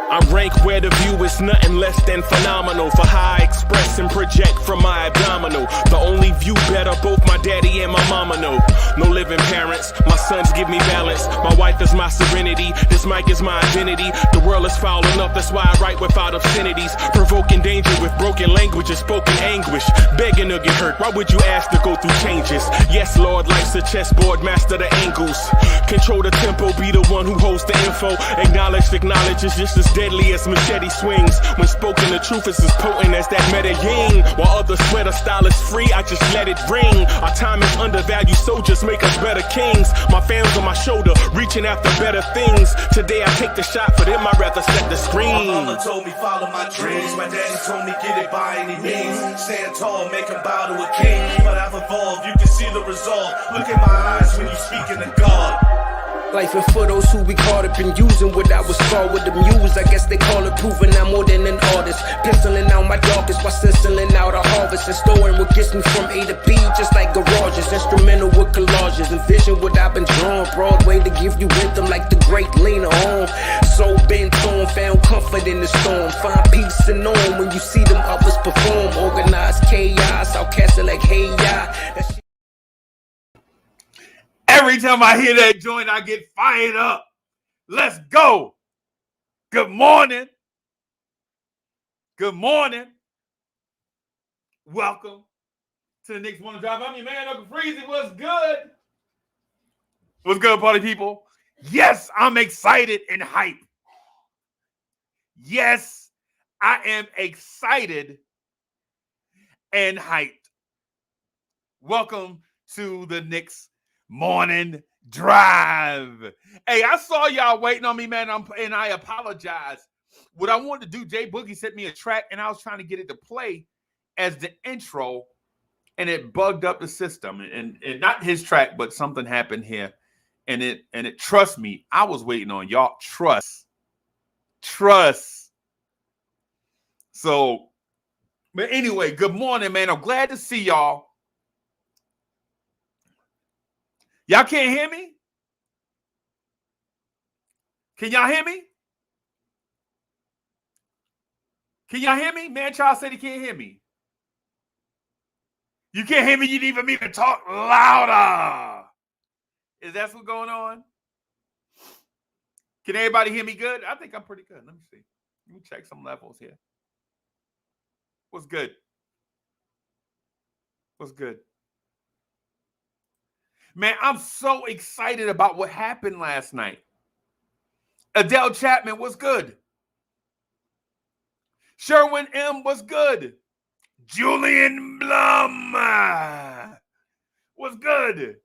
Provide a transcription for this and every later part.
I rank where the view is nothing less than phenomenal for how I express and project from my abdominal. The only view better, both my daddy and my mama know. No living parents, my sons give me balance. My wife is my serenity, this mic is my identity. The world is foul enough, that's why I write without obscenities. Provoking danger with broken language and spoken anguish. Begging to get hurt, why would you ask to go through changes? Yes, Lord, life's a chessboard, master the angles. Control the tempo, be the one who holds the info. Acknowledge is just as deadly as machete swings. When spoken, the truth is as potent as that Medellin. While others swear the style is free, I just let it ring. Our time is undervalued, soldiers make us better kings. My fans on my shoulder, reaching after better things. Today I take the shot, for them I'd rather set the screen. My mama told me follow my dreams. My daddy told me get it by any means. Stand tall, make him bow to a king. But I've evolved, you can see the resolve. Look in my eyes when you speaking to God. Life and for those who be caught up in using what I was called with the muse. I guess they call it proving I'm more than an artist. Penciling out my darkest while stenciling out a harvest. And storing what gets me from A to B, just like garages. Instrumental with collages. Envision what I've been drawing. Broadway to give you rhythm like the great Lena Horne. So bent on, found comfort in the storm. Find peace and on when you see them others perform. Organized chaos, outcast it like hey ya. Every time I hear that joint, I get fired up. Let's go. Good morning. Good morning. Welcome to the Knicks Morning Drive. I'm your man, Uncle Freezy. What's good? What's good, party people? Yes, I'm excited and hyped. Yes, I am excited and hyped. Welcome to the Knicks Morning Drive. Hey, I saw y'all waiting on me, man, and I apologize. What I wanted to do, Jay Boogie sent me a track, and I was trying to get it to play as the intro, and it bugged up the system. And not his track, but something happened here. And it trust me, I was waiting on y'all. Trust. So, but anyway, good morning, man. I'm glad to see y'all. Y'all can't hear me? Can y'all hear me? Can y'all hear me? Man, Charles said he can't hear me. You can't hear me? You need for me to talk louder. Is that what's going on? Can everybody hear me good? I think I'm pretty good. Let me see. Let me check some levels here. What's good? What's good? Man, I'm so excited about what happened last night. Adele Chapman was good. Sherwin M. was good. Julian Blum was good.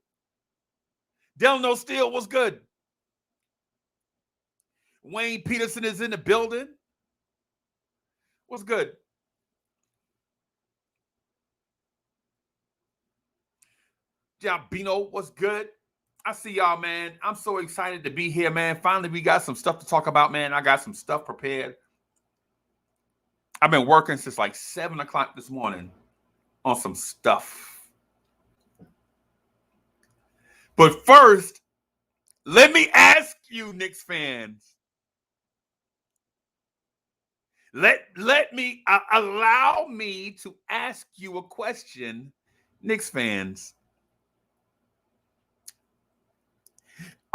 Delano Steele was good. Wayne Peterson is in the building. Was good. Jabino was good. I see y'all, man. I'm so excited to be here, man. Finally, we got some stuff to talk about, man. I got some stuff prepared. I've been working since like 7 o'clock this morning on some stuff. But first, let me ask you, Knicks fans. Allow me to ask you a question, Knicks fans.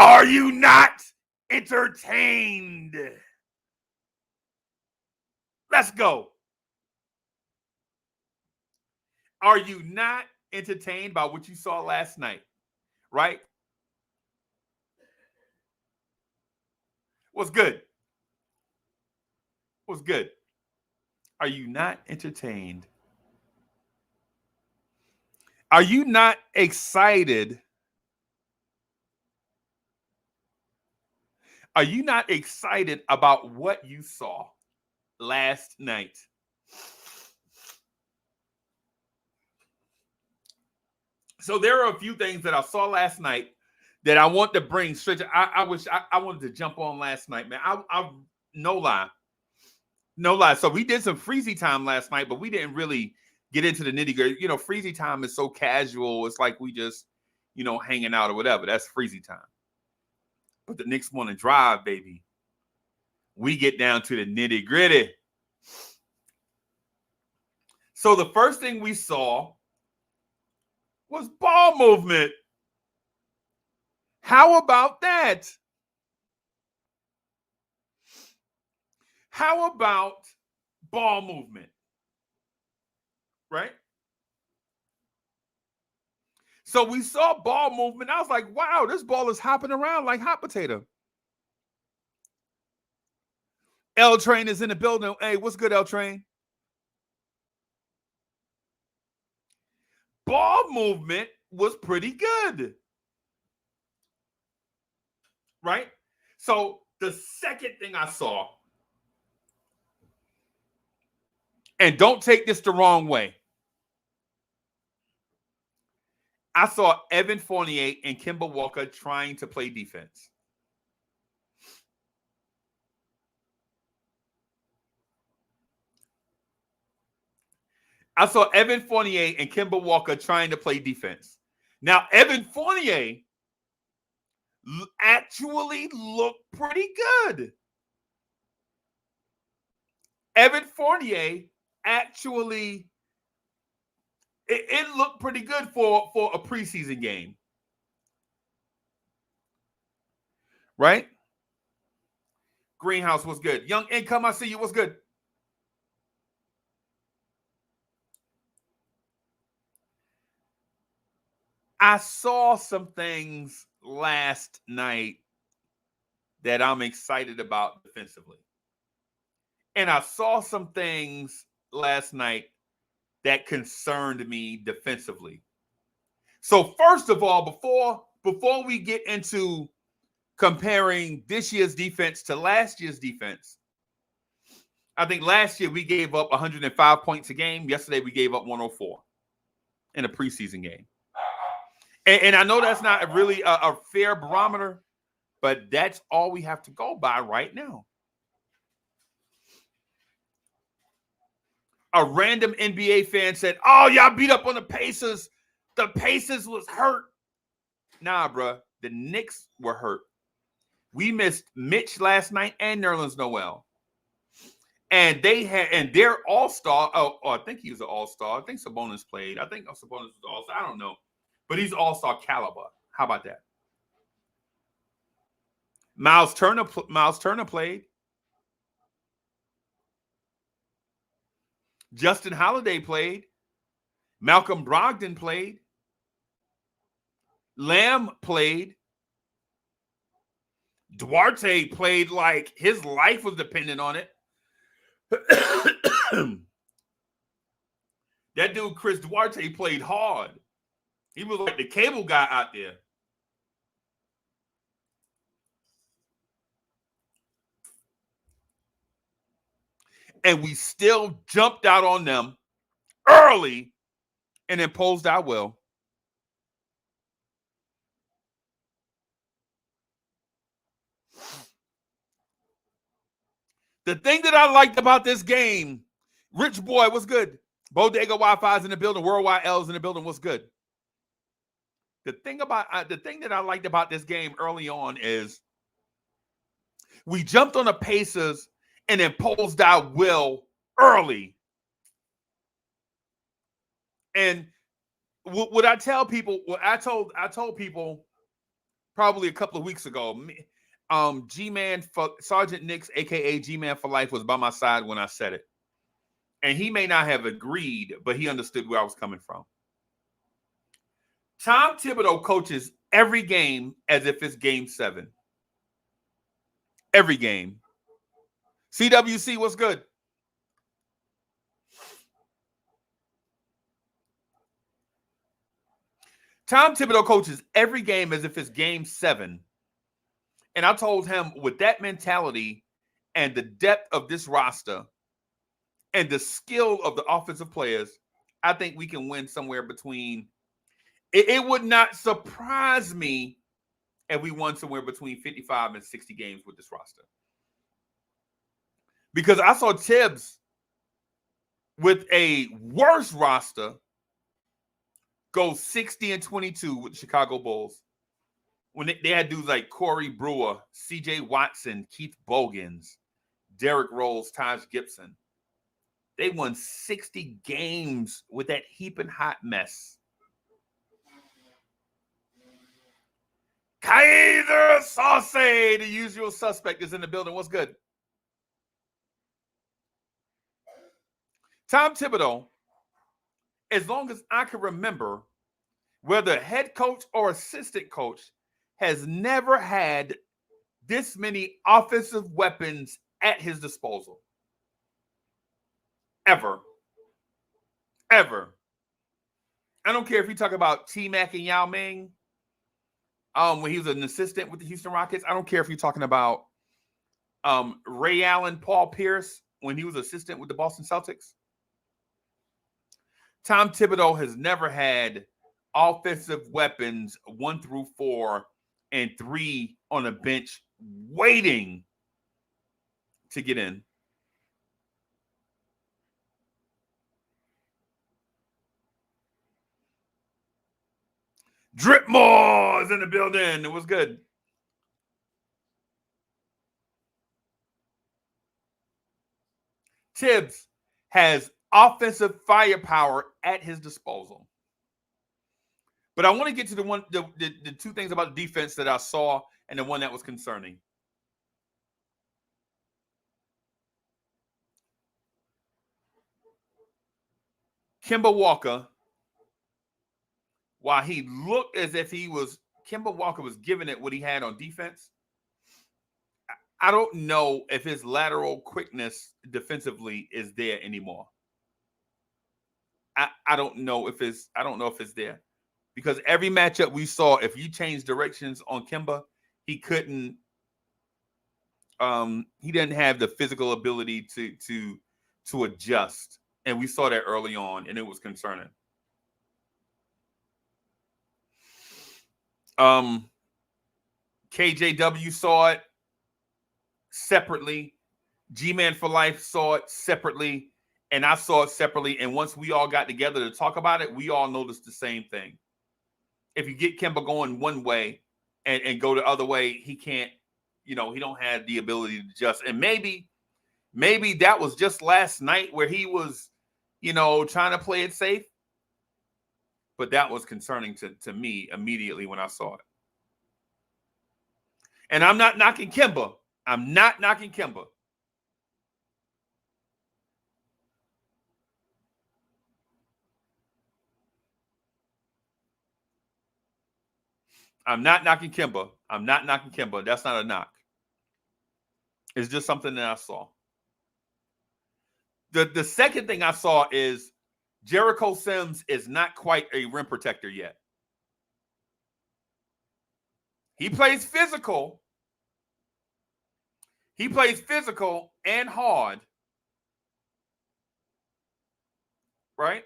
Are you not entertained? Let's go. Are you not entertained by what you saw last night? Right? What's good? What's good? Are you not entertained? Are you not excited? Are you not excited about what you saw last night? So there are a few things that I saw last night that I want to bring straight to. I wanted to jump on last night, man. I no lie. So we did some freezy time last night, but we didn't really get into the nitty-gritty. You know, Freezy time is so casual. It's like we just, you know, hanging out or whatever. That's Freezy time. But the Knicks want to drive, baby. We get down to the nitty-gritty. So the first thing we saw was ball movement. How about that? How about ball movement? Right? So we saw ball movement. I was like, wow, this ball is hopping around like hot potato. L Train is in the building. Hey, what's good, L Train? Ball movement was pretty good. Right? So the second thing I saw, and don't take this the wrong way, I saw Evan Fournier and Kemba Walker trying to play defense. I saw Evan Fournier and Kemba Walker trying to play defense. Now, Evan Fournier actually looked pretty good. Evan Fournier actually, it looked pretty good for a preseason game. Right? Greenhouse was good. Young Income, I see you. What's good? I saw some things last night that I'm excited about defensively. And I saw some things last night that concerned me defensively. So first of all, before we get into comparing this year's defense to last year's defense, I think last year we gave up 105 points a game. Yesterday we gave up 104 in a preseason game. And I know that's not really a fair barometer, but that's all we have to go by right now. A random NBA fan said, oh, y'all beat up on the Pacers. The Pacers was hurt. Nah, bro. The Knicks were hurt. We missed Mitch last night and Nerlens Noel. And their all-star, I think he was an all-star. I think Sabonis played. I think Sabonis was all-star. I don't know. But he's all-star caliber. How about that? Miles Turner played. Justin Holiday played. Malcolm Brogdon played. Lamb played. Duarte played like his life was dependent on it. That dude, Chris Duarte, played hard. He was like the cable guy out there. And we still jumped out on them early and imposed our will. The thing that I liked about this game, Rich Boy, what's good? Bodega Wi-Fi's in the building. Worldwide L's in the building. What's good? The thing that I liked about this game early on is we jumped on the Pacers and imposed our will early. And what I tell people, what I told people probably a couple of weeks ago, G-Man for Sergeant Knicks, aka G-Man for Life, was by my side when I said it. And he may not have agreed, but he understood where I was coming from. Tom Thibodeau coaches every game as if it's game 7. Every game. CWC, what's good? Tom Thibodeau coaches every game as if it's game 7. And I told him, with that mentality and the depth of this roster and the skill of the offensive players, I think we can win somewhere between. It would not surprise me if we won somewhere between 55 and 60 games with this roster. Because I saw Tibbs with a worse roster, goes 60-22 with the Chicago Bulls. When they had dudes like Corey Brewer, C.J. Watson, Keith Bogans, Derrick Rose, Taj Gibson. They won 60 games with that heaping hot mess. Kaiser Sauce, the usual suspect, is in the building. What's good? Tom Thibodeau, as long as I can remember, whether head coach or assistant coach, has never had this many offensive weapons at his disposal. Ever. Ever. I don't care if you talk about T-Mac and Yao Ming, when he was an assistant with the Houston Rockets. I don't care if you're talking about Ray Allen, Paul Pierce, when he was assistant with the Boston Celtics. Tom Thibodeau has never had offensive weapons 1 through 4 and 3 on a bench waiting to get in. Dripmore is in the building. It was good. Tibbs has offensive firepower at his disposal. But I want to get to the two things about the defense that I saw and the one that was concerning. Kemba Walker, while he looked as if Kemba Walker was giving it what he had on defense, I don't know if his lateral quickness defensively is there anymore. I don't know if it's there. Because every matchup we saw, if you change directions on Kemba, he couldn't. He didn't have the physical ability to adjust, and we saw that early on, and it was concerning. KJW saw it separately. G-Man for Life saw it separately, and I saw it separately. And once we all got together to talk about it, we all noticed the same thing. If you get Kemba going one way and go the other way, he can't, he don't have the ability to adjust. And maybe that was just last night where he was, trying to play it safe. But that was concerning to me immediately when I saw it. And I'm not knocking Kemba. I'm not knocking Kemba. I'm not knocking Kemba. I'm not knocking Kemba. That's not a knock. It's just something that I saw. The second thing I saw is Jericho Sims is not quite a rim protector yet. He plays physical. He plays physical and hard. Right?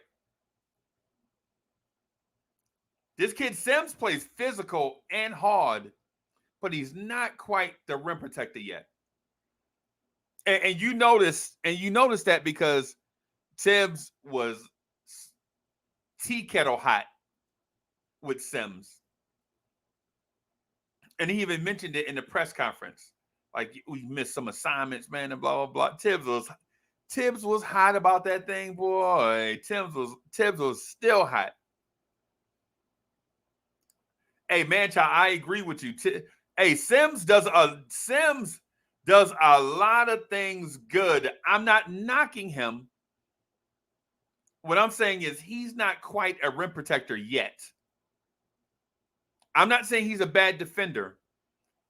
This kid Sims plays physical and hard, but he's not quite the rim protector yet. And you notice that because Tibbs was tea kettle hot with Sims. And he even mentioned it in the press conference. Like, we missed some assignments, man, and blah, blah, blah. Tibbs was hot about that thing, boy. Tibbs was still hot. Hey, man, child, I agree with you. Hey, Sims does a lot of things good. I'm not knocking him. What I'm saying is he's not quite a rim protector yet. I'm not saying he's a bad defender.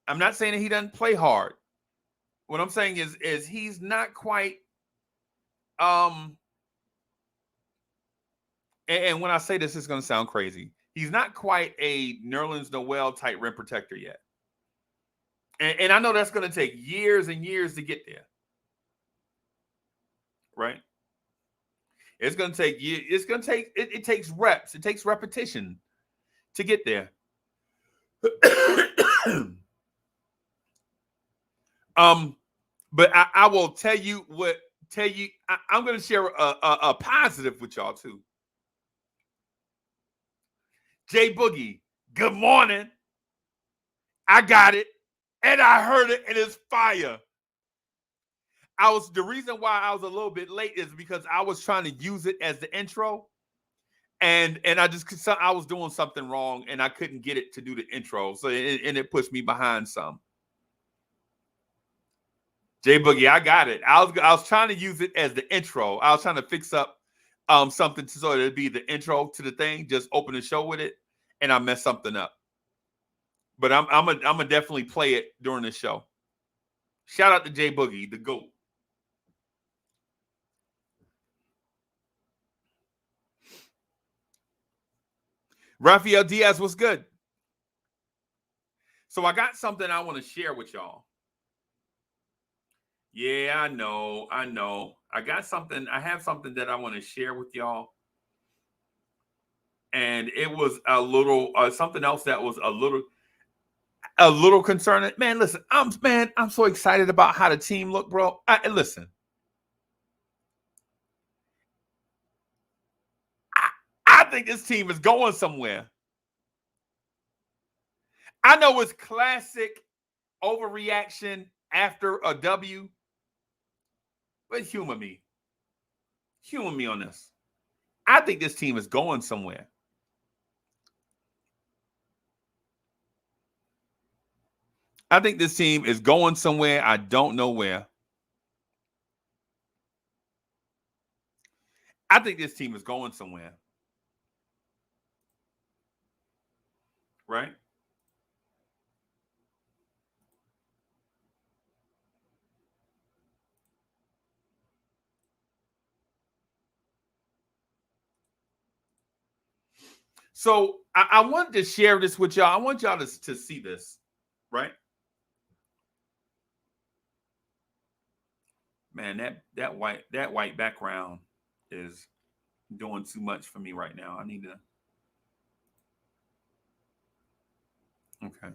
I'm not saying that he doesn't play hard. What I'm saying is he's not quite and when I say this, it's going to sound crazy. He's not quite a Nerlens Noel type rim protector yet. And I know that's going to take years and years to get there. Right? It's going to take years. It takes reps. It takes repetition to get there. But I will tell you what tell you, I'm going to share a positive with y'all too. Jay Boogie, good morning. I got it, and I heard it, and it's fire. The reason why I was a little bit late is because I was trying to use it as the intro, and I was doing something wrong, and I couldn't get it to do the intro, so it pushed me behind some. Jay Boogie, I got it. I was trying to use it as the intro. I was trying to fix up something so it'd be the intro to the thing. Just open the show with it, and I messed something up. But I'm gonna definitely play it during the show. Shout out to Jay Boogie, the GOAT. Rafael Diaz was good. So I got something I want to share with y'all. Yeah, I know. I have something that I want to share with y'all. And it was a little something else that was a little concerning. Man, listen, I'm so excited about how the team looked, bro. Listen. I think this team is going somewhere. I know it's classic overreaction after a W, but humor me. Humor me on this. I think this team is going somewhere. I think this team is going somewhere. I don't know where. I think this team is going somewhere. Right? So I wanted to share this with y'all. I want y'all to see this, right? Man, that white background is doing too much for me right now. I need to. Okay.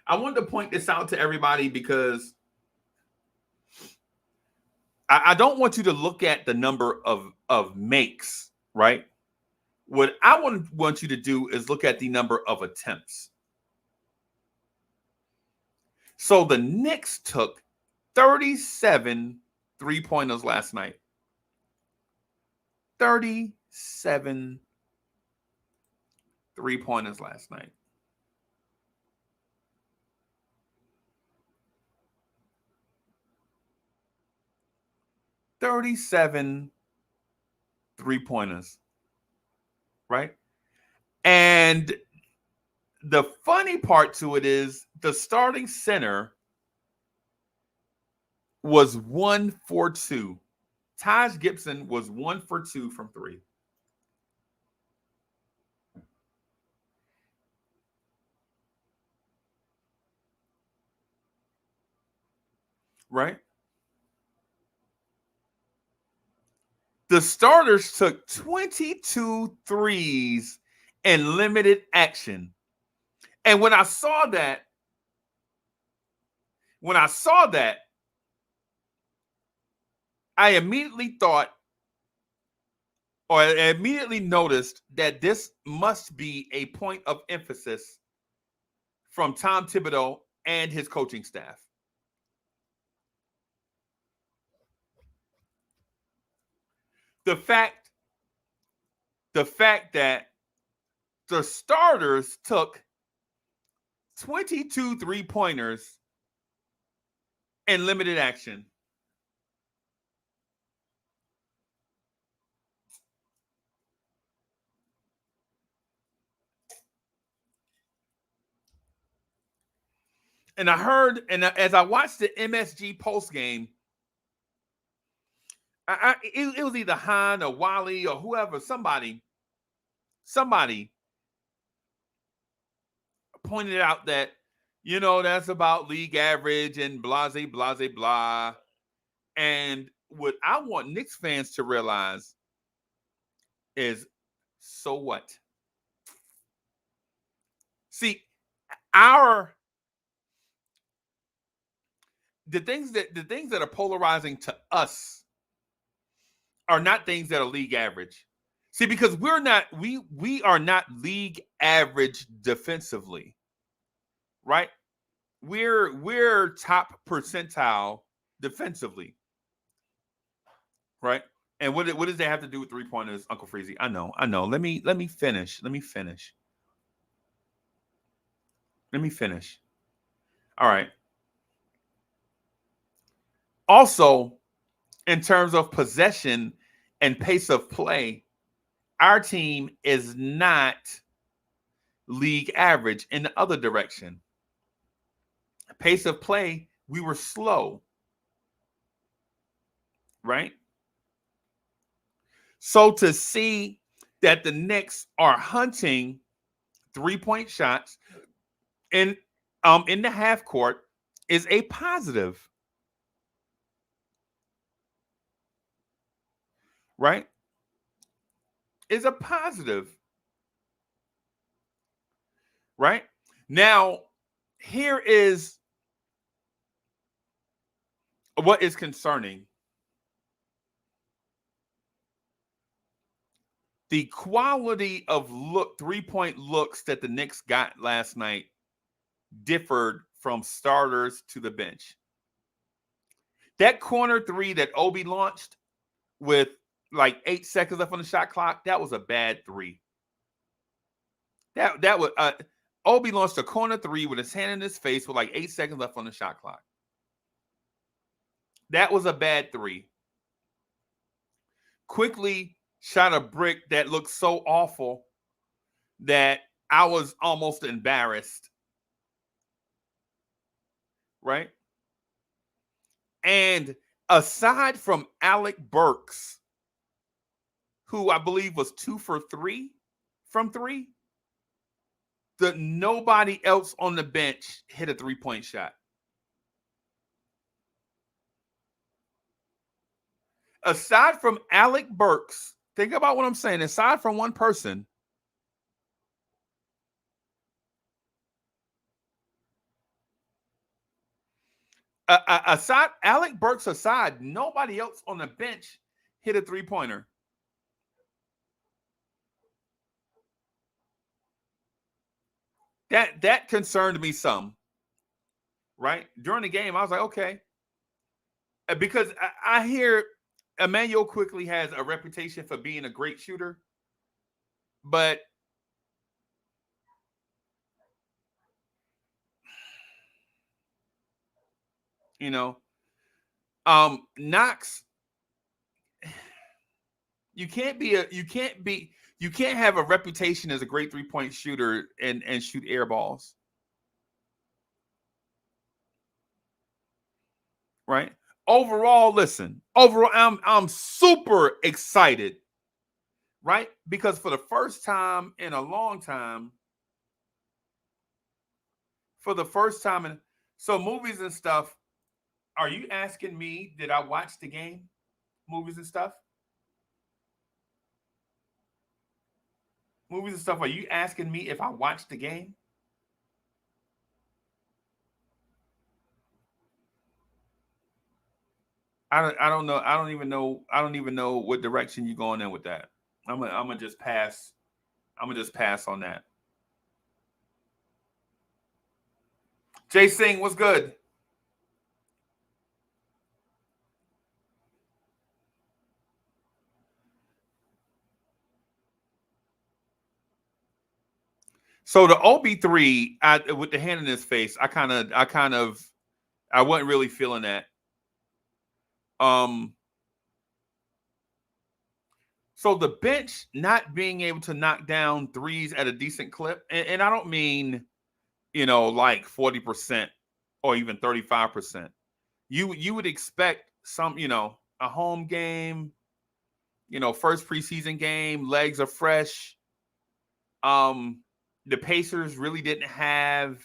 I wanted to point this out to everybody because I don't want you to look at the number of makes, right? What I want you to do is look at the number of attempts. So the Knicks took 37 3-pointers last night. 37 3-pointers last night. "37 3-pointers." Right? And the funny part to it is the starting center was 1 for 2. Taj Gibson was 1 for 2 from 3. Right? The starters took 22 threes in limited action. And when I saw that, I immediately thought, or I immediately noticed that this must be a point of emphasis from Tom Thibodeau and his coaching staff. The fact that the starters took 22 3-pointers in limited action. And I heard, and as I watched the MSG post game, it was either Han or Wally or whoever, somebody pointed out that, that's about league average and blah, blah, blah. And what I want Knicks fans to realize is, so what? See, the things that are polarizing to us are not things that are league average. See, because we are not league average defensively, right? We're top percentile defensively, right? And what does that have to do with 3-pointers, Uncle Freezy? I know. Let me finish. Let me finish. All right. Also, in terms of possession and pace of play, our team is not league average in the other direction. Pace of play, we were slow, right? So to see that the Knicks are hunting 3-point shots in the half court is a positive, right? Is a positive, right? Now, here is what is concerning. The quality of 3-point looks that the Knicks got last night differed from starters to the bench. That corner three that Obi launched with like 8 seconds left on the shot clock, that was a bad three. That was Obi launched a corner three with his hand in his face with like 8 seconds left on the shot clock. That was a bad three. Quickly shot a brick that looked so awful that I was almost embarrassed. Right? And aside from Alec Burks, who I believe was 2 for 3 from 3, nobody else on the bench hit a 3-point shot. Aside from Alec Burks, think about what I'm saying. Aside from one person, Alec Burks aside, nobody else on the bench hit a 3-pointer. That concerned me some, right? During the game, I was like, okay. Because I hear Emmanuel Quickly has a reputation for being a great shooter, but Knox, you can't have a reputation as a great 3-point shooter and shoot air balls. Right? Overall, I'm super excited, right? Because for the first time in a long time, so movies and stuff, are you asking me, did I watch the game? Movies and stuff? Movies and stuff, are you asking me if I watched the game? I don't know. I don't even know what direction you're going in with that. I'm gonna just pass. I'm gonna just pass on that. Jay Singh, what's good? So the OB3 with the hand in his face, I wasn't really feeling that. So the bench not being able to knock down threes at a decent clip, and I don't mean, like 40% or even 35%. You would expect some, a home game, first preseason game, legs are fresh. The Pacers really didn't have,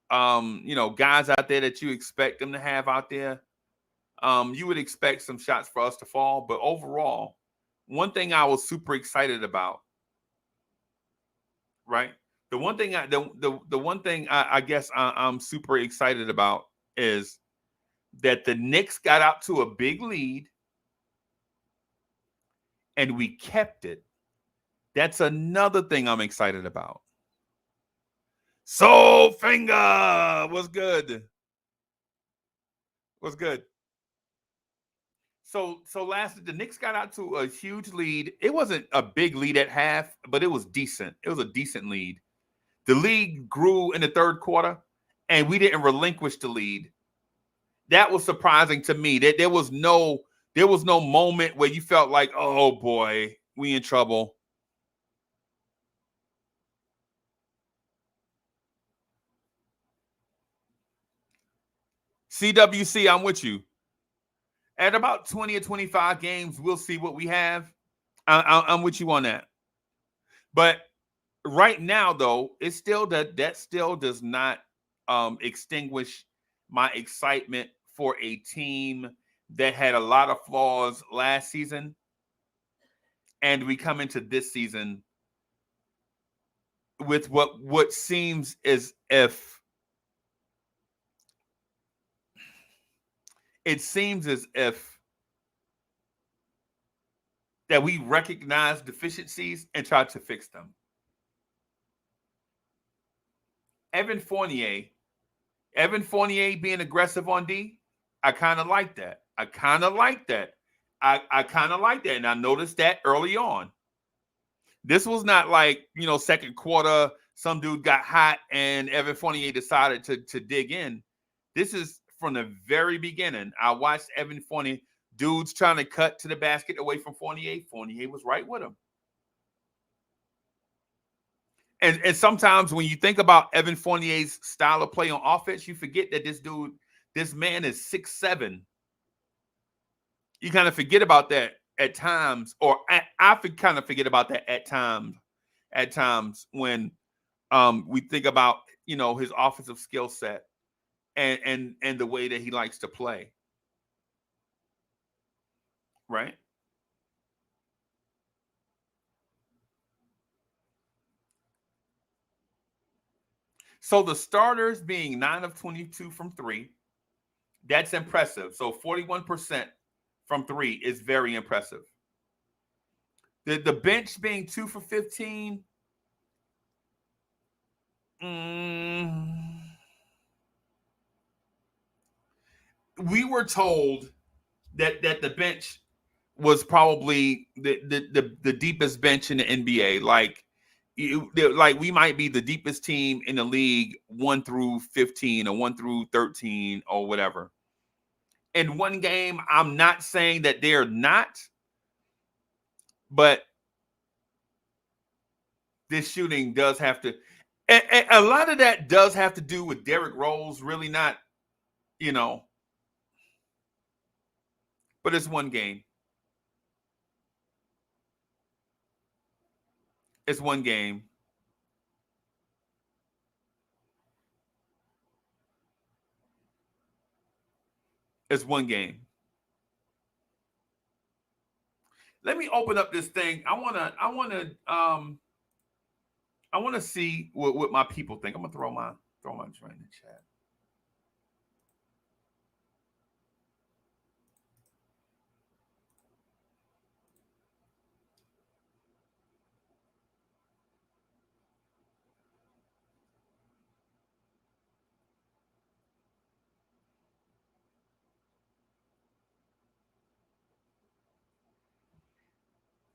guys out there that you expect them to have out there. You would expect some shots for us to fall, but overall, one thing I was super excited about, right? The one thing I guess I'm super excited about is that the Knicks got out to a big lead and we kept it. That's another thing I'm excited about. Soul Finger, what's good? What's good? So lastly, the Knicks got out to a huge lead. It wasn't a big lead at half, but it was decent. It was a decent lead. The lead grew in the third quarter, and we didn't relinquish the lead. That was surprising to me. That there was no moment where you felt like, oh boy, we in trouble. CWC, I'm with you. At about 20 or 25 games, we'll see what we have. I'm with you on that. But right now, though, it's still that still does not extinguish my excitement for a team that had a lot of flaws last season. And we come into this season with what seems as if that we recognize deficiencies and try to fix them. Evan Fournier being aggressive on D, I kind of like that. I kind of like that. And I noticed that early on. This was not like, second quarter, some dude got hot and Evan Fournier decided to dig in. This is from the very beginning. I watched Evan Fournier, dudes trying to cut to the basket away from Fournier. Fournier was right with him. And sometimes when you think about Evan Fournier's style of play on offense, you forget that this man is 6'7". You kind of forget about that at times, or I kind of forget about that at times when we think about, his offensive skill set and the way that he likes to play. Right? So the starters being 9 of 22 from 3, that's impressive. So 41% from 3 is very impressive. The bench being 2 for 15. We were told that the bench was probably the deepest bench in the NBA. Like we might be the deepest team in the league, 1 through 15 or 1 through 13 or whatever. In one game, I'm not saying that they're not, but this shooting does have to, and a lot of that does have to do with Derrick Rose really not, but it's one game. It's one game. It's one game. Let me open up this thing. I want to see what my people think. I'm gonna throw my joint in the chat.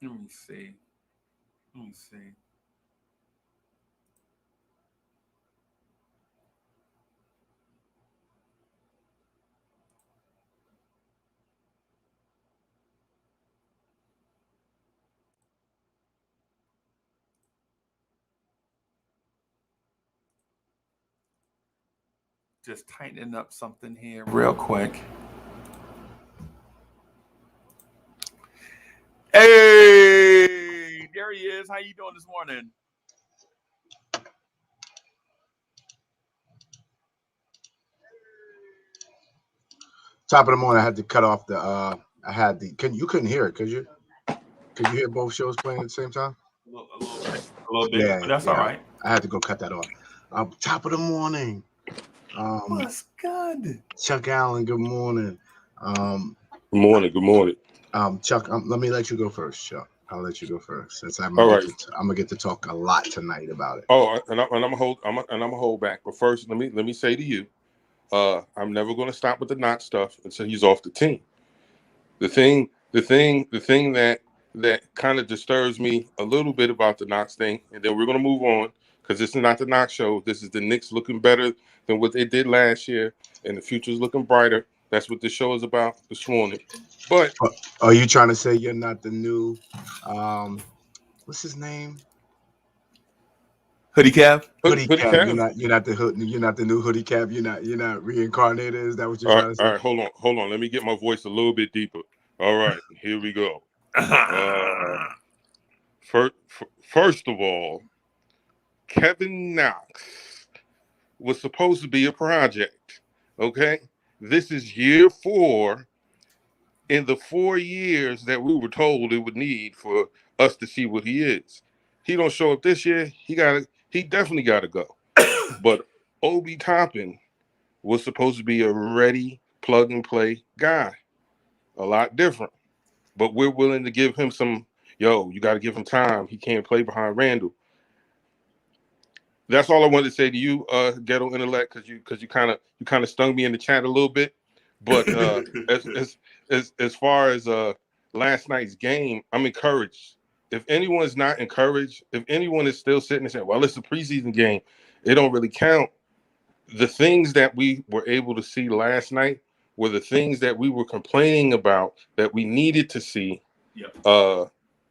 Let me see. Just tightening up something here real quick. Hey, there he is. How you doing this morning? Top of the morning, I had to cut off the. You couldn't hear it, could you? Could you hear both shows playing at the same time? A little bit. Yeah, but that's all right. I had to go cut that off. Top of the morning. What's good? Chuck Allen, good morning. Good morning. Good morning. Chuck, let me let you go first, Chuck. I'll let you go first, since I'm All gonna right. I'm gonna get to talk a lot tonight about it. Oh, and I'm gonna hold. I'm gonna hold back. But first, let me say to you, I'm never gonna stop with the Knox stuff until he's off the team. The thing that kind of disturbs me a little bit about the Knox thing, and then we're gonna move on because this is not the Knox show. This is the Knicks looking better than what they did last year, and the future's looking brighter. That's what this show is about this morning. But Are you trying to say you're not the new, what's his name? Hoodie Cav. Hoodie Hoodie Cap. Cavs. You're not the hood. You're not the new Hoodie Cap. You're not reincarnated. Is that what you're All right, trying to all say? right, hold on. Let me get my voice a little bit deeper. All right, here we go. First of all, Kevin Knox was supposed to be a project. Okay, this is year 4 in the 4 years that we were told it would need for us to see what he is. He don't show up this year. He definitely got to go. But Obi Toppin was supposed to be a ready plug and play guy. A lot different. But we're willing to give him some, you got to give him time. He can't play behind Randall. That's all I wanted to say to you, Ghetto Intellect, because you kind of stung me in the chat a little bit. But as far as last night's game, I'm encouraged. If anyone's not encouraged, if anyone is still sitting and saying, "Well, it's a preseason game, it don't really count," the things that we were able to see last night were the things that we were complaining about that we needed to see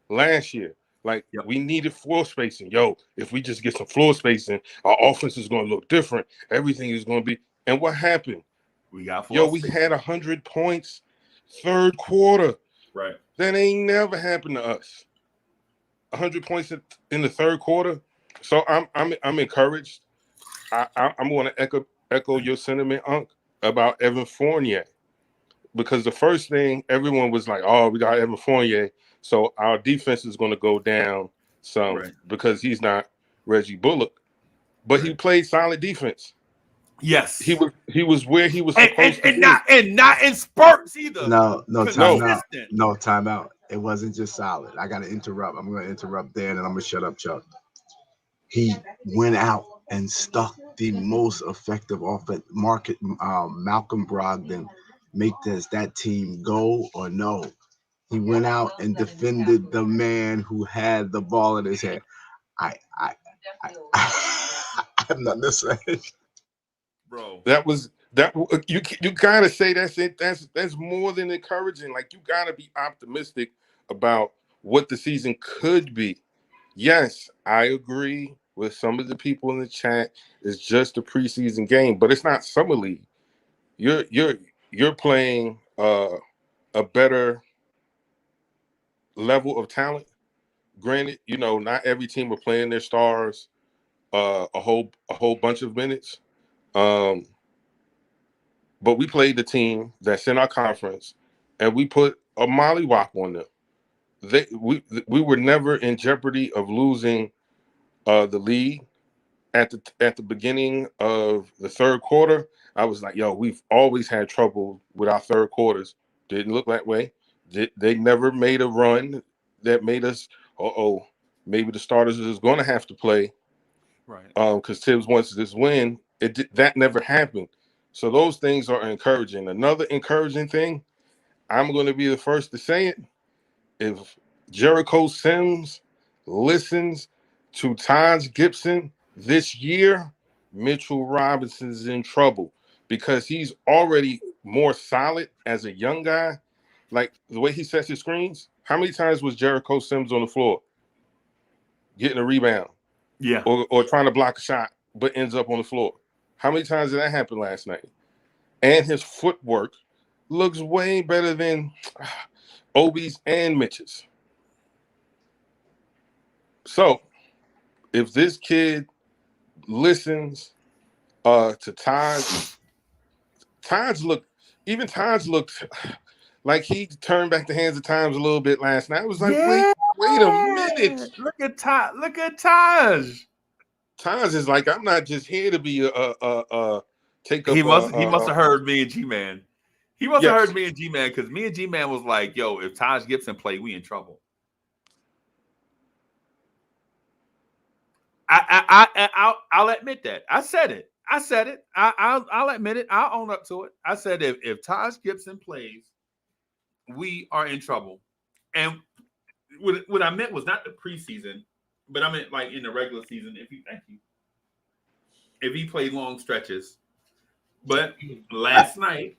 last year. Like we needed floor spacing. If we just get some floor spacing, our offense is going to look different. Everything is going to be. And what happened? We got floor We spacing. had 100 points third quarter. Right. That ain't never happened to us. 100 points in the third quarter. So I'm encouraged. I'm going to echo your sentiment, Unc, about Evan Fournier, because the first thing everyone was like, "Oh, we got Evan Fournier, so our defense is going to go down some because he's not Reggie Bullock." But he played solid defense. Yes, he was where he was supposed to be, not in spurts either. No, time out. It wasn't just solid. I got to interrupt. I'm going to interrupt there, and I'm going to shut up, Chuck. He went out and stuck the most effective offense. Malcolm Brogdon make that team go or no. He went out and defended the man who had the ball in his hand. I have nothing to say, bro. That you gotta say that's it. That's more than encouraging. Like, you gotta be optimistic about what the season could be. Yes, I agree with some of the people in the chat. It's just a preseason game, but it's not summer league. You're playing a better level of talent. Granted, not every team are playing their stars a whole bunch of minutes. But we played the team that's in our conference, and we put a mollywop on them. We were never in jeopardy of losing the lead at the beginning of the third quarter. I was like, we've always had trouble with our third quarters. Didn't look that way. They never made a run that made us, maybe the starters is going to have to play. Right. Because Tibbs wants this win. That never happened. So those things are encouraging. Another encouraging thing, I'm going to be the first to say it. If Jericho Sims listens to Taj Gibson this year, Mitchell Robinson's in trouble, because he's already more solid as a young guy. Like, the way he sets his screens, how many times was Jericho Sims on the floor getting a rebound? Yeah. Or trying to block a shot, but ends up on the floor? How many times did that happen last night? And his footwork looks way better than Obi's and Mitch's. So if this kid listens to Taj looked like he turned back the hands of times a little bit last night. It was like, wait a minute. Look at Taj. Taj is like, I'm not just here to be a take up. He must have heard me and G-Man. He must have Yes. heard me and G-Man because me and G-Man was like, "Yo, if Taj Gibson play, we in trouble." I'll admit that. I said it. I'll admit it. I'll own up to it. I said if Taj Gibson plays, we are in trouble. And what I meant was not the preseason, but I meant like in the regular season. If he played long stretches. But last night,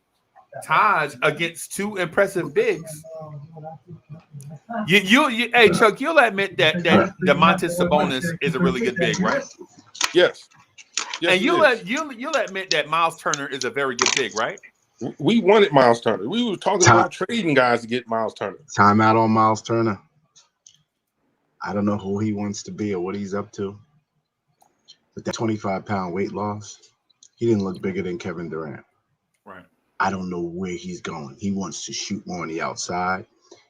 Taj against two impressive bigs. Hey Chuck, you'll admit that Domantas Sabonis is a really good big, right? Yes. And you'll admit that Miles Turner is a very good big, right? We wanted Miles Turner. We were talking about trading guys to get Miles Turner. Time out on Miles Turner. I don't know who he wants to be or what he's up to. But that 25-pound weight loss, he didn't look bigger than Kevin Durant. Right. I don't know where he's going. He wants to shoot more on the outside.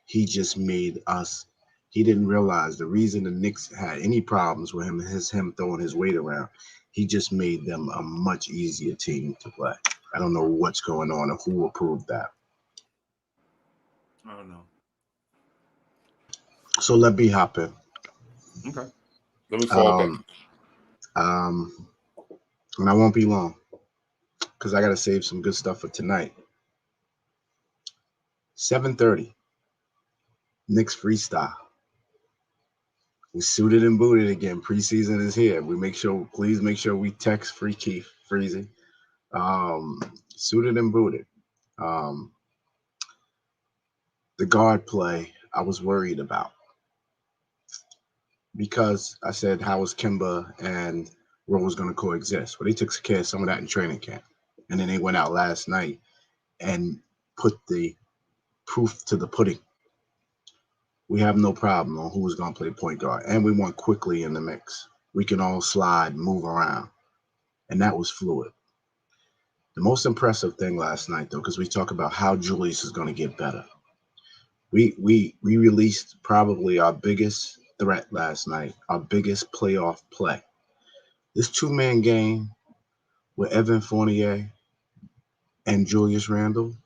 He just made us. He didn't realize the reason the Knicks had any problems with him is him throwing his weight around. He just made them a much easier team to play. I don't know what's going on or who approved that. I don't know. So let me hop in. Okay. Let me fall back. And I won't be long because I got to save some good stuff for tonight. 7:30. Knicks freestyle. We suited and booted again. Preseason is here. Please make sure we text Free Keith Freezy. Suited and booted. The guard play I was worried about because I said how was Kimba and Rose going to coexist. Well, they took care of some of that in training camp, and then they went out last night and put the proof to the pudding. We have no problem on who was going to play point guard. And we want quickly in the mix. We can all slide, move around. And that was fluid. The most impressive thing last night, though, because we talk about how Julius is going to get better. We released probably our biggest threat last night, our biggest playoff play. This two-man game with Evan Fournier and Julius Randle,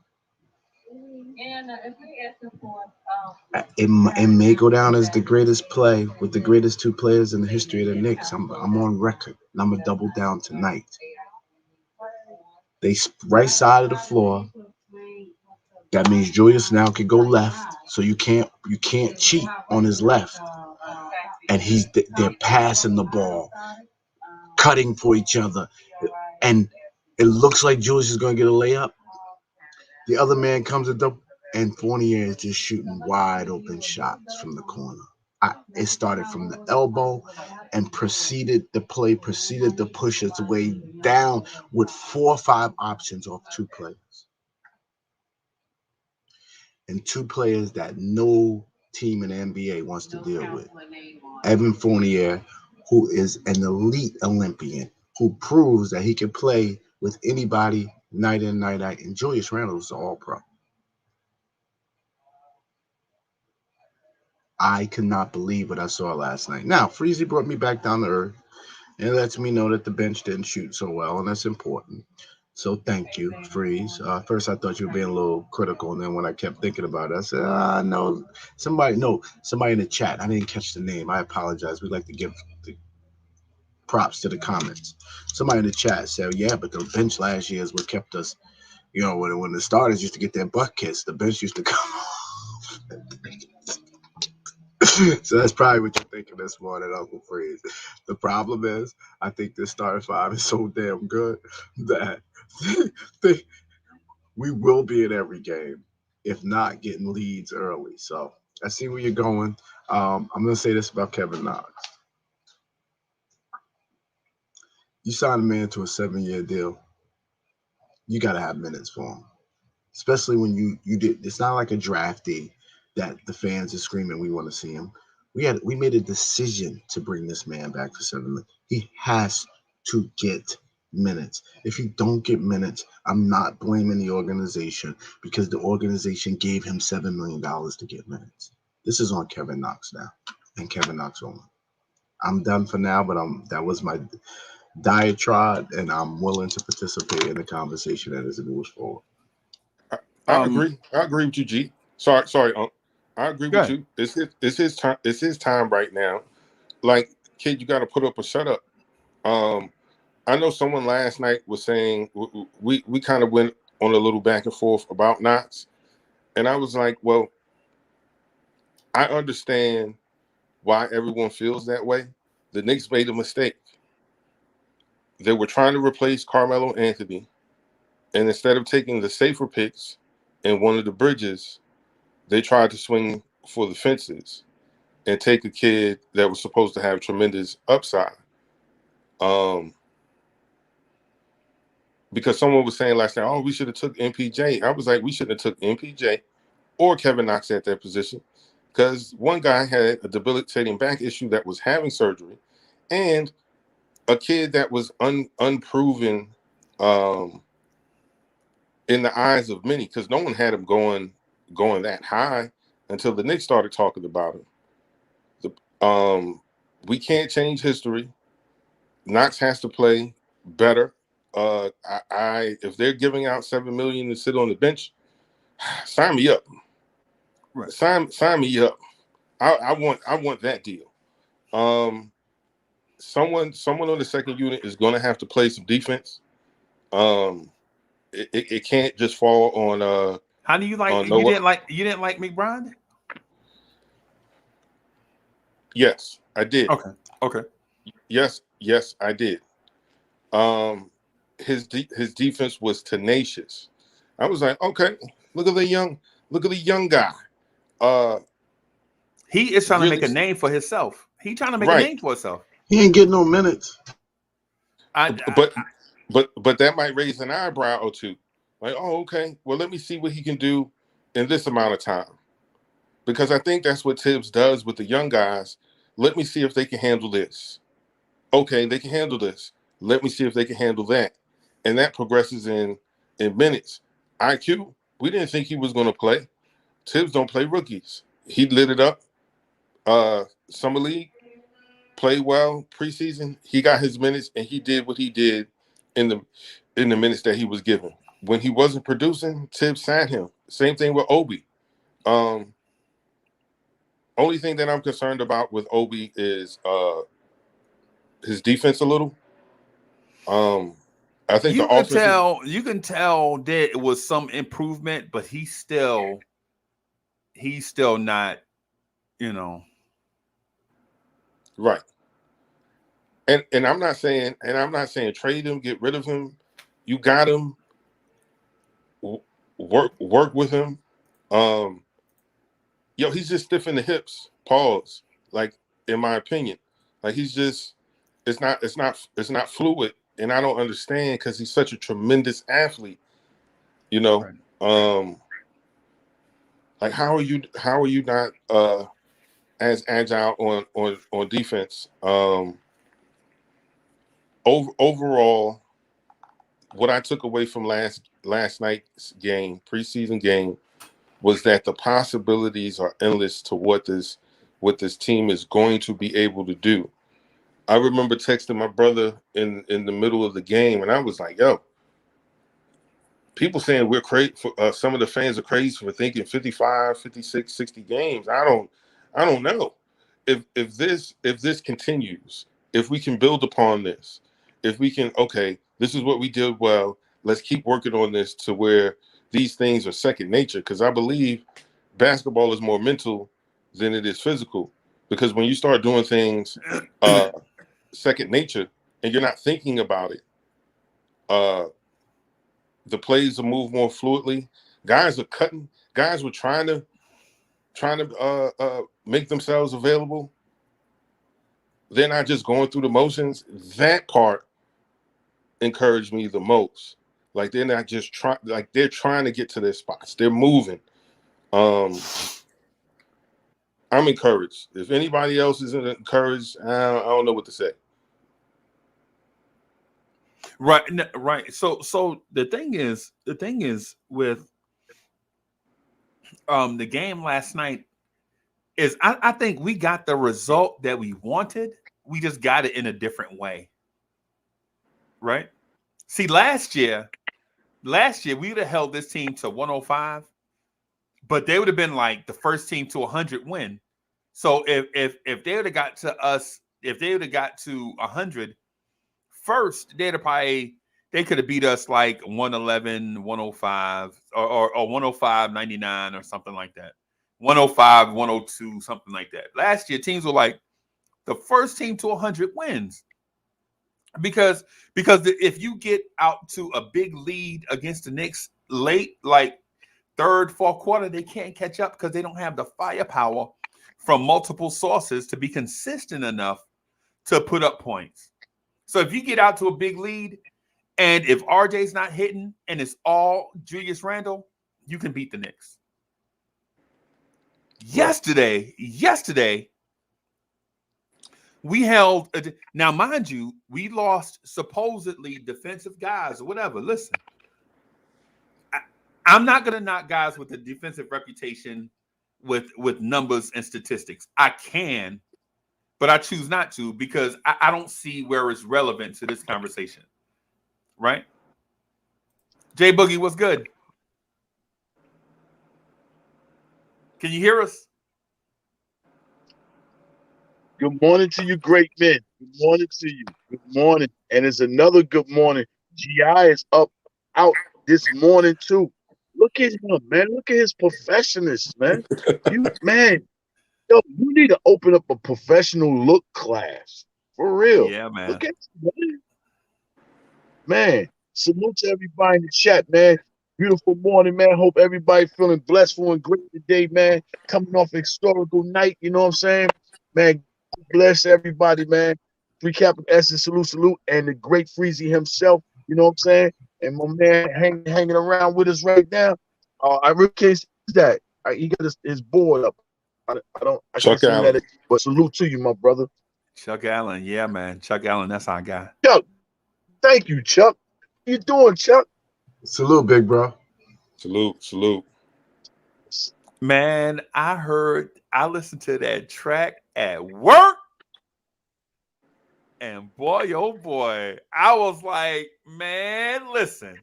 it may go down as the greatest play with the greatest two players in the history of the Knicks. I'm on record, and I'm going to double down tonight. They right side of the floor. That means Julius now can go left, so you can't cheat on his left. And they're passing the ball, cutting for each other, and it looks like Julius is going to get a layup. The other man comes and Fournier is just shooting wide open shots from the corner. It started from the elbow and proceeded to push its way down with 4 or 5 options off 2 players. And 2 players that no team in the NBA wants to deal with. Evan Fournier, who is an elite Olympian, who proves that he can play with anybody night in, night out. And Julius Randle is an all-pro. I could not believe what I saw last night. Now, Freezy brought me back down to earth, and it lets me know that the bench didn't shoot so well, and that's important. So thank you, Freeze. First, I thought you were being a little critical, and then when I kept thinking about it, I said, no, somebody in the chat. I didn't catch the name. I apologize. We'd like to give the props to the comments. Somebody in the chat said, yeah, but the bench last year is what kept us, when the starters used to get their butt kissed, the bench used to come off. So that's probably what you're thinking this morning, Uncle Freeze. The problem is, I think this starting 5 is so damn good that we will be in every game, if not getting leads early. So I see where you're going. I'm going to say this about Kevin Knox. You sign a man to a 7-year deal, you got to have minutes for him, especially when you did. It's not like a draftee that the fans are screaming, we want to see him. We made a decision to bring this man back for 7 minutes. He has to get minutes. If you don't get minutes, I'm not blaming the organization because the organization gave him $7 million to get minutes. This is on Kevin Knox now, and Kevin Knox only. I'm done for now, but that was diatribe, and I'm willing to participate in the conversation as it moves forward. I agree. I agree with you, G. Sorry, I agree with you. It's his time. It's his time right now. Like, kid, you got to put up or shut up. I know someone last night was saying we kind of went on a little back and forth about Knox, and I was like, well, I understand why everyone feels that way. The Knicks made a mistake. They were trying to replace Carmelo Anthony, and instead of taking the safer picks in one of the bridges, they tried to swing for the fences and take a kid that was supposed to have tremendous upside. Because someone was saying last night, oh, we should have took MPJ. I was like, we shouldn't have took MPJ or Kevin Knox at that position, because one guy had a debilitating back issue that was having surgery, and a kid that was unproven in the eyes of many, because no one had him going that high until the Knicks started talking about him. We can't change history. Knox has to play better. If they're giving out $7 million to sit on the bench, sign me up. Right. Sign me up. I want that deal. Someone on the second unit is going to have to play some defense. It can't just fall on. How do you like? You didn't like McBride? Yes, I did. Okay. Yes, I did. His defense was tenacious. I was like, okay, look at the young guy. He is trying to make a name for himself. He trying to make a name for himself. He ain't getting no minutes. But that might raise an eyebrow or two. Like, oh, okay, well, let me see what he can do in this amount of time. Because I think that's what Tibbs does with the young guys. Let me see if they can handle this. Okay, they can handle this. Let me see if they can handle that. And that progresses in minutes. IQ, we didn't think he was going to play. Tibbs don't play rookies. He lit it up. Summer League, played well preseason. He got his minutes, and he did what he did in the minutes that he was given. When he wasn't producing, Tibbs sat him. Same thing with Obi. Only thing that I'm concerned about with Obi is his defense a little. I think you can tell that it was some improvement, but he's still not, right. And I'm not saying trade him, get rid of him. You got him. Work with him. He's just stiff in the hips. Pause. Like, in my opinion, like he's just it's not fluid, and I don't understand because he's such a tremendous athlete. Right. Like how are you not as agile on defense? Overall, what I took away from last night's game, preseason game, was that the possibilities are endless to what this team is going to be able to do. I remember texting my brother in the middle of the game, and I was like, yo, people saying we're crazy. Some of the fans are crazy for thinking 55, 56, 60 games. I don't know. If this continues, if we can build upon this, if we can, okay, this is what we did well. Let's keep working on this to where these things are second nature, because I believe basketball is more mental than it is physical. Because when you start doing things second nature and you're not thinking about it, the plays will move more fluidly. Guys are cutting. Guys were trying to make themselves available. They're not just going through the motions. That part encouraged me the most. Like they're not just trying. Like they're trying to get to their spots. They're moving. I'm encouraged. If anybody else isn't encouraged, I don't know what to say. Right. So the thing is with the game last night is I think we got the result that we wanted. We just got it in a different way. Right? See, last year we would have held this team to 105, but they would have been like the first team to 100 win. So if they would have got to us, if they would have got to 100 first, they could have beat us like 111, 105, or 105, 99 or something like that. 105, 102, something like that. Last year, teams were like the first team to 100 wins. Because if you get out to a big lead against the Knicks late, like third, fourth quarter, they can't catch up because they don't have the firepower from multiple sources to be consistent enough to put up points. So if you get out to a big lead, and if RJ's not hitting and it's all Julius Randle, you can beat the Knicks. Yesterday, we held. Now, mind you, we lost supposedly defensive guys or whatever. Listen, I'm not going to knock guys with a defensive reputation with numbers and statistics. I can, but I choose not to because I don't see where it's relevant to this conversation. Right? Jay Boogie, what's good? Can you hear us? Good morning to you, great men. Good morning to you. Good morning. And it's another good morning. GI is out this morning too. Look at him, man. Look at his professionalism, man. You need to open up a professional look class. For real. Yeah, man. Look at you, man. Salute to everybody in the chat, man. Beautiful morning, man. Hope everybody feeling blessful and great today, man. Coming off a historical night, you know what I'm saying? Man, bless everybody, man. Free Capital Essence, salute, and the great Freezy himself, you know what I'm saying? And my man hanging around with us right now. I really can't see that. He got his board up. I can't see that, but salute to you, my brother. Chuck Allen, yeah, man. Chuck Allen, that's our guy. Chuck, thank you, Chuck. How you doing, Chuck? Salute, big bro. Salute. Man, I listened to that track at work. And boy, oh boy, I was like, man, listen,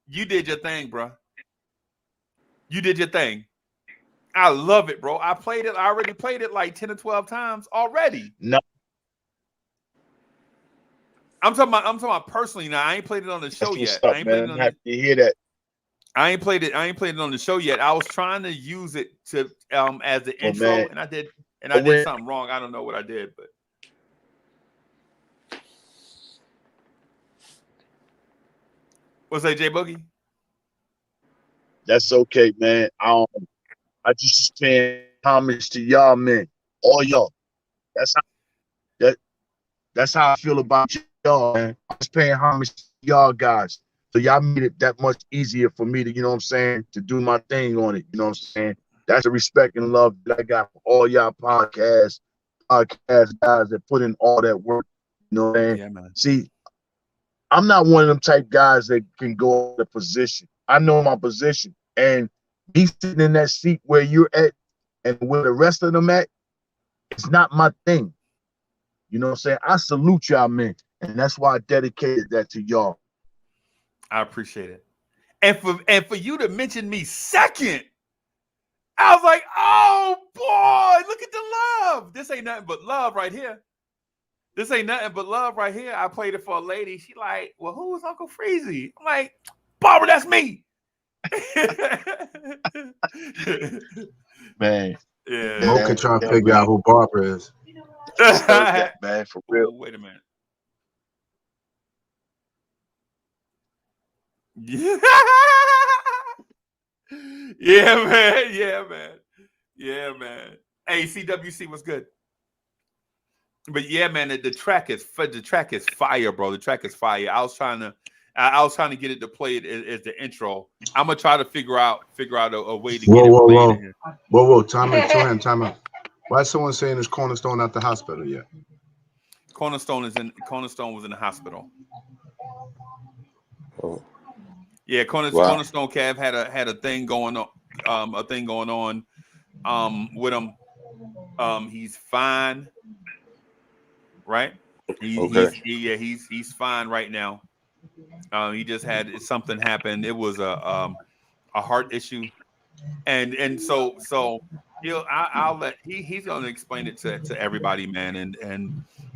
you did your thing, bro. You did your thing. I love it, bro. I already played it like 10 or 12 times already. No. I'm talking about personally now. I ain't played it on the show yet. I ain't happy to hear that. I ain't played it on the show yet. I was trying to use it to as the intro, and I did something wrong. I don't know what I did, but what's that, Jay Boogie? That's okay, man. I just paying homage to y'all, man. All y'all. That's how I feel about y'all, man. I was paying homage to y'all guys. So y'all made it that much easier for me to, you know what I'm saying, to do my thing on it. You know what I'm saying? That's the respect and love that I got for all y'all podcast guys that put in all that work. You know what I'm saying? Yeah, man. See, I'm not one of them type guys that can go the position. I know my position. And me sitting in that seat where you're at and where the rest of them at, it's not my thing. You know what I'm saying? I salute y'all, man. And that's why I dedicated that to y'all. I appreciate it. And for you to mention me second, I was like, oh boy, look at the love. This ain't nothing but love right here. This ain't nothing but love right here. I played it for a lady. She like, well, who was Uncle Freezy? I'm like, Barbara, that's me. Man. Yeah. Mocha trying to figure out who Barbara is. That, man, for real. Oh, wait a minute. Yeah. Yeah, man. Hey, CWC was good. But yeah, man, the track is fire, bro. The track is fire. I was trying to get it to play it as the intro. I'm gonna try to figure out a way to get it played in here. Whoa. Time out. Why is someone saying is Cornerstone at the hospital yet? Cornerstone was in the hospital. Oh. Yeah, Cornerstone Cav had a thing going on with him. He's fine, right? He's fine right now. He just had something happen. It was a heart issue, and so I'll let he's gonna explain it to everybody, man, and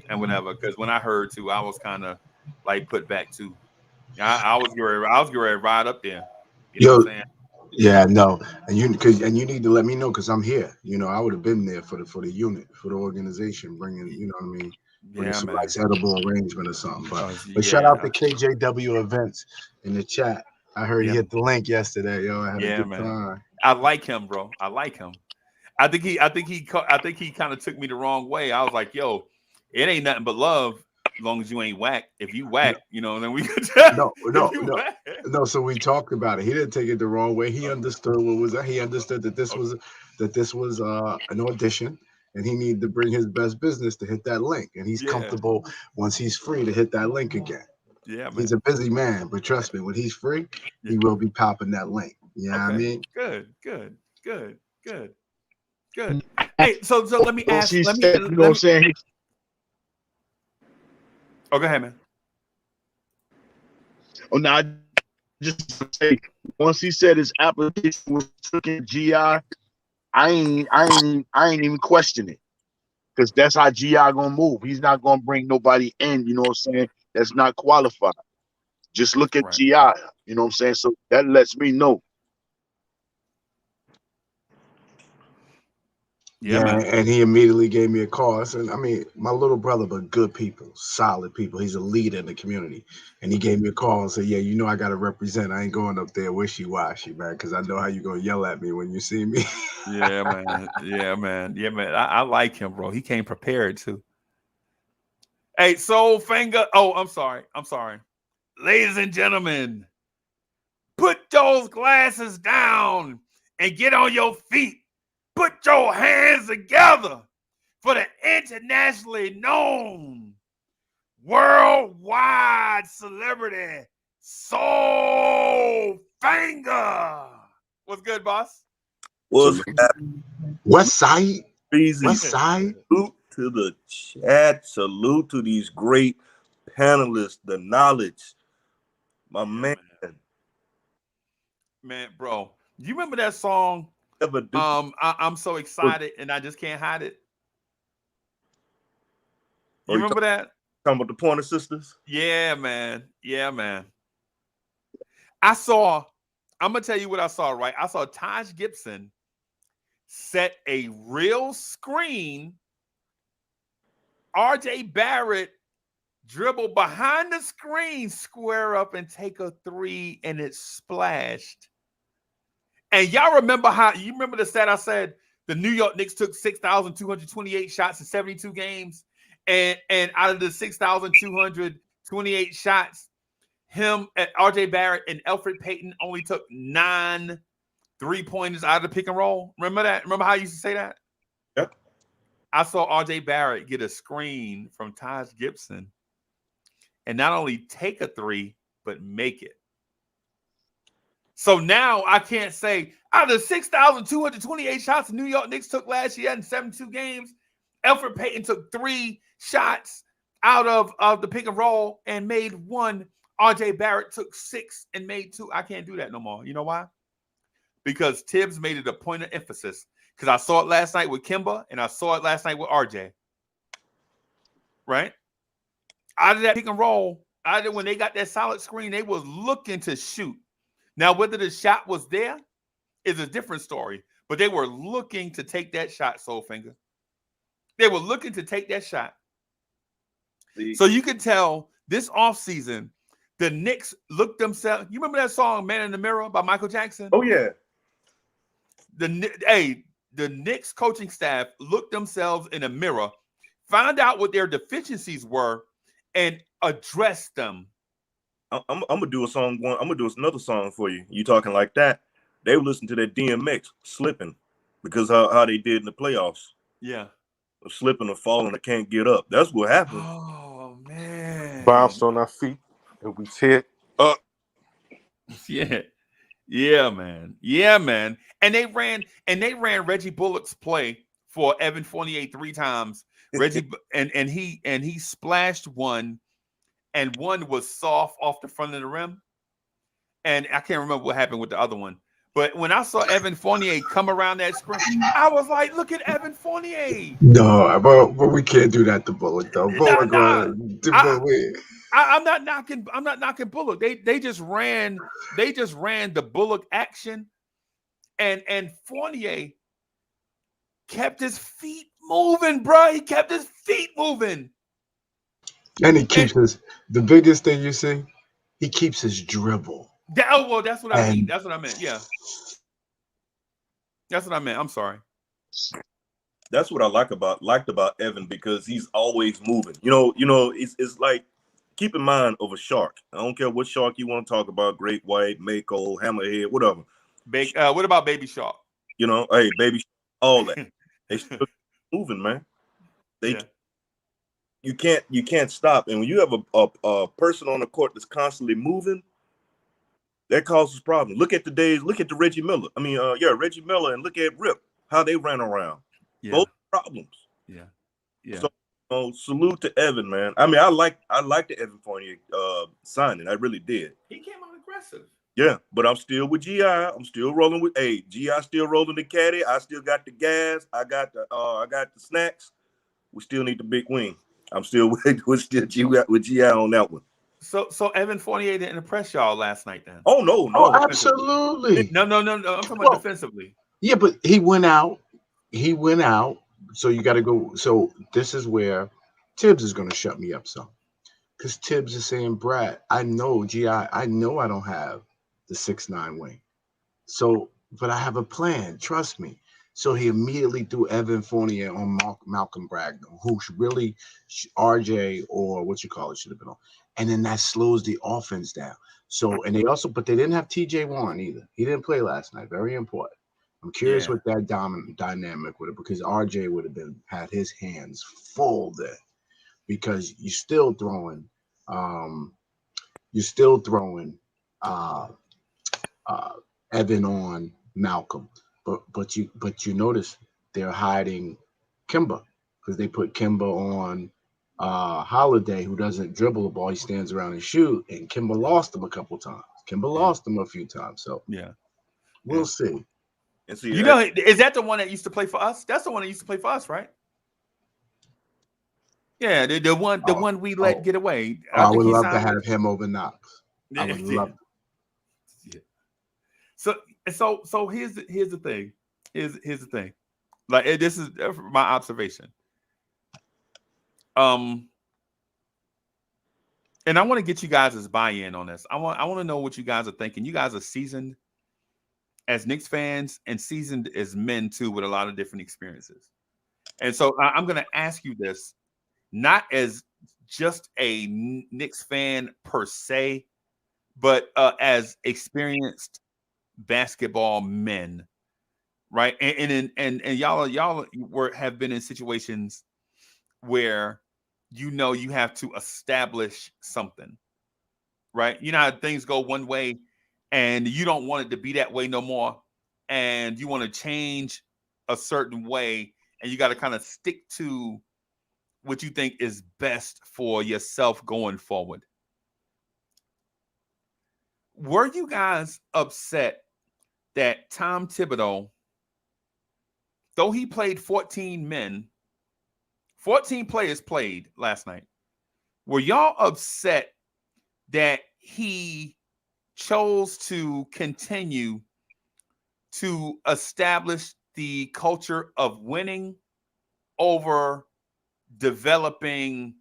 whatever. Because when I heard too, I was kind of like put back too. I was getting ready to ride up there. You know what I'm Yo, saying? yeah, no, and you need to let me know because I'm here. I would have been there for the unit, for the organization, bringing, what I mean, bringing Yeah, some man. nice edible arrangement or something. But shout out Yeah, to KJW Events in the chat. I heard he yeah, hit the link yesterday. Yo, I had a yeah, good man. time. I like him, bro. I like him. I think he kind of took me the wrong way. I was like, yo, it ain't nothing but love as long as you ain't whack. If you whack, then we could No, if no, you no, whack. no. So we talked about it. He didn't take it the wrong way. He understood what was that. He understood that this Okay. was an audition, and he needed to bring his best business to hit that link. And he's Yeah, comfortable once he's free to hit that link again. yeah, He's man. a busy man, but trust me, when he's free, Yeah. he will be popping that link. You know what I Okay. mean? Good, good, good, good, good. Hey, so let me Once ask. he Let me said, you know what let I'm me. saying? Oh, go ahead, man. Oh, now I just say, once he said his application was taken GI, I ain't even question it. Because that's how GI gonna move. He's not gonna bring nobody in, you know what I'm saying, that's not qualified. Just look at Right. GI, you know what I'm saying? So that lets me know. Yeah, Yeah, man. and he immediately gave me a call. I said, I mean, my little brother, but good people, solid people. He's a leader in the community. And he gave me a call and said, yeah, I got to represent. I ain't going up there wishy-washy, man, because I know how you going to yell at me when you see me. Yeah, man. Yeah, man. Yeah, man. I like him, bro. He came prepared too. Hey, Soul Finger. Oh, I'm sorry. I'm sorry. Ladies and gentlemen, put those glasses down and get on your feet. Put your hands together for the internationally known, worldwide celebrity, Soul Finger. What's good, boss? What's West Side? easy? West Side? Salute to the chat. Salute to these great panelists. The knowledge, my man. Man, bro, you remember that song? Never do. I'm so excited and I just can't hide it. You Oh, you remember that? talking about the Pointer Sisters? Yeah, man. Yeah, man. I'm gonna tell you what I saw, right? I saw Taj Gibson set a real screen. RJ Barrett dribble behind the screen, square up, and take a three, and it splashed. And y'all remember you remember the stat I said the New York Knicks took 6,228 shots in 72 games, and out of the 6,228 shots, him at RJ Barrett and Elfrid Payton only took 9 3-pointers out of the pick and roll. Remember that? Remember how I used to say that? Yep. I saw RJ Barrett get a screen from Taj Gibson and not only take a three, but make it. So now I can't say out of the 6,228 shots the New York Knicks took last year in 72 games, Elfrid Payton took 3 shots out of the pick and roll and made 1. RJ Barrett took 6 and made 2. I can't do that no more. You know why? Because Tibbs made it a point of emphasis. Because I saw it last night with Kimba and I saw it last night with RJ. Right? Out of that pick and roll, when they got that solid screen, they was looking to shoot. Now, whether the shot was there is a different story, but they were looking to take that shot, Soulfinger. They were looking to take that shot. So you can tell this offseason, the Knicks looked themselves. You remember that song, Man in the Mirror by Michael Jackson? Oh, yeah. The Knicks coaching staff looked themselves in a mirror, found out what their deficiencies were, and addressed them. I'm gonna do a song. I'm gonna do another song for you. You talking like that? They were listening to that DMX slipping because how they did in the playoffs. Yeah. Slipping or falling, I can't get up. That's what happened. Oh man. Bounced on our feet and we hit up. Yeah. Yeah, man. Yeah, man. And they ran Reggie Bullock's play for Evan Fournier 3 times. Reggie and he splashed one and one was soft off the front of the rim. And I can't remember what happened with the other one. But when I saw Evan Fournier come around that screen, I was like, look at Evan Fournier. No, but we can't do that to Bullock though. Bullock, I'm not knocking Bullock. They just ran the Bullock action, and Fournier kept his feet moving, bro. He kept his feet moving. And he keeps the biggest thing you see, he keeps his dribble. That's what I mean. That's what I meant. Yeah. That's what I meant. I'm sorry. That's what I liked about Evan, because he's always moving. You know, it's like, keep in mind of a shark. I don't care what shark you want to talk about, great white, mako, hammerhead, whatever. What about baby shark? You know, hey, baby shark, all that. They still moving, man. You can't stop. And when you have a person on the court that's constantly moving, that causes problems. Look at the Reggie Miller. I mean, Reggie Miller, and look at Rip, how they ran around. Yeah. Both problems. Yeah. Yeah. So salute to Evan, man. I mean, I like the Evan Fournier signing. I really did. He came out aggressive. Yeah, but I'm still with GI. I'm still rolling with GI still rolling the caddy. I still got the gas. I got the snacks. We still need the big wing. I'm still with GI on that one. So Evan Fournier didn't impress y'all last night then? Oh no. Oh, absolutely. No. I'm talking about defensively. Yeah, but he went out. So you got to go. So this is where Tibbs is going to shut me up some, because Tibbs is saying, Brad, I know GI. I know I don't have the 6'9" wing. So, but I have a plan. Trust me. So he immediately threw Evan Fournier on Malcolm Brogdon, who really RJ or what you call it should have been on. And then that slows the offense down. So, and they didn't have TJ Warren either. He didn't play last night. Very important. I'm curious what that dynamic would have, because RJ would have had his hands full there, because you're still throwing Evan on Malcolm. But you notice they're hiding Kimba, because they put Kimba on Holiday, who doesn't dribble the ball. He stands around and shoot, and Kimba lost him a couple times. Kimba lost him a few times. So we'll see. And see, is that the one that used to play for us? That's the one that used to play for us, right? Yeah, the one we let get away. I would love to have him over Knox. I would love. So here's the thing. Here's the thing. Like, this is my observation. And I want to get you guys' buy-in on this. I want to know what you guys are thinking. You guys are seasoned as Knicks fans and seasoned as men too, with a lot of different experiences. And so I'm going to ask you this, not as just a Knicks fan per se, but as experienced basketball men, right? And y'all have been in situations where you have to establish something, right? You know how things go one way and you don't want it to be that way no more, and you want to change a certain way, and you got to kind of stick to what you think is best for yourself going forward. Were you guys upset that Tom Thibodeau, though he played 14 players played last night, were y'all upset that he chose to continue to establish the culture of winning over developing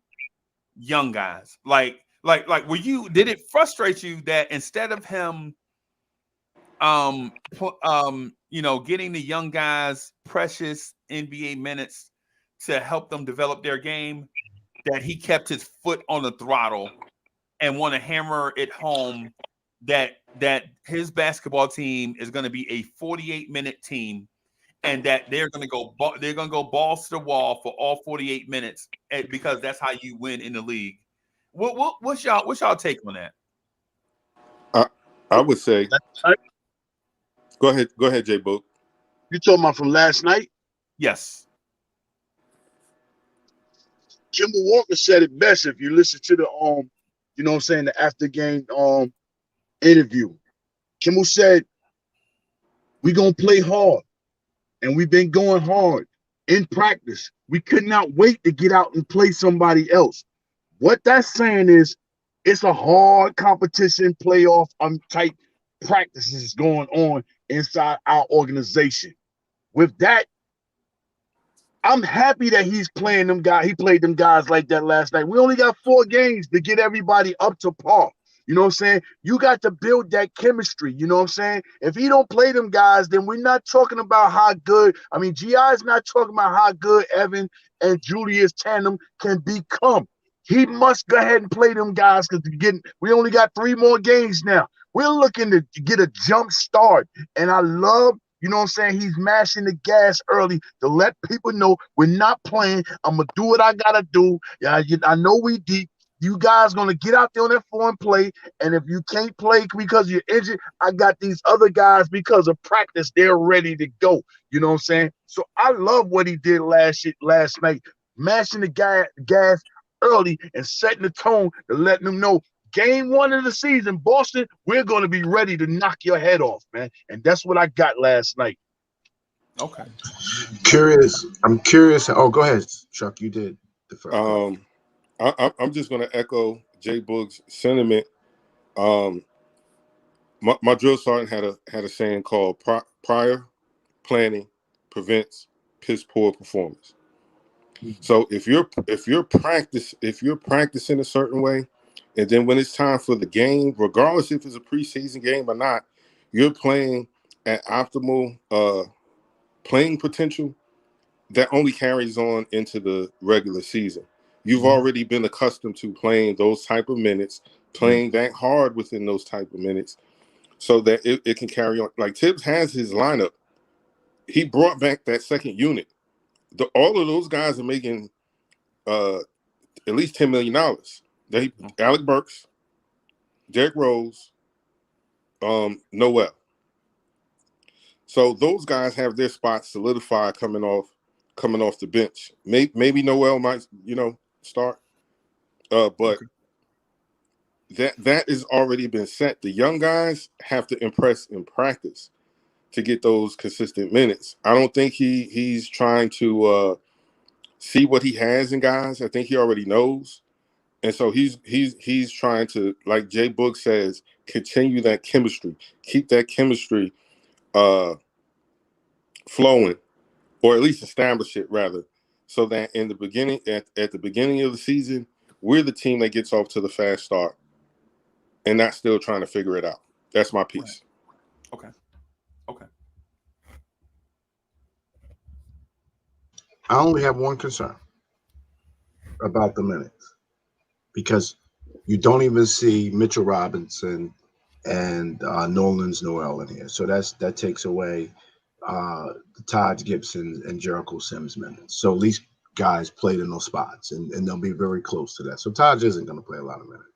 young guys? Like did it frustrate you that instead of him getting the young guys precious NBA minutes to help them develop their game, that he kept his foot on the throttle and want to hammer it home that his basketball team is going to be a 48-minute team, and that they're going to go balls to the wall for all 48 minutes, because that's how you win in the league? What's y'all take on that? I would say, go ahead, J Book. You talking about from last night? Yes. Kimball Walker said it best. If you listen to you know what I'm saying, the after game interview. Kimmel said, we gonna play hard. And we've been going hard in practice. We could not wait to get out and play somebody else. What that's saying is it's a hard competition, playoff type practices going on inside our organization. With that, I'm happy that he's playing them guys. He played them guys like that last night. We only got 4 games to get everybody up to par. You know what I'm saying? You got to build that chemistry. You know what I'm saying? If he don't play them guys, then we're not talking about how good. I mean, GI is not talking about how good Evan and Julius tandem can become. He must go ahead and play them guys because we only got 3 more games now. We're looking to get a jump start. And I love, you know what I'm saying, he's mashing the gas early to let people know we're not playing. I'm going to do what I got to do. Yeah, I know we deep. You guys going to get out there on that floor and play. And if you can't play because you're injured, I got these other guys because of practice. They're ready to go. You know what I'm saying? So I love what he did last night, mashing the gas early and setting the tone to letting them know game 1 of the season, Boston, we're going to be ready to knock your head off, man. And that's what I got last night. Okay. I'm curious. Oh, go ahead, Chuck. You did the first. I'm just going to echo Jay Boog's sentiment. My drill sergeant had a saying called prior planning prevents piss poor performance. So if you're practicing a certain way, and then when it's time for the game, regardless if it's a preseason game or not, you're playing at optimal playing potential, that only carries on into the regular season. You've already been accustomed to playing those type of minutes, playing that hard within those type of minutes, so that it can carry on. Like Tibbs has his lineup. He brought back that second unit. All of those guys are making at least $10 million. Alec Burks, Derrick Rose, Noel. So those guys have their spots solidified coming off the bench. Maybe Noel might, start. But okay. That has already been set. The young guys have to impress in practice to get those consistent minutes. I don't think he's trying to see what he has in guys. I think he already knows. And so he's trying to, like Jay Boog says, continue that chemistry, keep that chemistry flowing, or at least establish it rather, so that in the beginning, at the beginning of the season, we're the team that gets off to the fast start and not still trying to figure it out. That's my piece. Okay. I only have one concern about the minutes, because you don't even see Mitchell Robinson and Nolan's Noel in here. So that takes away Todd Gibson and Jericho Sims minutes. So at least guys played in those spots, and they'll be very close to that. So Todd isn't going to play a lot of minutes.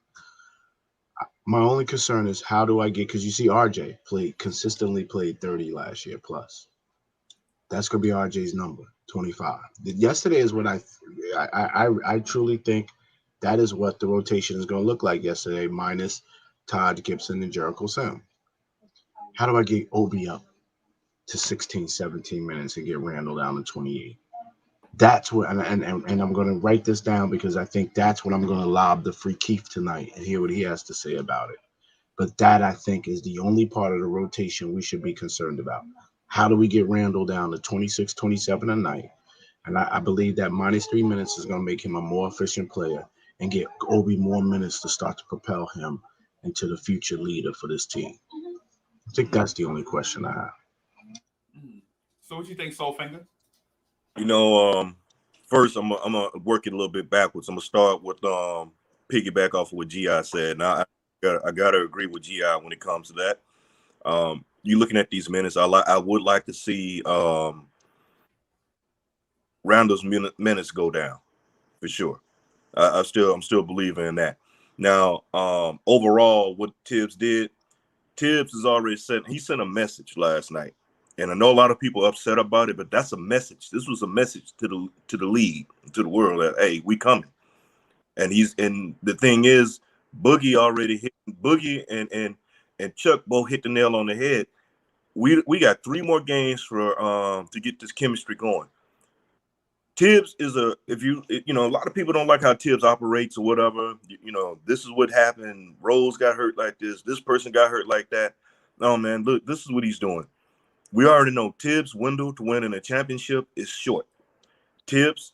My only concern is how do I get, because you see RJ consistently played 30 last year plus. That's going to be RJ's number, 25. Yesterday is what I truly think that is what the rotation is going to look like yesterday, minus Todd Gibson and Jericho Sims. How do I get Obi up to 16, 17 minutes and get Randall down to 28? That's what, and I'm going to write this down because I think that's what I'm going to lob the free Keith tonight and hear what he has to say about it. But that, I think, is the only part of the rotation we should be concerned about. How do we get Randall down to 26, 27 a night? And I believe that minus 3 minutes is going to make him a more efficient player and get Obi more minutes to start to propel him into the future leader for this team. I think that's the only question I have. So what you think, Soulfinger? First I'm gonna work it a little bit backwards. I'm gonna start with piggyback off of what G.I. said. Now I gotta agree with G.I. when it comes to that. You looking at these minutes, I would like to see Randall's minutes go down for sure. I'm still believing in that. Now, overall, what Tibbs has already sent. He sent a message last night. And I know a lot of people are upset about it, but that's a message. This was a message to the league, to the world that, hey, we coming. And the thing is, Boogie and Chuck both hit the nail on the head. We got 3 more games for to get this chemistry going. Tibbs is a lot of people don't like how Tibbs operates or whatever. This is what happened. Rose got hurt like this. This person got hurt like that. No, man, look, this is what he's doing. We already know Tibbs' window to win in a championship is short. Tibbs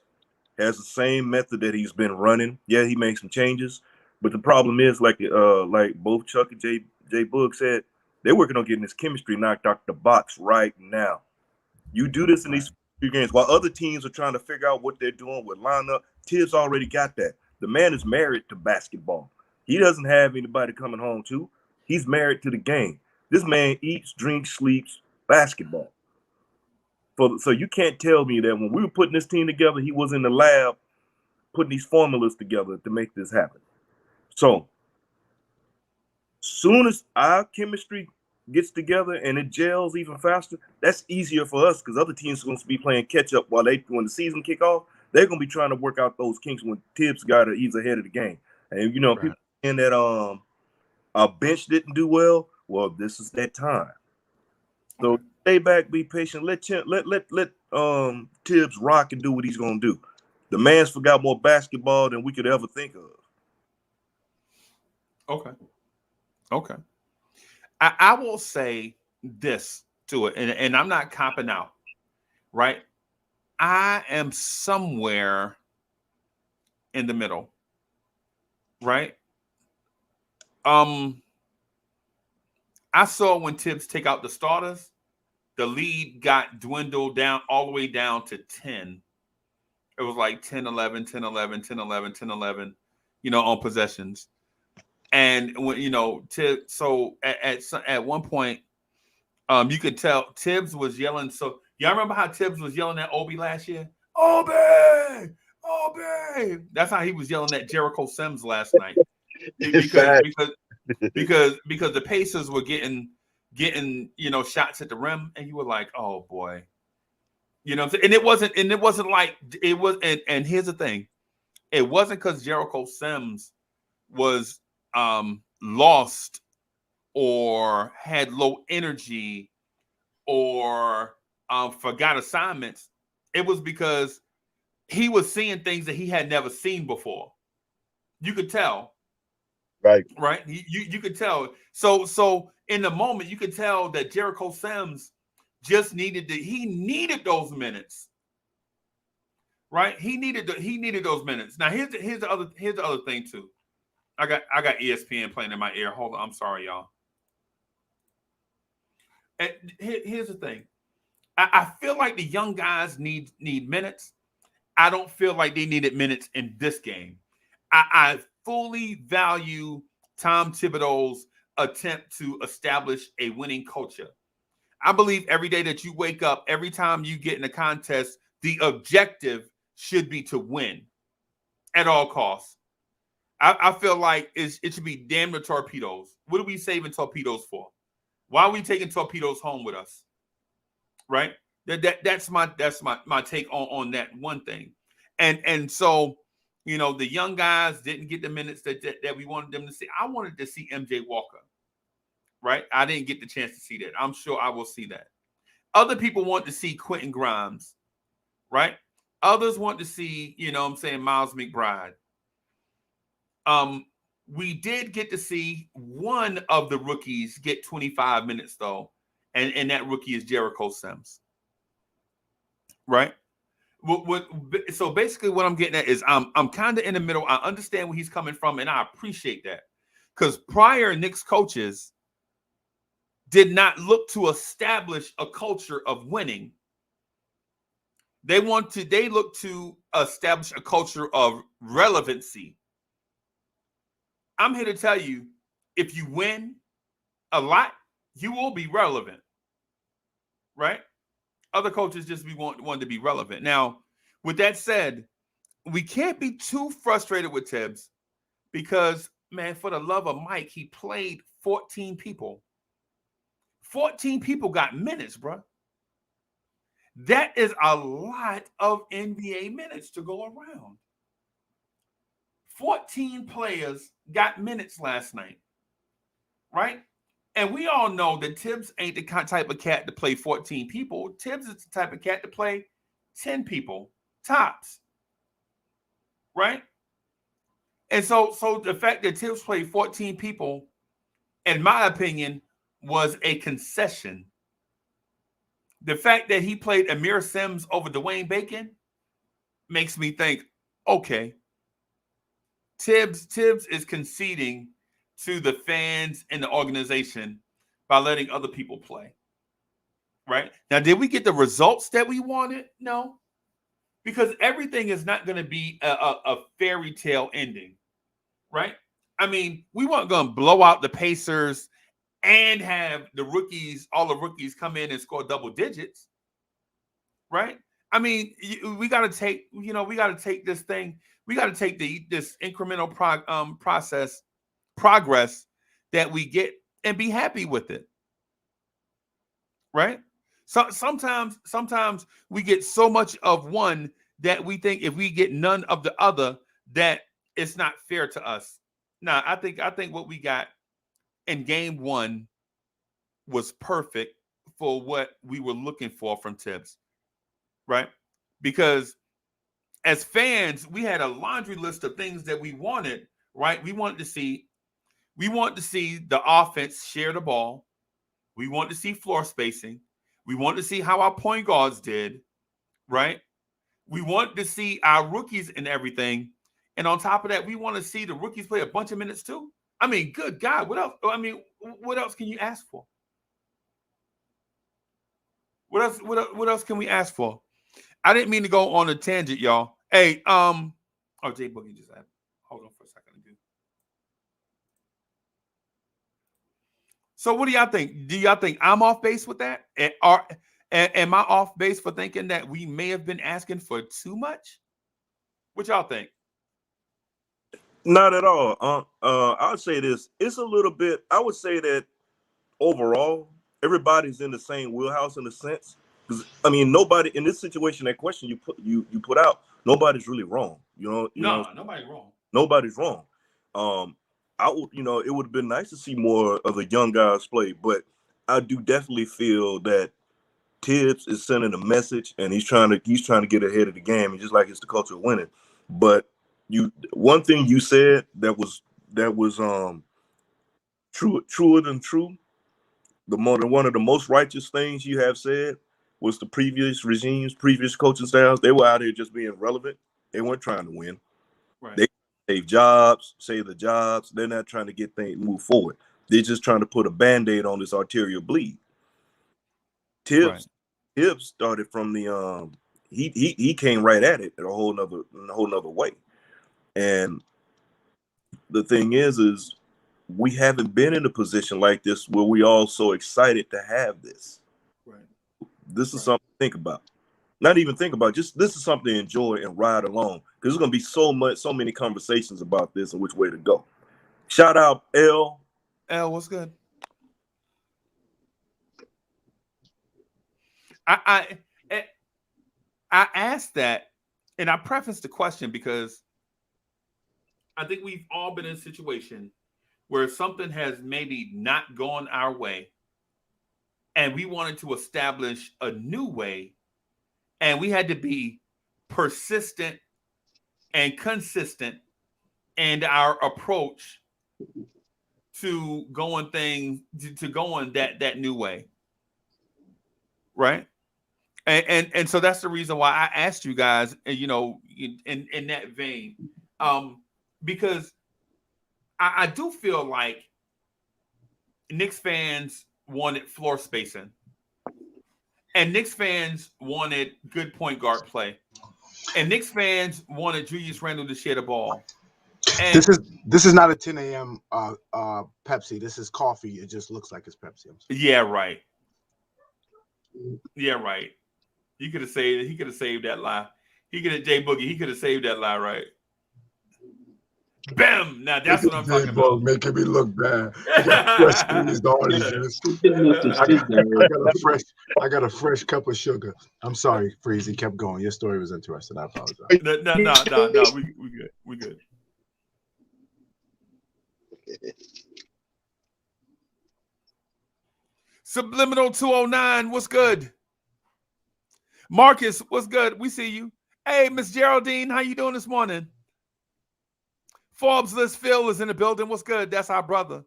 has the same method that he's been running. Yeah, he makes some changes, but the problem is, like both Chuck and Jay Boog said, they're working on getting this chemistry knocked out the box right now. You do this in these few games while other teams are trying to figure out what they're doing with lineup. Tibbs already got that. The man is married to basketball. He doesn't have anybody coming home to. He's married to the game. This man eats, drinks, sleeps basketball. So you can't tell me that when we were putting this team together, he was in the lab putting these formulas together to make this happen. So soon as our chemistry gets together and it gels even faster, that's easier for us because other teams are going to be playing catch up when the season kick off. They're going to be trying to work out those kinks when Tibbs he's ahead of the game. And people saying that our bench didn't do well. Well, this is that time. So stay back, be patient. Let Tibbs rock and do what he's going to do. The man's forgot more basketball than we could ever think of. Okay. I will say this to it, and I'm not copping out, right? I am somewhere in the middle, right? I saw when Tibbs take out the starters, the lead got dwindled down all the way down to 10. It was like 10, 11, 10, 11, 10, 11, 10, 11, on possessions. And when so at one point, you could tell Tibbs was yelling. So y'all remember how Tibbs was yelling at Obi last year? Obi! That's how he was yelling at Jericho Sims last night. because the Pacers were getting shots at the rim, and you were like, oh boy. And it wasn't like it was, and here's the thing. It wasn't because Jericho Sims was lost or had low energy or forgot assignments. It was because he was seeing things that he had never seen before. You could tell. Right. You could tell. So in the moment, you could tell that Jericho Sims just needed those minutes. Right? He needed those minutes. Now here's the other thing too. I got ESPN playing in my ear. Hold on, I'm sorry, y'all. And here's the thing. I feel like the young guys need minutes. I don't feel like they needed minutes in this game. I fully value Tom Thibodeau's attempt to establish a winning culture. I believe every day that you wake up, every time you get in a contest, the objective should be to win at all costs. I feel like it should be damn the torpedoes. What are we saving torpedoes for? Why are we taking torpedoes home with us? Right? That's my take on that one thing. And so, the young guys didn't get the minutes that we wanted them to see. I wanted to see MJ Walker. Right? I didn't get the chance to see that. I'm sure I will see that. Other people want to see Quentin Grimes. Right? Others want to see, Miles McBride. We did get to see one of the rookies get 25 minutes though, and that rookie is Jericho Sims. Right? So basically, what I'm getting at is I'm kind of in the middle. I understand where he's coming from, and I appreciate that because prior Knicks coaches did not look to establish a culture of winning. They look to establish a culture of relevancy. I'm here to tell you, if you win a lot, you will be relevant, right? Other coaches just want to be relevant. Now, with that said, we can't be too frustrated with Tibbs because, man, for the love of Mike, he played 14 people. 14 people got minutes, bro. That is a lot of NBA minutes to go around. 14 players got minutes last night, right? And we all know that Tibbs ain't the type of cat to play 14 people. Tibbs is the type of cat to play 10 people, tops, right? And so the fact that Tibbs played 14 people, in my opinion, was a concession. The fact that he played Amir Sims over Dwayne Bacon makes me think, okay, Tibbs is conceding to the fans and the organization by letting other people play. Right? Now, did we get the results that we wanted? No. Because everything is not going to be a fairy tale ending. Right? I mean, we weren't going to blow out the Pacers and have all the rookies come in and score double digits. Right? I mean, we got to take this thing. We got to take this incremental progress that we get and be happy with it. Right? So sometimes we get so much of one that we think if we get none of the other, that it's not fair to us. Now, I think what we got in game one was perfect for what we were looking for from Tibbs, right? Because as fans, we had a laundry list of things that we wanted, right? We wanted to see the offense share the ball. We wanted to see floor spacing. We wanted to see how our point guards did, right? We wanted to see our rookies and everything. And on top of that, we want to see the rookies play a bunch of minutes too. I mean, good God, what else? I mean, what else can you ask for? What else can we ask for? I didn't mean to go on a tangent, y'all. Hey, Jay Boogie just had. Hold on for a second. So what do y'all think? Do y'all think I'm off base with that? Am I off base for thinking that we may have been asking for too much? What y'all think? Not at all. I would say this. It's a little bit. I would say that overall, everybody's in the same wheelhouse in a sense. Because I mean, nobody in this situation, that question you put out, nobody's really wrong. Nobody's wrong. Nobody's wrong. It would have been nice to see more of the young guys play, but I do definitely feel that Tibbs is sending a message, and he's trying to get ahead of the game, and just like it's the culture of winning. But one thing you said that was truer than true. One of the most righteous things you have said was the previous regimes, previous coaching styles. They were out here just being relevant. They weren't trying to win. Right. They save the jobs. They're not trying to get things move forward. They're just trying to put a Band-Aid on this arterial bleed. Tibbs started from the he came right at it in a whole nother way. And the thing is we haven't been in a position like this where we all so excited to have this. Right. This is something to think about. Not even think about, just this is something to enjoy and ride along. Because there's gonna be so many conversations about this and which way to go. Shout out L. L, what's good? I asked that, and I prefaced the question because I think we've all been in a situation where something has maybe not gone our way, and we wanted to establish a new way, and we had to be persistent and consistent in our approach to going that new way, right? And so that's the reason why I asked you guys, in that vein, because I do feel like Knicks fans wanted floor spacing, and Knicks fans wanted good point guard play, and Knicks fans wanted Julius Randle to share the ball. And this is not a 10 a.m. Pepsi. This is coffee. It just looks like it's Pepsi. Yeah, right. Yeah, right. He could have saved that lie. Jay Boogie, he could have saved that lie, right? Bam! Now that's what I'm talking about. Making me look bad. I got a fresh cup of sugar. I'm sorry, Freezy. Kept going. Your story was interesting. I apologize. No, we good. We good. Subliminal 209, what's good? Marcus, what's good? We see you. Hey, Miss Geraldine, how you doing this morning? Forbes List Phil is in the building. What's good? That's our brother.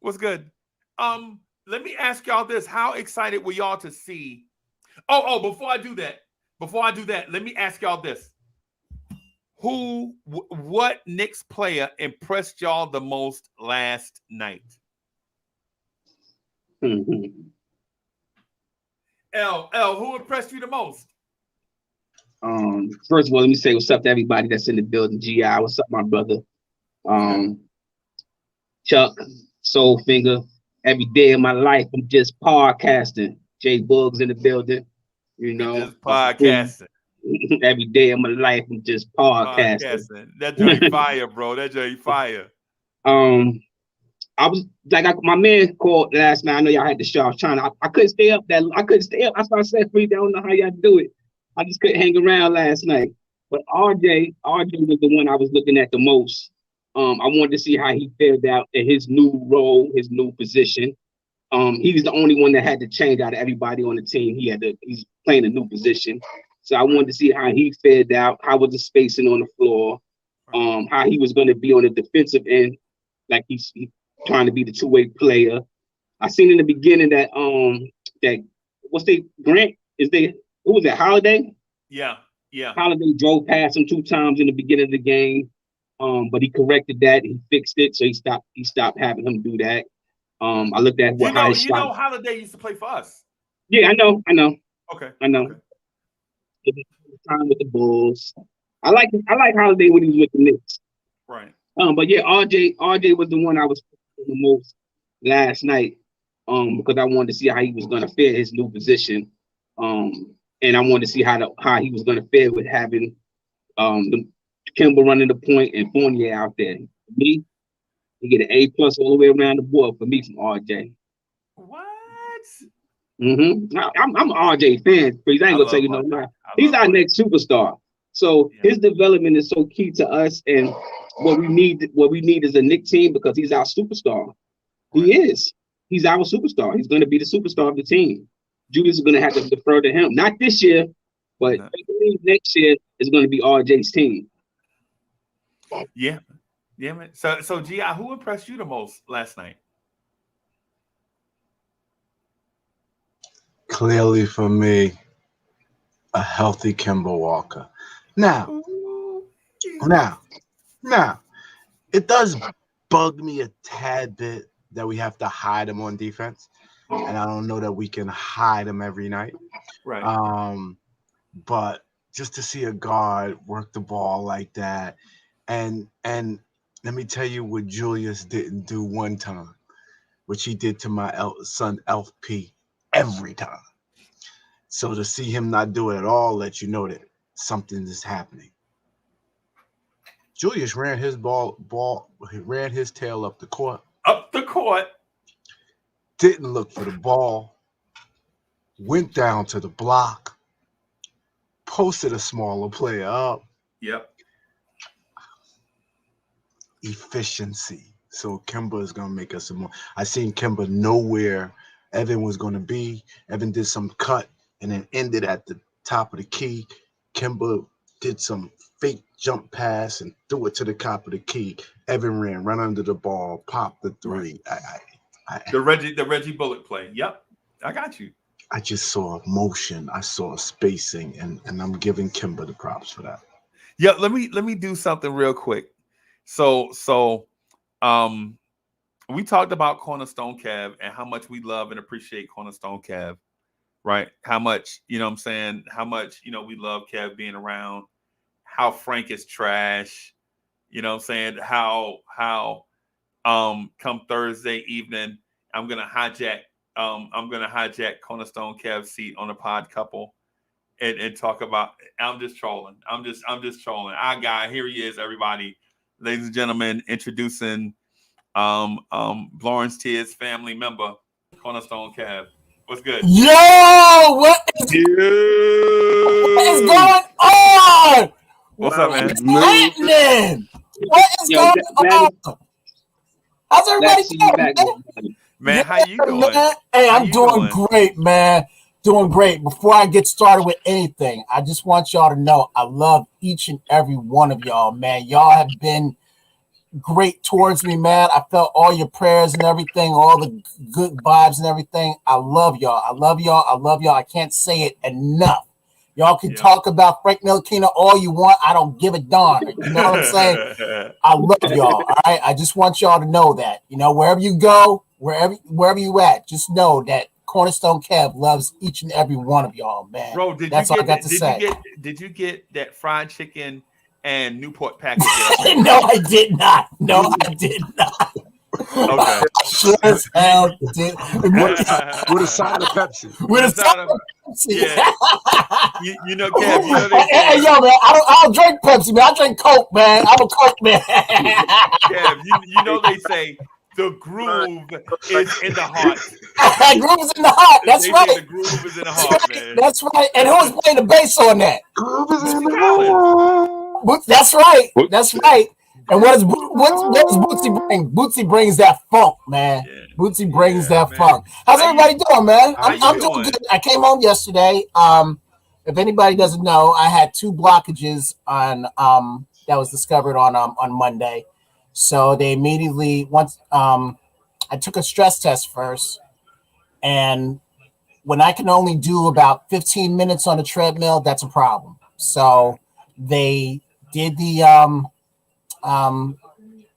What's good? Let me ask y'all this. How excited were y'all to see? Before I do that, let me ask y'all this. What Knicks player impressed y'all the most last night? L, who impressed you the most? First of all, let me say what's up to everybody that's in the building. GI, what's up, my brother? Chuck, Soulfinger. Every day of my life, I'm just podcasting. Jay Bugs in the building. You know, just podcasting. Every day of my life, I'm just podcasting. That joint fire, bro. That joint fire. I was like, my man called last night. I know y'all had the show. I was trying to. I couldn't stay up. I couldn't stay up. That's why I said, "Free." I don't know how y'all do it. I just couldn't hang around last night. But RJ was the one I was looking at the most. I wanted to see how he fared out in his new role, his new position. He was the only one that had to change out of everybody on the team. He's playing a new position. So I wanted to see how he fared out. How was the spacing on the floor? How he was going to be on the defensive end, like he's trying to be the two-way player. I seen in the beginning that who was that, Holiday? Yeah. Holiday drove past him 2 times in the beginning of the game, but he corrected that. He fixed it, so he stopped having him do that. I looked at what Holiday used to play for us. Yeah, I know. Okay. I know. Time with the Bulls. I like Holiday when he was with the Knicks. Right. But yeah, RJ was the one I was the most last night. Because I wanted to see how he was gonna fare his new position. And I wanted to see how he was gonna fare with having the Kimber running the point and Fournier out there. For me, he get an A+ all the way around the board for me from RJ. What? Mm-hmm. I'm an RJ fan, but I ain't gonna tell you no lie. He's our next superstar. So his development is so key to us, and what we need is a Knicks team because he's our superstar. Right. He is. He's our superstar. He's going to be the superstar of the team. Julius is going to have to defer to him. Not this year, but next year is going to be RJ's team. Yeah, man. So Gi, who impressed you the most last night? Clearly for me, a healthy Kemba Walker. Now, it does bug me a tad bit that we have to hide him on defense, and I don't know that we can hide him every night. Right. But just to see a guard work the ball like that, and let me tell you what Julius didn't do one time, which he did to my son Elf P every time. So to see him not do it at all, let you know that something is happening. Julius ran his he ran his tail up the court. Didn't look for the ball. Went down to the block. Posted a smaller player up. Yep. Efficiency. So Kemba is going to make us some more. I seen Kemba know where Evan was going to be. Evan did some cut and then ended at the top of the key. Kemba did some fake jump pass and threw it to the top of the key. Evan ran right under the ball, popped the three. The Reggie Bullock play. Yep, I got you. I just saw motion. I saw spacing, and I'm giving Kemba the props for that. Yeah, let me do something real quick. So we talked about Cornerstone Kev and how much we love and appreciate Cornerstone Kev, right? How much, you know what I'm saying? How much, we love Kev being around, how Frank is trash, you know what I'm saying? How come Thursday evening, I'm gonna hijack Cornerstone Kev's seat on the pod couple and talk about. I'm just trolling. I'm just trolling. Our guy, here he is, everybody. Ladies and gentlemen, introducing Lawrence Tears family member, Cornerstone Kev. What's good? Yo, what is going on? What's up, man? What's happening? What is Yo, going glad, on? How's glad to everybody see you doing, back, man? man. Man, Yeah, how you doing? man. Hey, How I'm you doing doing? great, man. Doing great. Before I get started with anything, I just want y'all to know I love each and every one of y'all, man. Y'all have been great towards me, man. I felt all your prayers and everything, all the good vibes and everything. I love y'all. I love y'all. I love y'all. I can't say it enough. Y'all can talk about Frank Ntilikina all you want. I don't give a darn. You know what I'm saying? I love y'all. All right. I just want y'all to know that. You know, wherever you go, wherever you at, just know that Cornerstone Kev loves each and every one of y'all, man. Bro, That's all I got to say. Did you get that fried chicken and Newport package? No, I did not. No, I did not. Okay. Sure as hell did. With a side of Pepsi. With a side of Pepsi. Yeah. you know, Kev, you know they say, hey, yo, man, I don't drink Pepsi, man. I drink Coke, man. I'm a Coke man. Kev, you know they say the groove is in the heart. Groove is in the heart. That's they right. Say the groove is in the heart, man. That's right. And who's playing the bass on that? Groove is in the heart. That's right. That's right. And what does Bootsy bring? Bootsy brings that funk, man. Yeah. Bootsy brings that funk. How's everybody doing, man? I'm doing good. I came home yesterday. If anybody doesn't know, I had 2 blockages on that was discovered on Monday. So they immediately once I took a stress test first, and when I can only do about 15 minutes on the treadmill, that's a problem. So they did the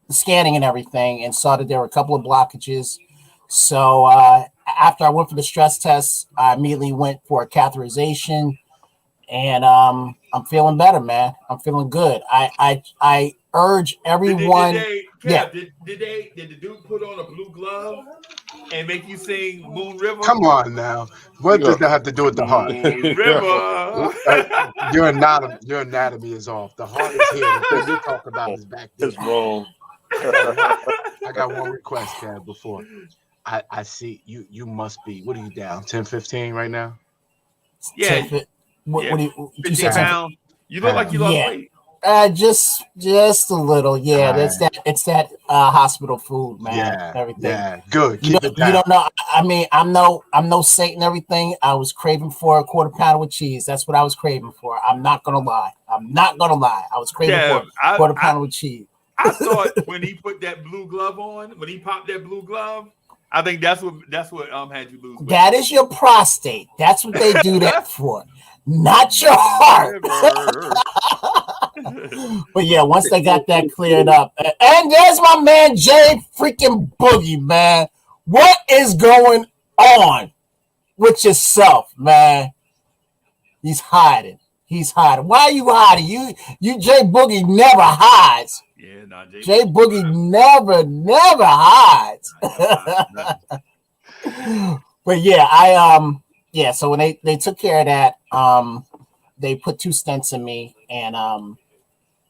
scanning and everything and saw that there were a couple of blockages. So after I went for the stress test, I immediately went for a catheterization, and I'm feeling better, man. I'm feeling good. I urge everyone. Did the dude put on a blue glove and make you sing Moon River? Come on now. What does that have to do with the heart? Moon River. Your anatomy is off. The heart is here. The thing you're talking about is back there. It's wrong. I got one request, Kev, before. I see you must be, what are you down? 10, 15 right now? Yeah. What do you 15 pounds. You look like you lost weight. Just a little, yeah. It's that hospital food, man. Yeah, everything. Yeah, good. Keep it down. You don't know. I mean, I'm no saint and everything. I was craving for a quarter pounder with cheese. That's what I was craving for. I'm not gonna lie. I was craving for a quarter pounder with cheese. I thought when he put that blue glove on, when he popped that blue glove, I think that's what had you lose weight. That is your prostate. That's what they do that for. Not your heart. But yeah, once they got that cleared up, and there's my man Jay freaking Boogie, man. What is going on with yourself, man? He's hiding. Why are you hiding? You Jay Boogie never hides. Yeah, no, Jay Boogie never hides. But yeah, so when they took care of that, they put 2 stents in me, and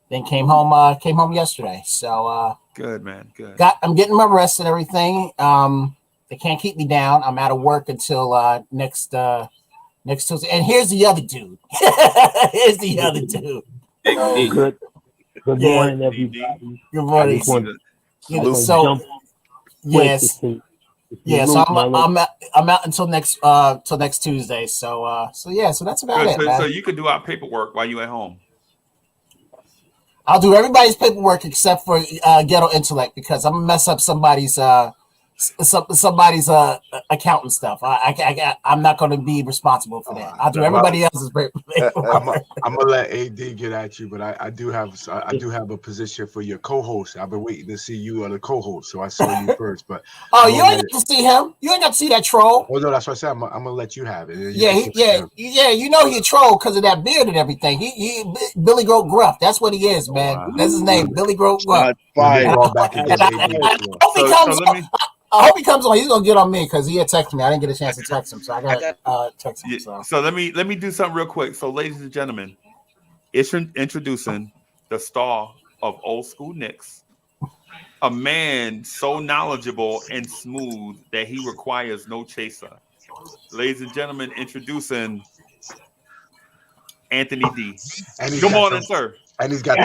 then came home yesterday. So good, man. Good. I'm getting my rest and everything. They can't keep me down. I'm out of work until next Tuesday. And here's the other dude. Good morning, everybody. Good morning. So I'm out until next Tuesday. So that's about it. Man. So you could do our paperwork while you at home. I'll do everybody's paperwork except for Ghetto Intellect, because I'm gonna mess up somebody's accountant stuff. I'm not going to be responsible for that. I'll do everybody else's paperwork. I'm gonna let AD get at you, but I do have a position for your co-host. I've been waiting to see you on the co-host, so I saw you first. But you ain't got to see him. You ain't got to see that troll. Oh no, that's what I said. I'm gonna let you have it. You know he a troll because of that beard and everything. He Billy Goat Gruff. That's what he is, man. Wow. That's his name, Billy Goat Gruff. I hope he comes on. He's gonna get on me because he had texted me. I didn't get a chance to text him, so I got text him. So let me do something real quick. So, ladies and gentlemen, it's introducing the star of Old School Knicks, a man so knowledgeable and smooth that he requires no chaser. Ladies and gentlemen, introducing Anthony D. Good morning, sir. And he's got the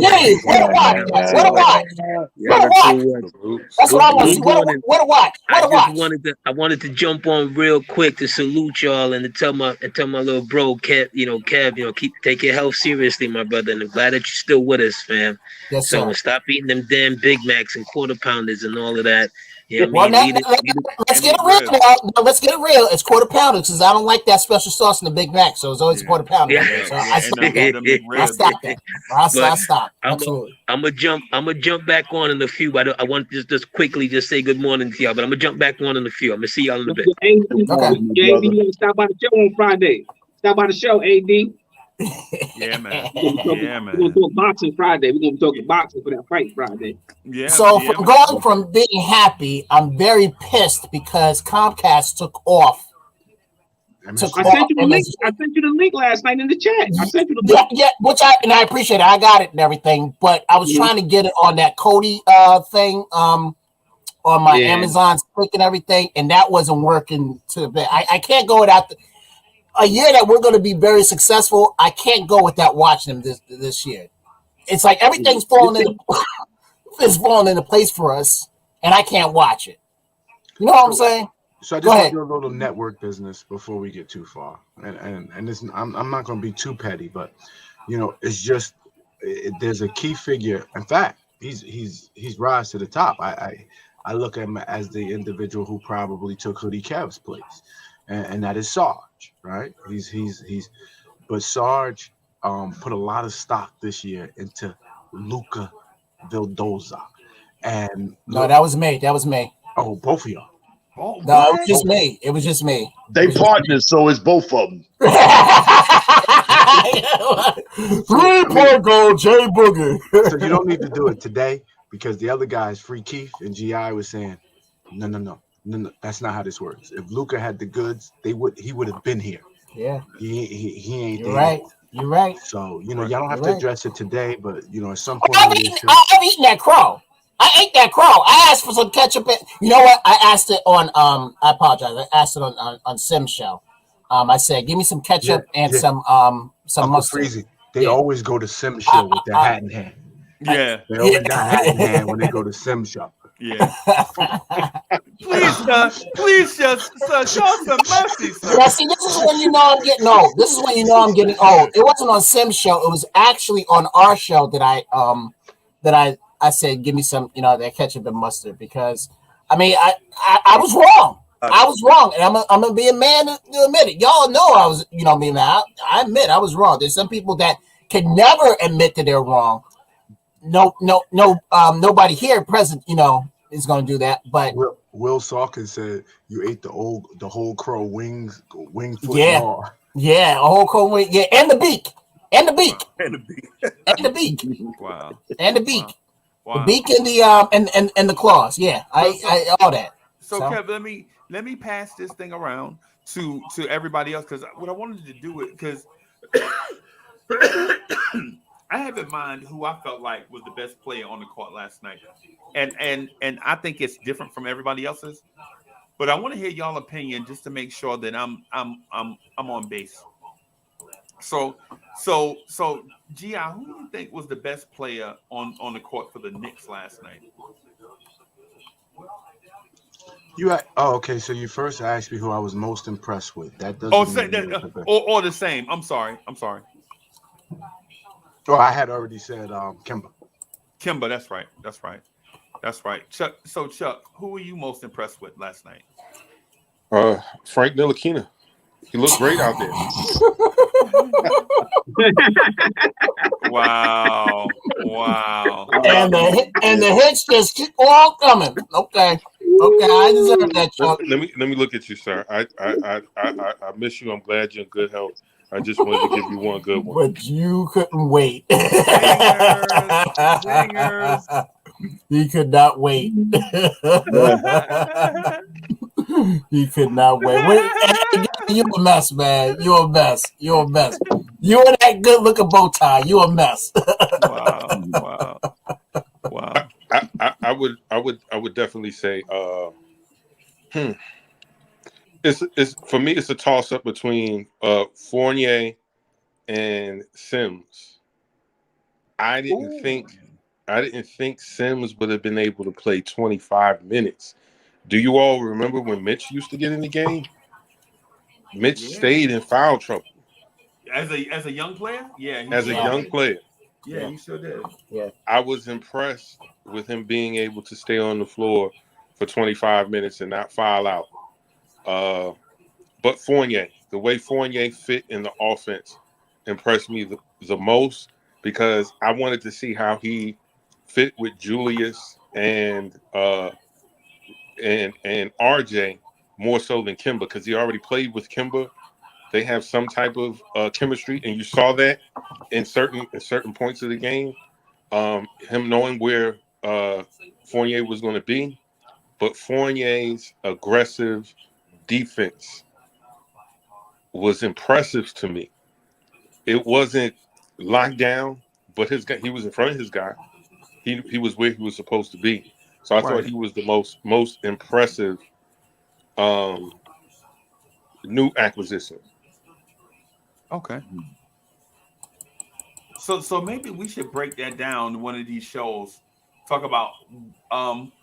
Hey, what a watch! What a watch! What a watch! That's what I want to see. What a watch! What a watch! I wanted to jump on real quick to salute y'all and to tell my little bro Kev, take your health seriously, my brother. And I'm glad that you're still with us, fam. Yes, so sir. Stop eating them damn Big Macs and quarter pounders and all of that. Yeah, well, let's get it real now. Let's get it real. It's quarter pounders because I don't like that special sauce in the Big Mac, so it's always quarter pounder. So I stop that. I stop. Absolutely. I'm gonna jump back on in a few. I want to just quickly just say good morning to y'all, but I'm gonna jump back on in a few. I'm gonna see y'all in a bit. Okay. You stop by the show on Friday. Stop by the show, AD. Yeah, man. We're gonna talk boxing Friday. We're gonna talk boxing for that fight Friday. Yeah. So going from being happy, I'm very pissed because Comcast took off. I sent you the link last night in the chat. I sent you the link. Yeah, which I appreciate it. I got it and everything, but I was trying to get it on that Cody thing on my Amazon click and everything, and that wasn't working to the bit. I can't go without a year that we're going to be very successful. I can't go without watching them this year. It's like everything's falling into place for us, and I can't watch it. You know what I'm saying? So I just want to do a little network business before we get too far, and this, I'm not going to be too petty, but it's just there's a key figure. In fact, he's rise to the top. I look at him as the individual who probably took Hoodie Kev's place, and that is Sarge, right? But Sarge put a lot of stock this year into Luca Vildoza, and no, that was me. Oh, both of y'all. Oh, no, it was just me. It was just me. They partners, so it's both of them. 3-point goal, Jay Booger. So you don't need to do it today because the other guys, Free Keith and GI, was saying, no, that's not how this works. If Luca had the goods, he would have been here. Yeah, he ain't. You're right. You're right. So y'all don't have to address it today, but at some point, I've eaten that crow. I ate that crow. I asked for some ketchup. You know what? I asked it on I apologize. I asked it on Sim Show. I said, give me some ketchup and some mustard. Freezy. They always go to Sim Show with their hat in hand. Yeah. They always got hat in hand when they go to Sim Show. Yeah. Please, just show some mercy, sir. Yeah, see, this is when you know I'm getting old. It wasn't on Sim Show. It was actually on our show that I said, give me some, that ketchup and mustard because, I was wrong. I was wrong, and I'm gonna be a man to admit it. Y'all know I was, I admit I was wrong. There's some people that can never admit that they're wrong. No, nobody here present, is gonna do that. But Will Salkin said you ate the whole crow wing foot. Yeah, a whole crow wing, and the beak. Wow. And the beak. Wow. The beak and the and the claws. Yeah, I all that. So Kev, let me pass this thing around to everybody else because what I wanted to do it because I have in mind who I felt like was the best player on the court last night, and I think it's different from everybody else's. But I want to hear y'all opinion just to make sure that I'm on base. So, Gi, who do you think was the best player on the court for the Knicks last night? Okay. So you first asked me who I was most impressed with. That doesn't. Or the same. I'm sorry. Oh, I had already said Kemba. Kemba, that's right. Chuck, who were you most impressed with last night? Frank Ntilikina. He looked great out there. Wow. And the hits just keep on coming. Okay, I deserve that, Chuck. Let me look at you, sir. I miss you. I'm glad you're in good health. I just wanted to give you one good one. But you couldn't wait. Zingers. He could not wait. He could not wait. You a mess, man. You a mess. You and that good looking bow tie. You a mess. Wow. I would definitely say it's for me it's a toss up between Fournier and Sims. I didn't think Sims would have been able to play 25 minutes. Do you all remember when Mitch used to get in the game? Mitch stayed in foul trouble as a young player. Yeah, as a young player. Yeah, he sure did. Yeah. I was impressed with him being able to stay on the floor for 25 minutes and not foul out. But Fournier, the way Fournier fit in the offense impressed me the most because I wanted to see how he fit with Julius and RJ more so than Kimba because he already played with Kimba. They have some type of chemistry, and you saw that in certain points of the game. Him knowing where Fournier was going to be, but Fournier's aggressive defense was impressive to me. It wasn't locked down, but he was in front of his guy. He was where he was supposed to be. So I thought he was the most impressive new acquisition. Okay. So maybe we should break that down in one of these shows. Talk about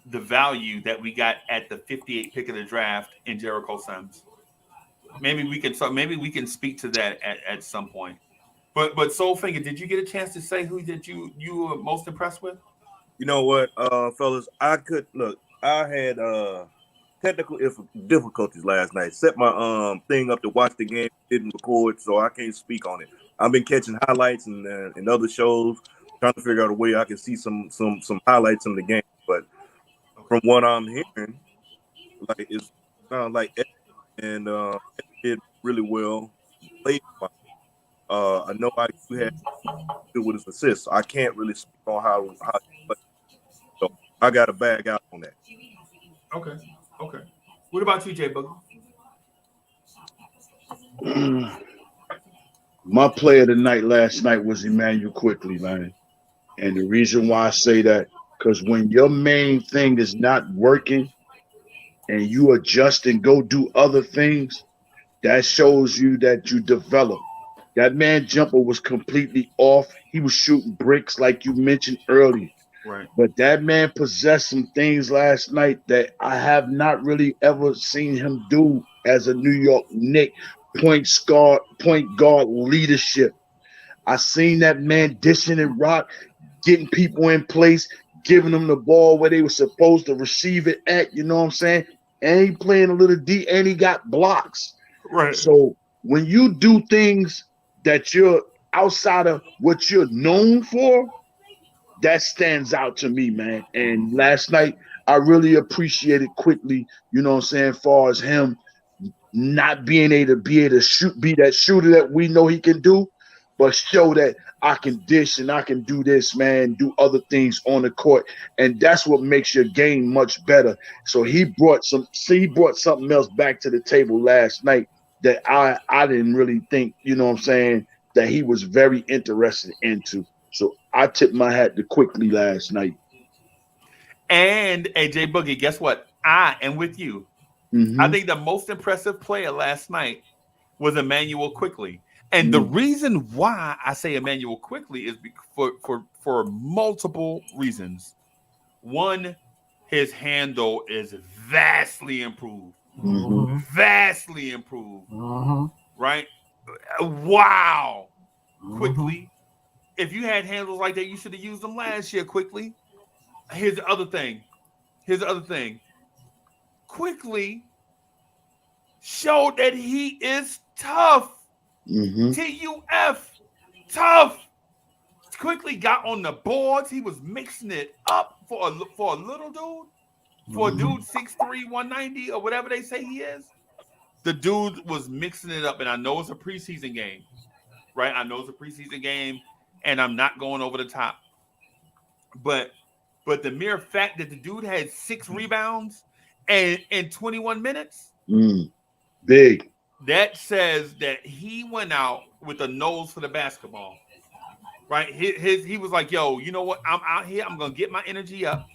the value that we got at the 58 pick of the draft in Jericho Sims. Maybe we can speak to that at some point. But Soulfinger, did you get a chance to say who did you were most impressed with? You know what, fellas? I had technical difficulties last night. Set my thing up to watch the game, didn't record, so I can't speak on it. I've been catching highlights and other shows, trying to figure out a way I can see some highlights in the game. But from what I'm hearing, like it's like Ed and did really well. Played well. I know you had to do with his assists. So I can't really speak on how he played. So I got to bag out on that. Okay. What about you, Jay Boogie? My player of the night last night was Emmanuel Quickly, man. And the reason why I say that, because when your main thing is not working and you adjust and go do other things, that shows you that you develop. That man jumper was completely off. He was shooting bricks like you mentioned earlier. Right. But that man possessed some things last night that I have not really ever seen him do as a New York Knicks point guard leadership. I seen that man dishing and rock, getting people in place, giving them the ball where they were supposed to receive it at, you know what I'm saying? And he playing a little D and he got blocks. Right. So when you do things that you're outside of what you're known for, that stands out to me, man. And last night, I really appreciated Quickly, you know what I'm saying, as far as him not being able to shoot, be that shooter that we know he can do, but show that I can dish and I can do this, man, do other things on the court. And that's what makes your game much better. So he brought something else back to the table last night that I didn't really think, you know what I'm saying, that he was very interested into. So I tipped my hat to Quickly last night. And AJ Boogie, guess what? I am with you. Mm-hmm. I think the most impressive player last night was Emmanuel Quickly. And the reason why I say Emmanuel Quickly is for multiple reasons. One, his handle is vastly improved. Mm-hmm. Vastly improved. Right? Wow. Quickly. If you had handles like that, you should have used them last year. Quickly. Here's the other thing. Quickly showed that he is tough. TUF. Tough. Quickly got on the boards. He was mixing it up for a little dude. For a dude 6'3", 190 or whatever they say he is. The dude was mixing it up. And I know it's a preseason game. Right? I know it's a preseason game. And I'm not going over the top. But the mere fact that the dude had 6 rebounds and in 21 minutes. Big. That says that he went out with a nose for the basketball. Right? He was like, yo, you know what? I'm out here. I'm going to get my energy up.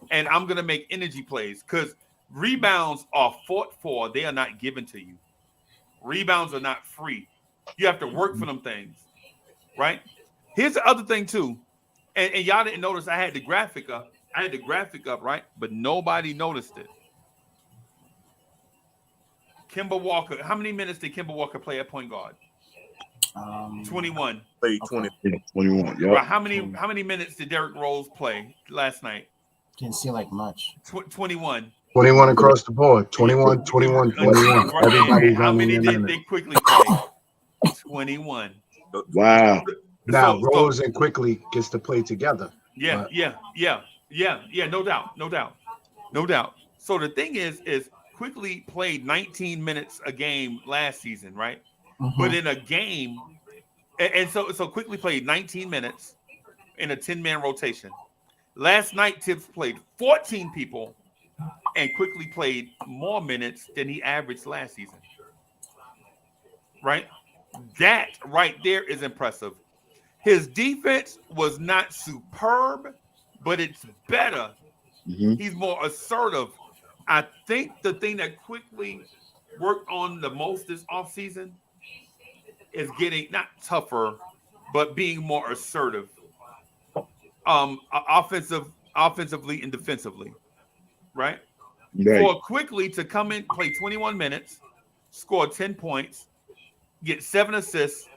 And I'm going to make energy plays. Because rebounds are fought for. They are not given to you. Rebounds are not free. You have to work for them things, right? Here's the other thing too, and y'all didn't notice I had the graphic up. Right? But nobody noticed it. Kemba Walker. How many minutes did Kemba Walker play at point guard? 21. Played 20. Yeah, 21. Yeah. Right. How many minutes did Derrick Rose play last night? Didn't seem like much. 21. 21 across the board. 21, 21, 21. Everybody's How many did they quickly play? 21. Wow. Now Rose and Quickly gets to play together. Yeah. No doubt. So the thing is Quickly played 19 minutes a game last season, right? Mm-hmm. But in a game, and so Quickly played 19 minutes in a 10-man rotation. Last night, Tibbs played 14 people and Quickly played more minutes than he averaged last season. Right? That right there is impressive. His defense was not superb, but it's better. Mm-hmm. He's more assertive. I think the thing that Quickly worked on the most this offseason is getting not tougher, but being more assertive. Offensively and defensively. Right? For Quickly to come in, play 21 minutes, score 10 points, get 7 assists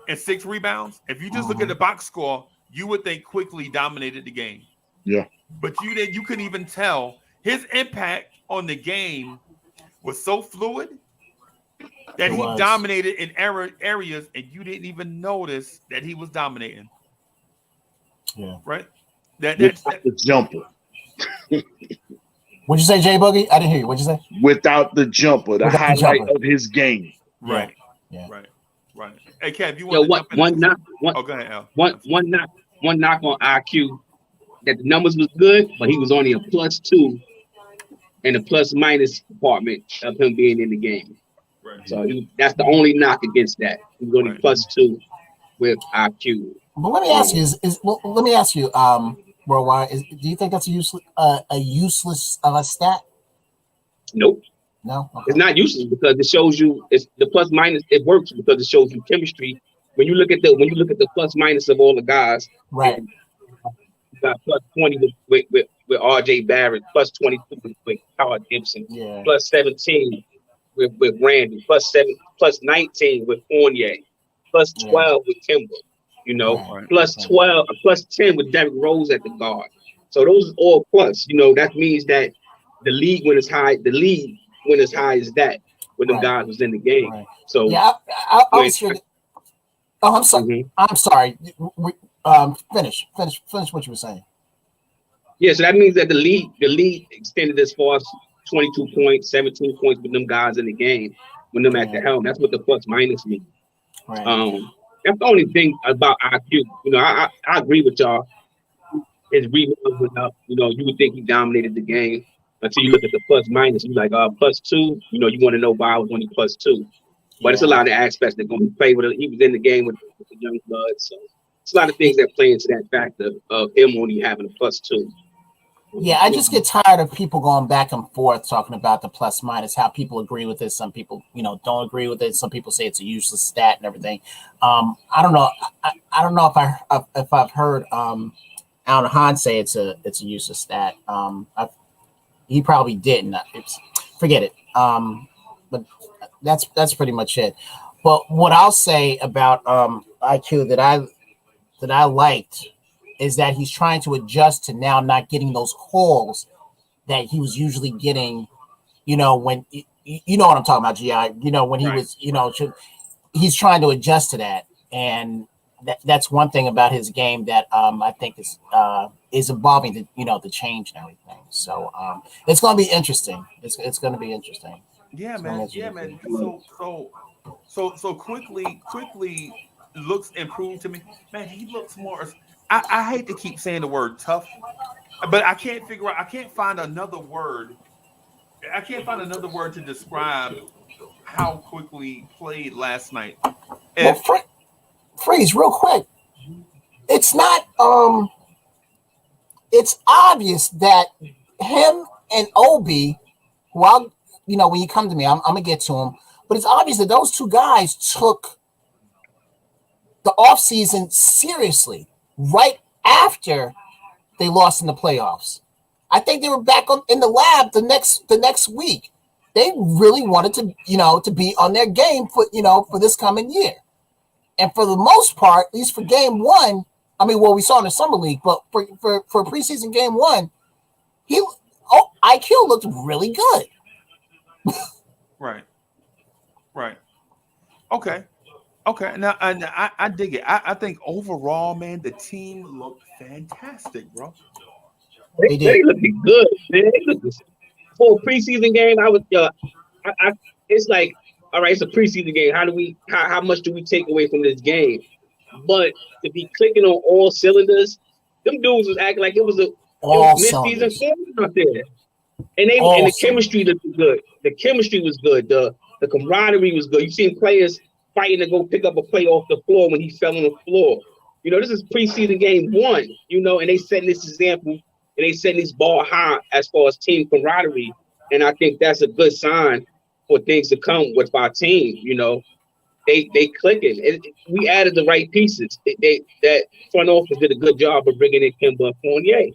and 6 rebounds. If you just look at the box score, you would think Quickly dominated the game. Yeah. But you couldn't even tell. His impact on the game was so fluid that he dominated in areas and you didn't even notice that he was dominating. Yeah. Right? That's the jumper. What'd you say, Jay Boogie? I didn't hear you. What'd you say? Without the jumper, the highlight of his game. Right. Yeah. Right. Hey, Kev, you want to one knock? Go ahead, Al. One knock on IQ. That the numbers was good, but he was only a +2 in the plus minus department of him being in the game. Right. So that's the only knock against that. He's only +2 with IQ. But let me ask you: let me ask you, Worldwide, do you think that's a useless stat? Nope. No, okay. It's not useless because it shows you it's the plus minus. It works because it shows you chemistry. When you look at the plus minus of all the guys, right? You got +20 with RJ Barrett, +22 with Carl Gibson, +17 with Randy, +19 with Fournier, +12 with Kimber. You know, +12, +10 with Derrick Rose at the guard. So those are all plus. You know, that means that the league went as high as that when them guys was in the game. Right. So yeah, I was here. Oh, I'm sorry. Mm-hmm. I'm sorry. Finish what you were saying. Yeah, so that means that the league extended as far as 22 points, 17 points with them guys in the game, when them at the helm. That's what the plus minus means. Right. That's the only thing about IQ. You know, I agree with y'all. His rebounds went up. You know, you would think he dominated the game until you look at the plus minus. You're like, +2. You know, you want to know why I was only +2. But it's a lot of aspects that going to play with it. He was in the game with the young blood, so it's a lot of things that play into that factor of him only having a +2. Yeah, I just get tired of people going back and forth talking about the plus minus, how people agree with it. Some people, don't agree with it. Some people say it's a useless stat and everything. I don't know. I don't know if I've heard Alan Hahn say it's a useless stat. He probably didn't. Forget it. But that's pretty much it. But what I'll say about IQ that I liked is that he's trying to adjust to now not getting those calls that he was usually getting, when you know what I'm talking about, GI, when he was, he's trying to adjust to that. And that's one thing about his game that I think is evolving to change and everything. So it's going to be interesting. It's going to be interesting. Yeah, man. Yeah, man. So quickly looks improved to me. Man, he looks more. I hate to keep saying the word tough, but I can't find another word. I can't find another word to describe how Quickly played last night. Freeze, real quick. It's not. It's obvious that him and Obi, when you come to me, I'm gonna get to him. But it's obvious that those two guys took the offseason seriously right after they lost in the playoffs. I think they were back in the lab the next week. They really wanted to be on their game for this coming year. And for the most part, at least for game one, I mean, we saw in the summer league, but for preseason game one, IQ looked really good. Right. Okay. Now, I dig it. I think overall, man, the team looked fantastic, bro. They looking good, man. They look for a preseason game. It's like, all right, it's a preseason game. How much do we take away from this game? But to be clicking on all cylinders, them dudes was acting like it was mid-season form out there. And the chemistry looked good. The chemistry was good. The camaraderie was good. You seen players fighting to go pick up a play off the floor when he fell on the floor. This is preseason game one, and they setting this example and they setting this bar high as far as team camaraderie. And I think that's a good sign for things to come with our team. They clicking. We added the right pieces. That front office did a good job of bringing in Kemba and Fournier.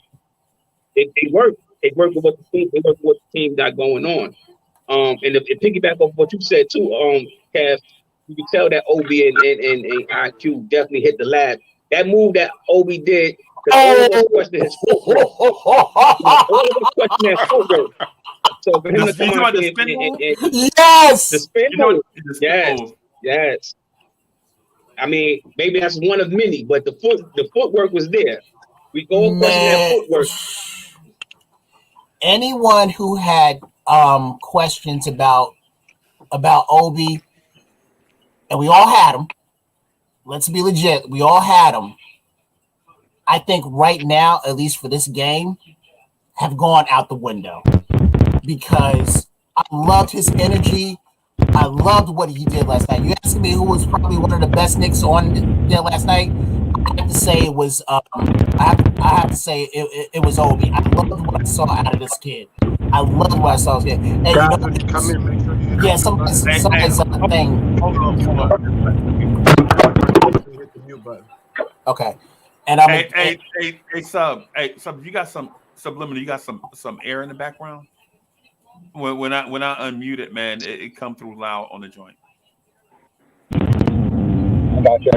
They work. They work with what the team got going on. And to piggyback off what you said too, Cav, you can tell that Obi and IQ definitely hit the lab. That move that Obi did, all of us question his footwork. All of us question that footwork. So for him to come out and yes, the spin move, yes. I mean, maybe that's one of many, but the footwork was there. We go question that footwork. Anyone who had questions about Obi, and we all had them. Let's be legit. We all had them. I think right now, at least for this game, have gone out the window because I loved his energy. I loved what he did last night. You asked me who was probably one of the best Knicks on there last night. I have to say it was. I have to say it was Obi. I loved what I saw out of this kid. I loved what I saw. Hey, come in, make sure you yeah, somebody's thing. Hold on. Hit the mute button. Okay, and I'm. Hey, sub. You got some subliminal. You got some air in the background. When I unmute it, man, it come through loud on the joint. Gotcha.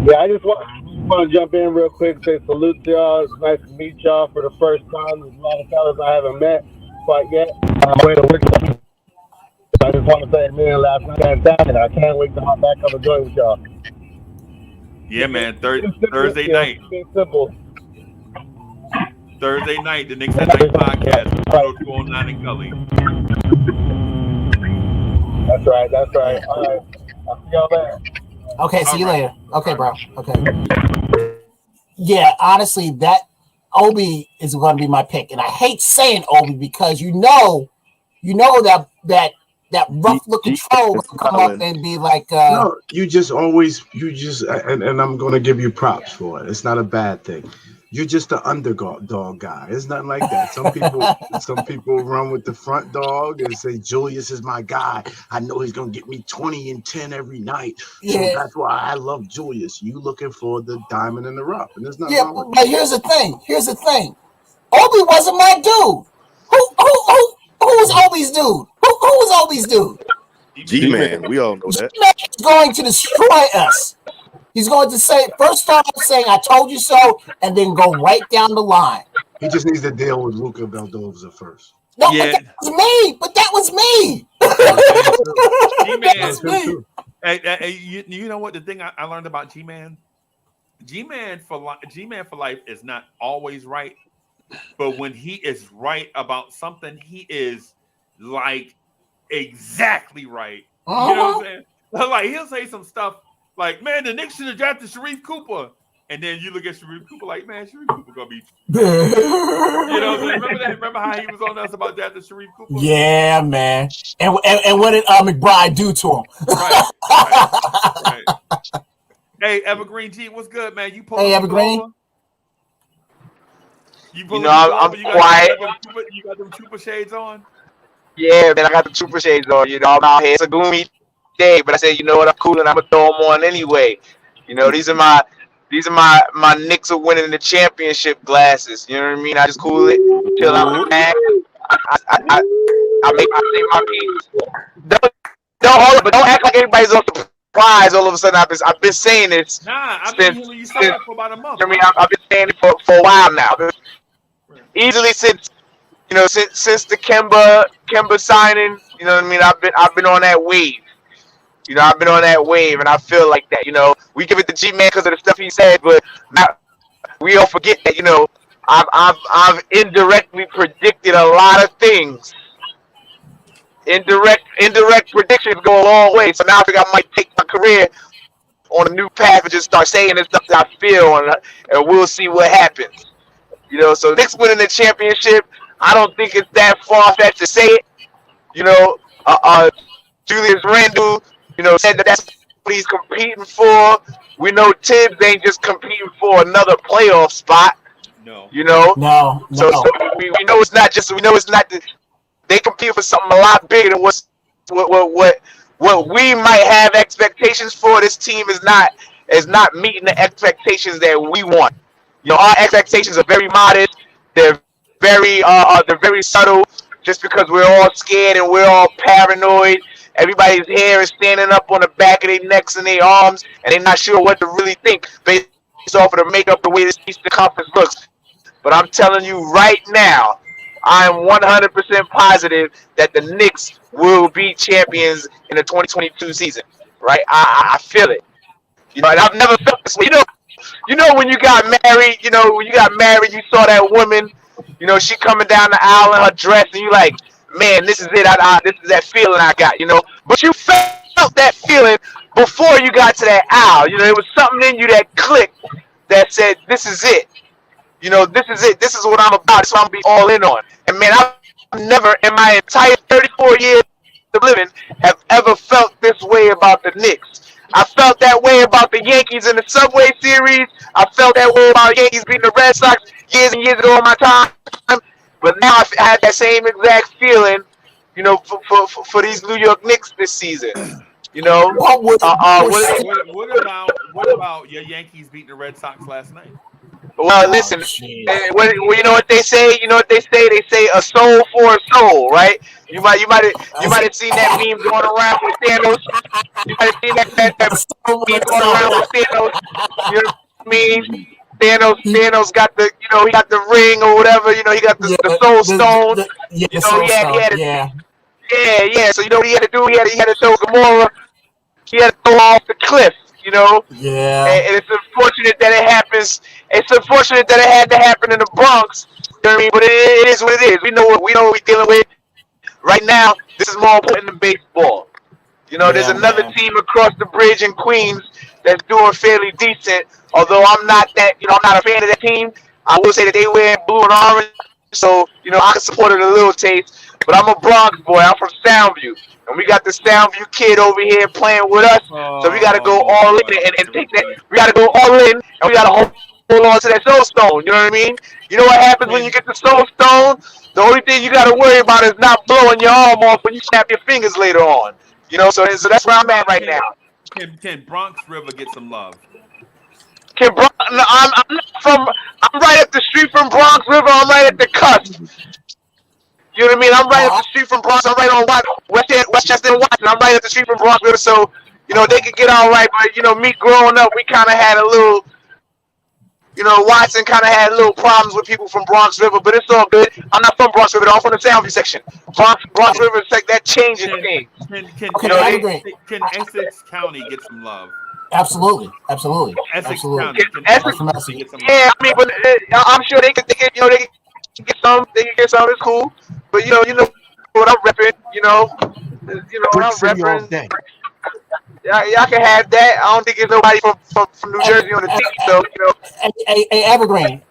Yeah, I just want to jump in real quick. Say salute to y'all. It's nice to meet y'all for the first time. There's a lot of fellas I haven't met quite yet. I just want to say, man, last night fantastic. I can't wait to hop back on the joint with y'all. Yeah, man. Thursday night. Simple. Thursday night, the Knicks at Night podcast. 209 in Gully. That's right. All right. I'll see y'all there. Okay, see you later. Okay, bro. Okay. Yeah, honestly, that Obi is going to be my pick, and I hate saying Obi because you know that rough looking troll will come up and be like, no, and I'm going to give you props for it. It's not a bad thing. You're just the underdog guy. It's nothing like that. Some people run with the front dog and say Julius is my guy. I know he's gonna get me 20 and 10 every night. So that's why I love Julius. You looking for the diamond in the rough, and there's nothing wrong with but here's the thing. Obi wasn't my dude. Who was Obi's dude? Who was Obi's dude? G-Man. We all know that. G-Man is going to destroy us. He's going to say, first start off saying, I told you so, and then go right down the line. He just needs to deal with Luka Valdoza first. No, yeah. But that was me. G-Man. Hey, you know what? The thing I learned about G-Man? G-Man for life is not always right. But when he is right about something, he is like exactly right. You know what I'm saying? Like he'll say some stuff like, man, the Knicks should have drafted Sharif Cooper. And then you look at Sharif Cooper like, man, Sharif Cooper gonna be you know what I'm saying? Remember that? Remember how he was on us about drafting Sharif Cooper? Yeah, man. And what did McBride do to him? Right. Hey, Evergreen G, what's good, man? You pull Evergreen? I'm quiet. You got them trooper shades on? Yeah, man, I got the trooper shades on. I'm out here. It's a gloomy day, but I said, you know what? I'm cool and I'm going to throw them on anyway. You know, these are my Knicks are winning the championship glasses. You know what I mean? I just cool it till I'm mad. I make my piece. Don't hold it, but don't act like everybody's on the prize. All of a sudden, I've been saying this. Nah, I've been hearing you say that for about a month. I mean, I've been saying it for a while now. Easily since the Kemba signing. You know what I mean? I've been on that wave. You know, I've been on that wave, and I feel like that. You know, we give it to G-Man because of the stuff he said, but we all forget that. You know, I've indirectly predicted a lot of things. Indirect predictions go a long way. So now I think I might take my career on a new path and just start saying the stuff that I feel, and we'll see what happens. You know, so Knicks winning the championship, I don't think it's that far-fetched to say it. You know, Julius Randle, you know, said that's what he's competing for. We know Tibbs ain't just competing for another playoff spot. No. You know? No. So we know it's not just, they compete for something a lot bigger than what we might have expectations for. This team is not meeting the expectations that we want. You know, our expectations are very modest. They're very subtle. Just because we're all scared and we're all paranoid, everybody's hair is standing up on the back of their necks and their arms, and they're not sure what to really think based off of the makeup, the way this Eastern Conference looks. But I'm telling you right now, I'm 100% positive that the Knicks will be champions in the 2022 season. Right? I feel it. You know, and I've never felt this way. You know when you got married, you saw that woman, you know, she coming down the aisle in her dress, and you like, man, this is it. This is that feeling I got, you know. But you felt that feeling before you got to that aisle. You know, there was something in you that clicked that said, this is it. You know, this is it. This is what I'm about. This is what I'm going to be all in on. And, man, I've never in my entire 34 years of living have ever felt this way about the Knicks. I felt that way about the Yankees in the Subway Series. I felt that way about Yankees beating the Red Sox years and years ago in my time. But now I had that same exact feeling, you know, for these New York Knicks this season. You know, what about your Yankees beating the Red Sox last night? Well, listen, you know what they say? You know what they say? They say a soul for a soul, right? You might have seen that meme going around with Thanos. You might have seen that meme going around with Thanos. You know what I mean? Thanos got the, you know, he got the ring or whatever. You know, he got the soul stone. You know, he had yeah. So you know what he had to do? He had to throw Gamora. He had to throw off the cliff. You know, and it's unfortunate that it happens. It's unfortunate that it had to happen in the Bronx. You know what I mean? But it is what it is. We know what we're dealing with right now. This is more important than baseball. You know, there's another team across the bridge in Queens that's doing fairly decent. Although I'm not a fan of that team. I will say that they wear blue and orange, so you know I can support it a little taste. But I'm a Bronx boy. I'm from Soundview. And we got the Soundview kid over here playing with us. So we got to go all in and take that. We got to go all in, and we got to hold on to that soul stone. You know what I mean? You know what happens when you get the soul stone? The only thing you got to worry about is not blowing your arm off when you snap your fingers later on. You know, so that's where I'm at right now. Can Bronx River get some love? I'm right up the street from Bronx River. I'm right at the cusp. You know what I mean? I'm right up the street from Bronx. I'm right on Westchester and Watson. I'm right up the street from Bronx River, so you know they could get all right. But you know, me growing up, we kind of had a little, you know, Watson kind of had little problems with people from Bronx River. But it's all good. I'm not from Bronx River. I'm from the Soundview section. Bronx River is like that changes things. Can Essex County get some love? Absolutely. Essex County. Yeah, I mean, but I'm sure they can get some. They can get some. It's cool. But you know what I'm repping. You know what I'm repping. Y'all can have that. I don't think there's nobody from New Jersey on the team. So you know. Hey, Evergreen.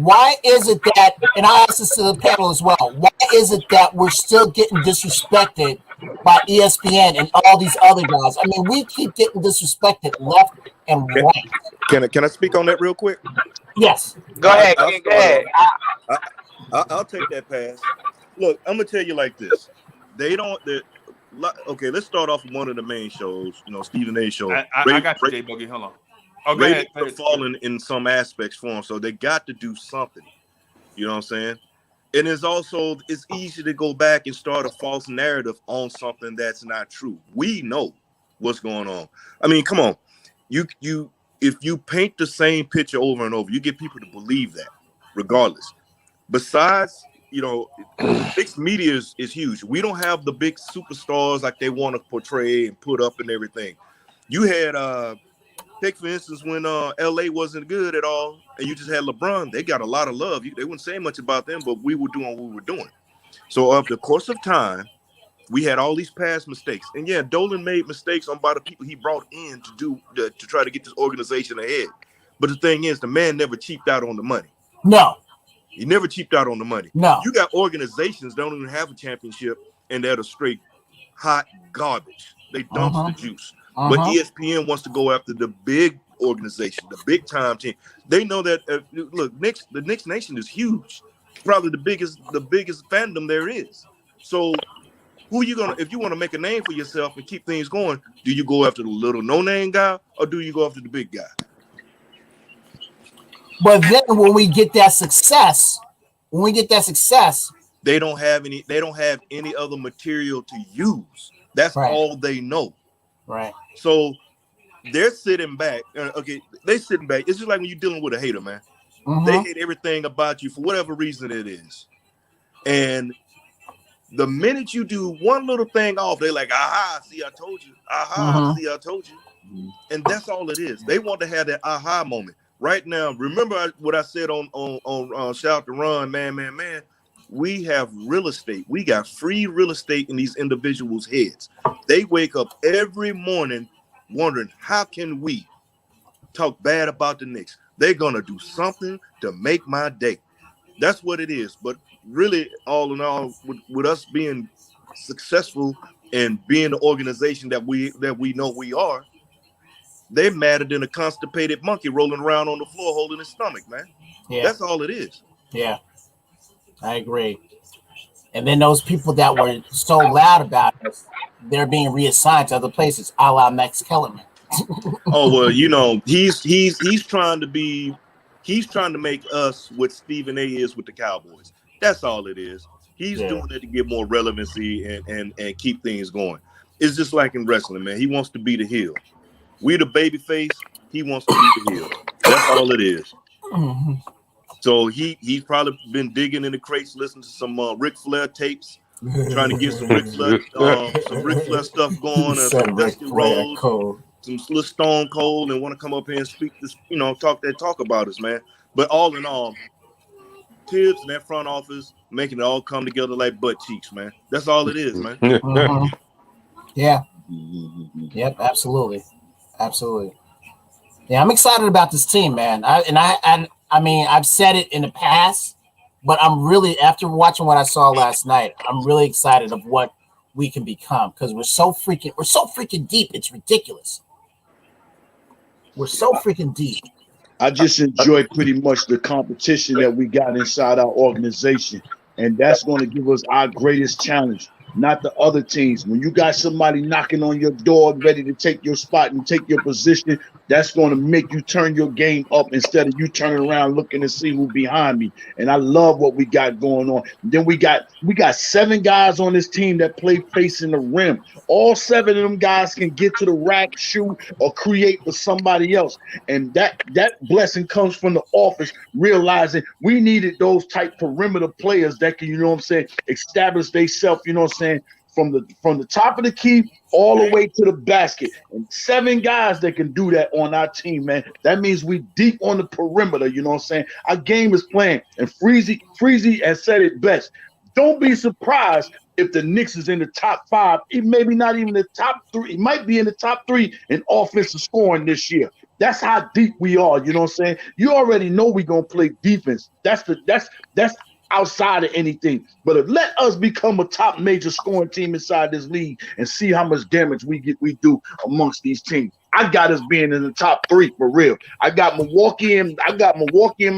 Why is it that? And I ask this to the panel as well. Why is it that we're still getting disrespected by ESPN and all these other guys? I mean, we keep getting disrespected left and right. Can I speak on that real quick? Yes. Go ahead. I'll take that pass. Look, I'm gonna tell you like this. okay, let's start off with one of the main shows. You know, Stephen A. show. I got you, Jay Boogie. Hold on. Oh, go ahead. Ratings are falling in some aspects for them, so they got to do something. You know what I'm saying? And it's easy to go back and start a false narrative on something that's not true. We know what's going on. I mean, come on. If you paint the same picture over and over, you get people to believe that, regardless. Besides, you know, mixed media is huge. We don't have the big superstars like they want to portray and put up and everything. You had take for instance when LA wasn't good at all, and you just had LeBron. They got a lot of love. They wouldn't say much about them, but we were doing what we were doing. So over the course of time, we had all these past mistakes, and yeah, Dolan made mistakes on by the people he brought in to try to get this organization ahead. But the thing is, the man never cheaped out on the money. No, he never cheaped out on the money. No, you got organizations that don't even have a championship, and they're straight hot garbage. They dumpster juice. But ESPN wants to go after the big organization, the big time team. They know that look, the Knicks Nation is huge, probably the biggest fandom there is. So who you gonna, if you want to make a name for yourself and keep things going, do you go after the little no-name guy or do you go after the big guy? But then when we get that success, they don't have any other material to use. That's all they know. Right. So they're sitting back. Okay, they sitting back. It's just like when you're dealing with a hater, man. They hate everything about you for whatever reason it is. And the minute you do one little thing off, they're like, aha, see, I told you. Aha, see, I told you. And that's all it is. They want to have that aha moment. Right now, remember what I said on Shout to Run, man. We have real estate. We got free real estate in these individuals' heads. They wake up every morning wondering, how can we talk bad about the Knicks? They're going to do something to make my day. That's what it is. But really, all in all, with us being successful and being the organization that we know we are, they're madder than a constipated monkey rolling around on the floor holding his stomach, man. Yeah. That's all it is. Yeah. I agree. And then those people that were so loud about it, they're being reassigned to other places, a la Max Kellerman. Oh well, you know, he's trying to make us what Stephen A is with the Cowboys. That's all it is. He's doing it to get more relevancy and keep things going. It's just like in wrestling, man. He wants to be the heel. We the baby face. He wants to be the heel. That's all it is. So he's probably been digging in the crates, listening to some Ric Flair tapes, trying to get some Ric Flair stuff going, and some Dusty Rhodes, some little Stone Cold, and want to come up here and speak this, talk about us, man. But all in all, Tibbs and that front office making it all come together like butt cheeks, man. That's all it is, man. Yeah. Yep. Absolutely. Yeah, I'm excited about this team, man. I mean, I've said it in the past, but I'm really, after watching what I saw last night, I'm really excited of what we can become because we're so freaking deep. It's ridiculous. We're so freaking deep. I just enjoy pretty much the competition that we got inside our organization, and that's going to give us our greatest challenge, not the other teams. When you got somebody knocking on your door ready to take your spot and take your position, that's going to make you turn your game up instead of you turning around looking to see who's behind me. And I love what we got going on. And then we got 7 guys on this team that play facing the rim. All 7 of them guys can get to the rack, shoot, or create for somebody else. And that blessing comes from the office, realizing we needed those type perimeter players that can, establish themselves, from the top of the key all the way to the basket. And 7 guys that can do that on our team, man. That means we deep on the perimeter, Our game is playing. And Freezy has said it best. Don't be surprised if the Knicks is in the top 5. It maybe not even the top 3. It might be in the top 3 in offensive scoring this year. That's how deep we are, You already know we're going to play defense. That's outside of anything. But let us become a top major scoring team inside this league and see how much damage we do amongst these teams. I got us being in the top 3 for real. I got Milwaukee and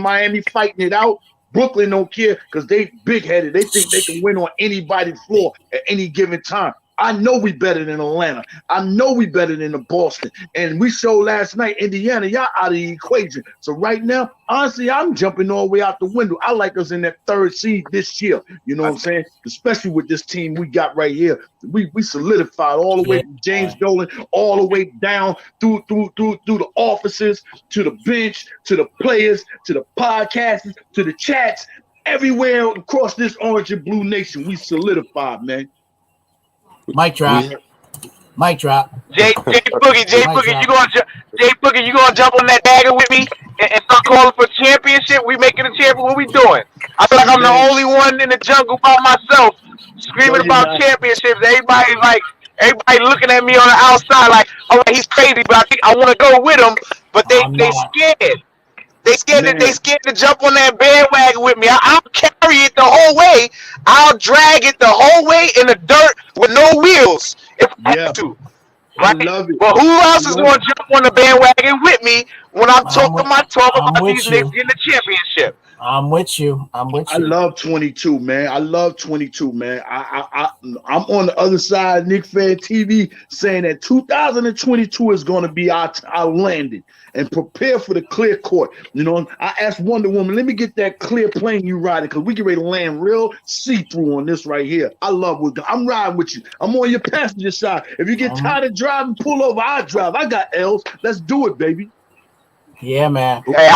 Miami fighting it out. Brooklyn don't care because they big-headed. They think they can win on anybody's floor at any given time. I know we better than Atlanta. I know we better than the Boston. And we showed last night, Indiana, y'all out of the equation. So right now, honestly, I'm jumping all the way out the window. I like us in that third seed this year. You know what I'm saying? Especially with this team we got right here. We solidified all the way from James Dolan, all the way down through the offices, to the bench, to the players, to the podcasters, to the chats. Everywhere across this orange and blue nation, we solidified, man. Mic drop. Mic drop. J Boogie, you gonna jump on that dagger with me and start calling for championship? We making a champion. What we doing? I feel like I'm the only one in the jungle by myself screaming about championships. Everybody looking at me on the outside like, all right, he's crazy, but I think I want to go with him. But they scared. They scared to jump on that bandwagon with me. I'll carry it the whole way. I'll drag it the whole way in the dirt with no wheels if I have to. Right? I love it. But who else is going to jump on the bandwagon with me when I'm talking my talk about these Knicks getting the championship? I'm with you. I love 22, man. I love 22, man. I'm on the other side, Knicks Fan TV, saying that 2022 is going to be our landing, and prepare for the clear court. You know, I asked Wonder Woman, let me get that clear plane you riding, because we get ready to land real see-through on this right here. I'm riding with you. I'm on your passenger side. If you get tired of driving, pull over. I drive. I got L's. Let's do it, baby. Yeah, man. Hey,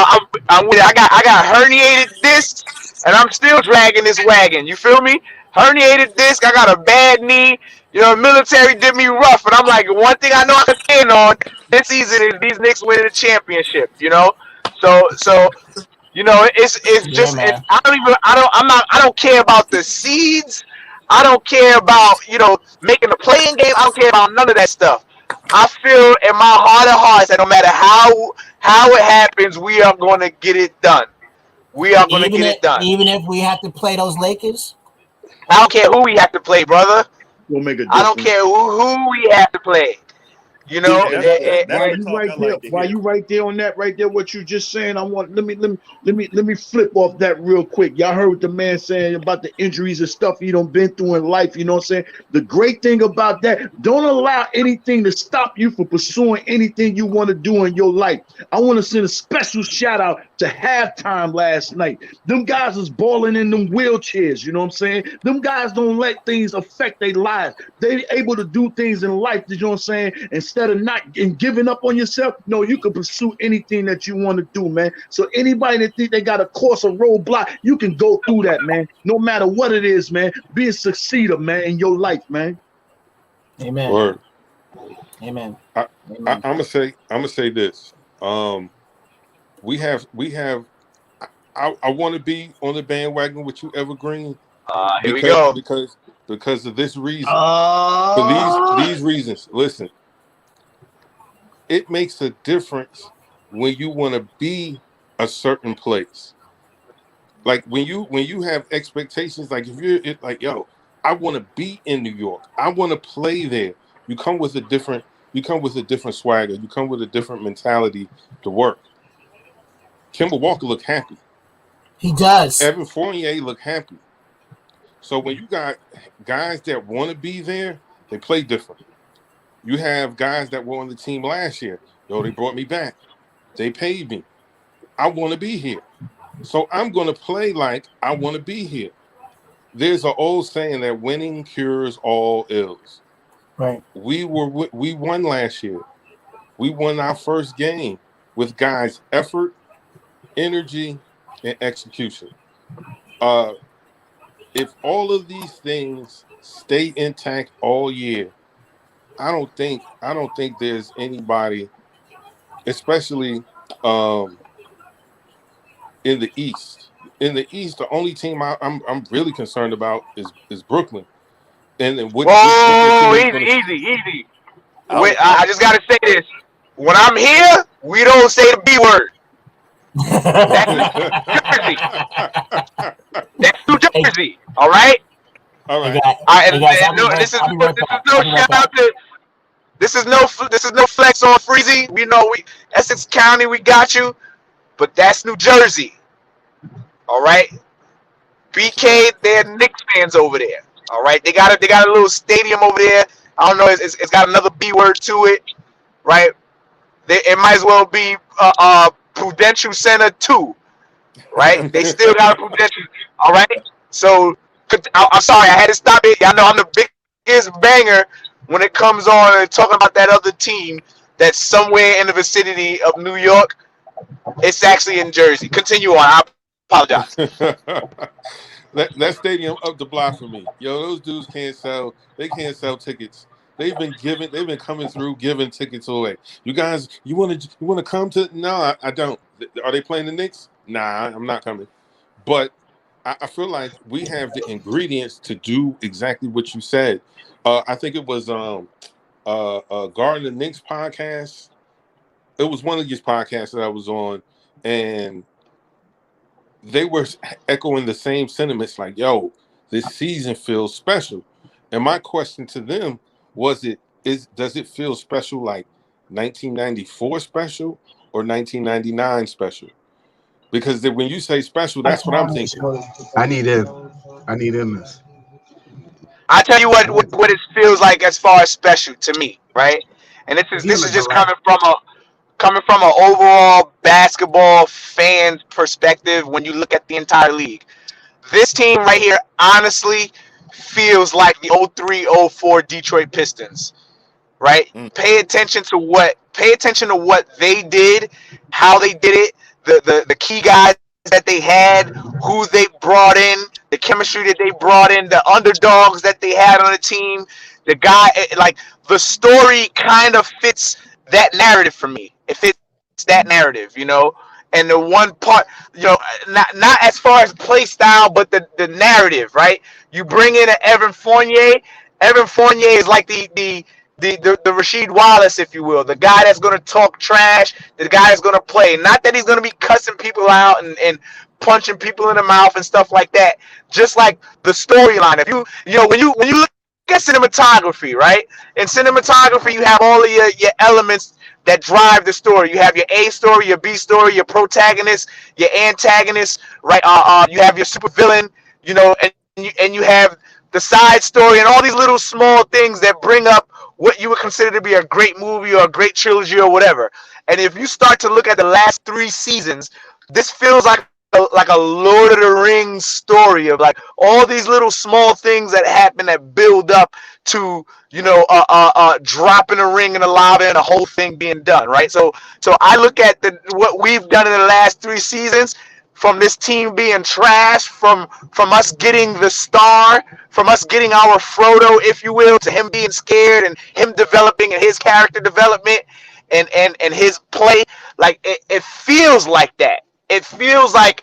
I'm with it. I got herniated disc, and I'm still dragging this wagon. You feel me? Herniated disc. I got a bad knee. You know, the military did me rough, and I'm like, one thing I know I can stand on this season is these Knicks winning the championship. You know, so you know, it's just I don't care about the seeds. I don't care about making the playing game. I don't care about none of that stuff. I feel in my heart of hearts that no matter how it happens, we are going to get it done. We are going to get it done. Even if we have to play those Lakers? I don't care who we have to play, brother. We'll make a difference. I don't care who we have to play. You know, while you right there on that, right there, what you just saying, let me flip off that real quick. Y'all heard what the man saying about the injuries and stuff he done been through in life. You know what I'm saying? The great thing about that, don't allow anything to stop you from pursuing anything you want to do in your life. I want to send a special shout out to Halftime last night. Them guys was balling in them wheelchairs. You know what I'm saying? Them guys don't let things affect their lives. They able to do things in life. You know what I'm saying? Instead of not and giving up on yourself, no, you can pursue anything that you want to do, man. So anybody that think they got a course or roadblock, you can go through that, man. No matter what it is, man. Be a succeeder, man, in your life, man. Amen. Word. Amen. I'm gonna say this. We have. I want to be on the bandwagon with you, Evergreen. Here we go. Because of this reason. For these reasons. Listen. It makes a difference when you want to be a certain place. Like when you have expectations, like if you're like, yo, I want to be in New York. I want to play there. You come with a different swagger. You come with a different mentality to work. Kemba Walker look happy. He does. Evan Fournier look happy. So when you got guys that want to be there, they play different. You have guys that were on the team last year. Yo, they brought me back. They paid me. I want to be here. So I'm going to play like I want to be here. There's an old saying that winning cures all ills. Right. We won last year. We won our first game with guys' effort, energy, and execution. If all of these things stay intact all year, I don't think there's anybody, especially in the East. In the East, the only team I'm really concerned about is Brooklyn. And then easy. Wait, I just gotta say this. When I'm here, we don't say the B word. That's New Jersey. That's New Jersey. All right. All right. This is no flex on Freezy. We know Essex County, we got you, but that's New Jersey. All right. BK, they're Knicks fans over there. All right, they got a little stadium over there. I don't know. It's got another B word to it, right? It might as well be Prudential Center 2, right? They still got a Prudential. All right. So I'm sorry, I had to stop it. Y'all know I'm the biggest banger when it comes on and talking about that other team that's somewhere in the vicinity of New York. It's actually in Jersey. Continue on. I apologize. That stadium up the block for me. Yo, those dudes can't sell. They can't sell tickets. They've been coming through giving tickets away. You guys, you want to come to? No, I don't. Are they playing the Knicks? Nah, I'm not coming. But I feel like we have the ingredients to do exactly what you said. I think it was Garden the Knicks podcast. It was one of these podcasts that I was on, and they were echoing the same sentiments like, yo, this season feels special. And my question to them does it feel special like 1994 special or 1999 special? Because when you say special, that's what I'm thinking. I need in this. I tell you what it feels like as far as special to me, right? And this is just coming from an overall basketball fan perspective when you look at the entire league. This team right here honestly feels like the 03-04 Detroit Pistons, right? Mm. Pay attention to what they did, how they did it, the key guys that they had, who they brought in, the chemistry that they brought in, the underdogs that they had on the team, the guy like the story kind of fits that narrative for me. It fits that narrative, you know. And the one part, you know, not as far as play style, but the narrative, right? You bring in an Evan Fournier. Evan Fournier is like the Rasheed Wallace, if you will, the guy that's going to talk trash, the guy that's going to play. Not that he's going to be cussing people out and punching people in the mouth and stuff like that. Just like the storyline. If you know, when you look at cinematography, right? In cinematography, you have all of your elements that drive the story. You have your A story, your B story, your protagonist, your antagonist, right? You have your supervillain, you know, and you have the side story and all these little small things that bring up what you would consider to be a great movie or a great trilogy or whatever. And if you start to look at the last 3 seasons, this feels like a Lord of the Rings story of like all these little small things that happen that build up to, you know, dropping a ring in the lava and the whole thing being done, right? So I look at what we've done in the last 3 seasons, from this team being trash, from us getting the star, from us getting our Frodo, if you will, to him being scared and him developing and his character development and his play. Like it feels like that. It feels like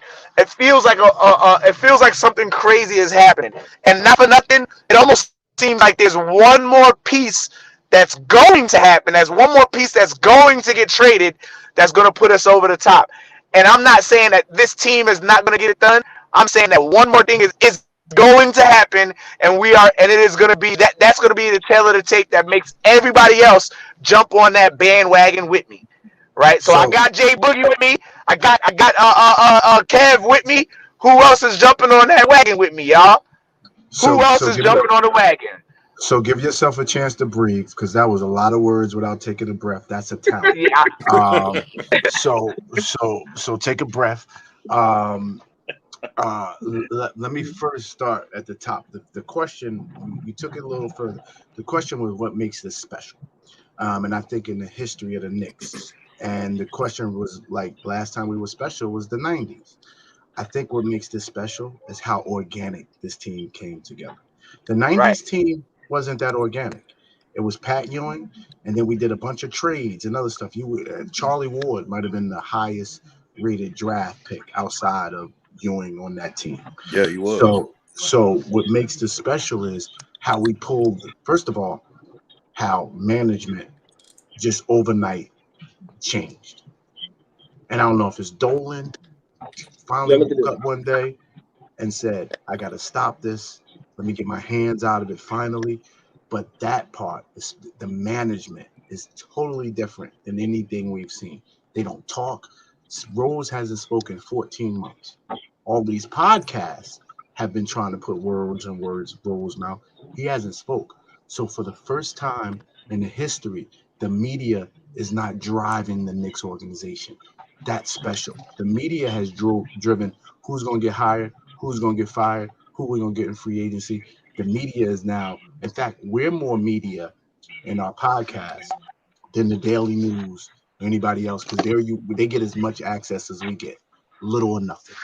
something crazy is happening. And not for nothing, it almost seems like there's one more piece that's going to happen. There's one more piece that's going to get traded that's going to put us over the top. And I'm not saying that this team is not going to get it done. I'm saying that one more thing is going to happen, and it is going to be that's going to be the tail of the tape that makes everybody else jump on that bandwagon with me, right? So I got Jay Boogie with me. I got Kev with me. Who else is jumping on that wagon with me, y'all? Who else is jumping on the wagon? So give yourself a chance to breathe, because that was a lot of words without taking a breath. That's a talent. Yeah. So take a breath. Let me first start at the top. The question, you took it a little further. The question was, what makes this special? And I think in the history of the Knicks, and the question was like, last time we were special was the 90s. I think what makes this special is how organic this team came together. The 90s team wasn't that organic. It was Pat Ewing, and then we did a bunch of trades and other stuff. Charlie Ward might have been the highest rated draft pick outside of Ewing on that team. Yeah, he was. So what makes this special is how we pulled, first of all, how management just overnight changed. And I don't know if it's Dolan finally woke up one day and said, I got to stop this. Let me get my hands out of it finally. But that part, is the management is totally different than anything we've seen. They don't talk. Rose hasn't spoken 14 months. All these podcasts, have been trying to put words in Ro's mouth. He hasn't spoke. So for the first time in the history, the media is not driving the Knicks organization. That's special. The media has driven who's going to get hired, who's going to get fired, who we're going to get in free agency. The media is now, in fact, we're more media in our podcast than the Daily News or anybody else because they get as much access as we get, little or nothing.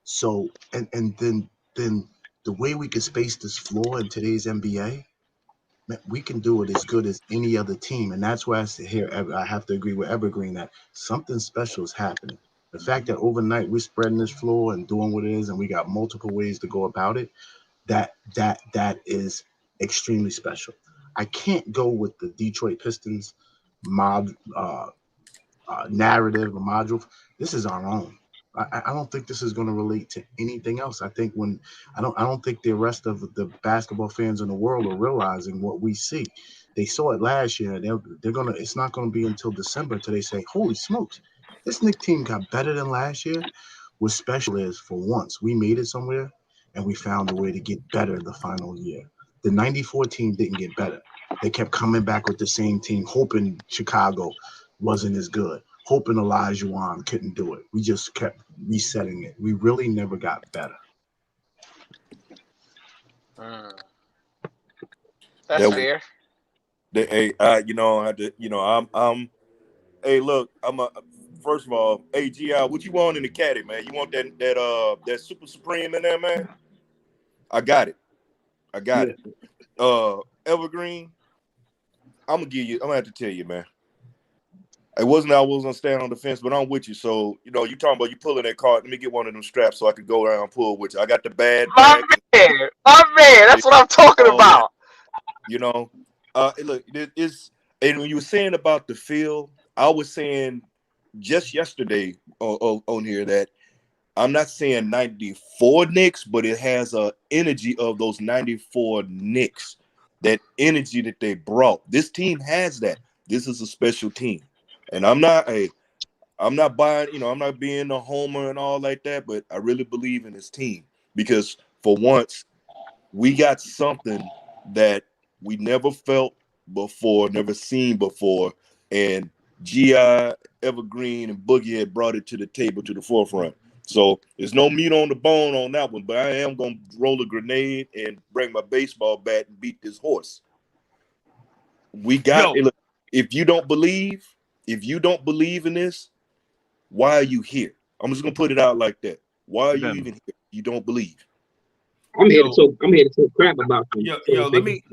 So and then the way we can space this floor in today's NBA, man, we can do it as good as any other team, and that's why I sit here. I have to agree with Evergreen that something special is happening. The fact that overnight we're spreading this floor and doing what it is, and we got multiple ways to go about it, that is extremely special. I can't go with the Detroit Pistons narrative or module. This is our own. I don't think this is going to relate to anything else. I think I don't think the rest of the basketball fans in the world are realizing what we see. They saw it last year. They're gonna. It's not going to be until December until they say, "Holy smokes, this Knicks team got better than last year." What's special is for once we made it somewhere and we found a way to get better the final year. The '94 team didn't get better. They kept coming back with the same team, hoping Chicago wasn't as good, hoping Olajuwon couldn't do it. We just kept resetting it. We really never got better. That's fair. Hey, Hey, look, first of all, hey, GI, what you want in the caddy, man? You want that Super Supreme in there, man? I got it. Evergreen, I'm gonna have to tell you, man. It wasn't I was gonna stand on the fence, but I'm with you. So, you talking about you pulling that card. Let me get one of them straps so I can go around and pull with you. I got the bad My man, that's what I'm talking about. Look, and when you were saying about the field, I was saying just yesterday on here that I'm not saying 94 Knicks, but it has a energy of those 94 Knicks. That energy that they brought. This team has that. This is a special team. And I'm not buying, I'm not being a homer and all like that, but I really believe in this team because for once we got something that we never felt before, never seen before, and GI, Evergreen, and Boogie had brought it to the table, to the forefront. So there's no meat on the bone on that one, but I am gonna roll a grenade and bring my baseball bat and beat this horse. We got it. If you don't believe in this, why are you here? I'm just gonna put it out like that. Why are you even here? You don't believe. I'm here to talk crap about you. Let me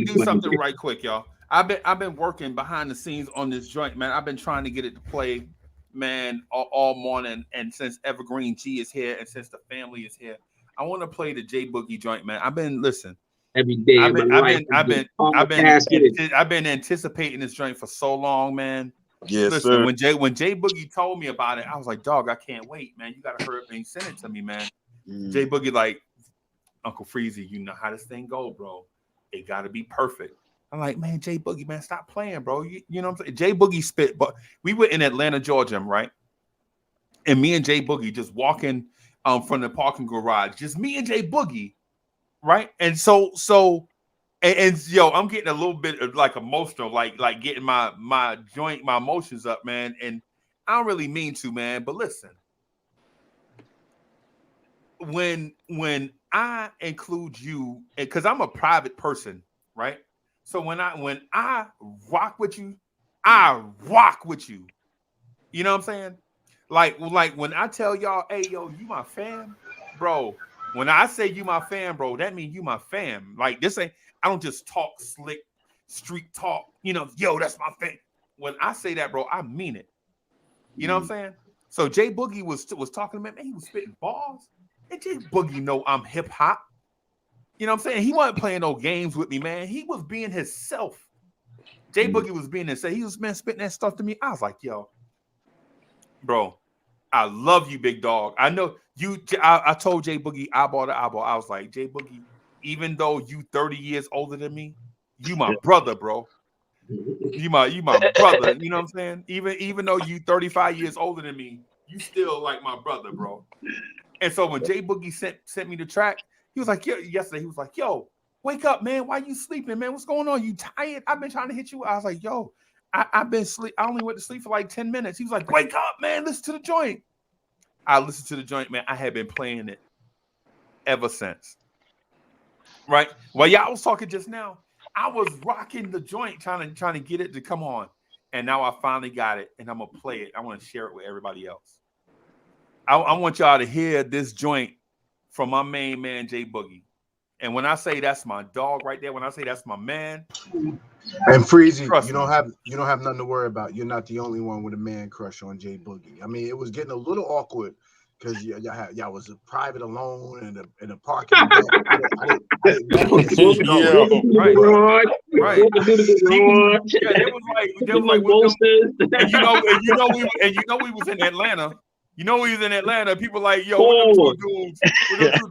do something right quick, y'all. I've been working behind the scenes on this joint, man. I've been trying to get it to play, man, all morning. And since Evergreen G is here and since the family is here, I want to play the J Boogie joint, man. I've been every day. I've been anticipating this joint for so long, man. Yes, listen, sir. when J Boogie told me about it, I was like, dog, I can't wait, man. You gotta hurry up and send it to me, man. J Boogie like, Uncle Freezy, you know how this thing go, bro. It gotta be perfect. I'm like, man, J Boogie, man, stop playing, bro. You know what I'm saying? J Boogie spit, but we were in Atlanta, Georgia, right? And me and J Boogie just walking from the parking garage, just me and J Boogie, right? And so yo, I'm getting a little bit of like emotional, like getting my emotions up, man. And I don't really mean to, man, but listen, when I include you, because I'm a private person, right? So when I rock with you, I rock with you. You know what I'm saying? Like when I tell y'all, hey, yo, you my fam, bro. When I say you my fam, bro, that means you my fam. Like this ain't, I don't just talk slick street talk, yo, that's my fam. When I say that, bro, I mean it. You know what I'm saying? So J Boogie was talking to me, man, he was spitting balls. And J Boogie know I'm hip hop. You know what I'm saying? He wasn't playing no games with me, man. He was being himself. J Boogie was being himself. He was, man, spitting that stuff to me. I was like, yo, bro, I love you, big dog. I know you. I told J Boogie eyeball to eyeball. I was like, J Boogie, even though you 30 years older than me, you my brother, bro. You my brother. You know what I'm saying? Even though you 35 years older than me, you still like my brother, bro. And so when Jay Boogie sent me the track, he was like, yesterday, he was like, yo, wake up, man. Why you sleeping, man? What's going on? You tired? I've been trying to hit you. I was like, yo, I've been sleep. I only went to sleep for like 10 minutes. He was like, wake up, man. Listen to the joint. I listened to the joint, man. I had been playing it ever since. Right? While y'all was talking just now, I was rocking the joint, trying to get it to come on. And now I finally got it, and I'm going to play it. I want to share it with everybody else. I want y'all to hear this joint from my main man, Jay Boogie. And when I say that's my dog right there, when I say that's my man, and Freezy, you don't have nothing to worry about. You're not the only one with a man crush on Jay Boogie. I mean, it was getting a little awkward because y'all was private alone in a parking lot. I didn't know this was going. Right. There was like, and you know we was in Atlanta. You know we was in Atlanta. People like, yo, what them two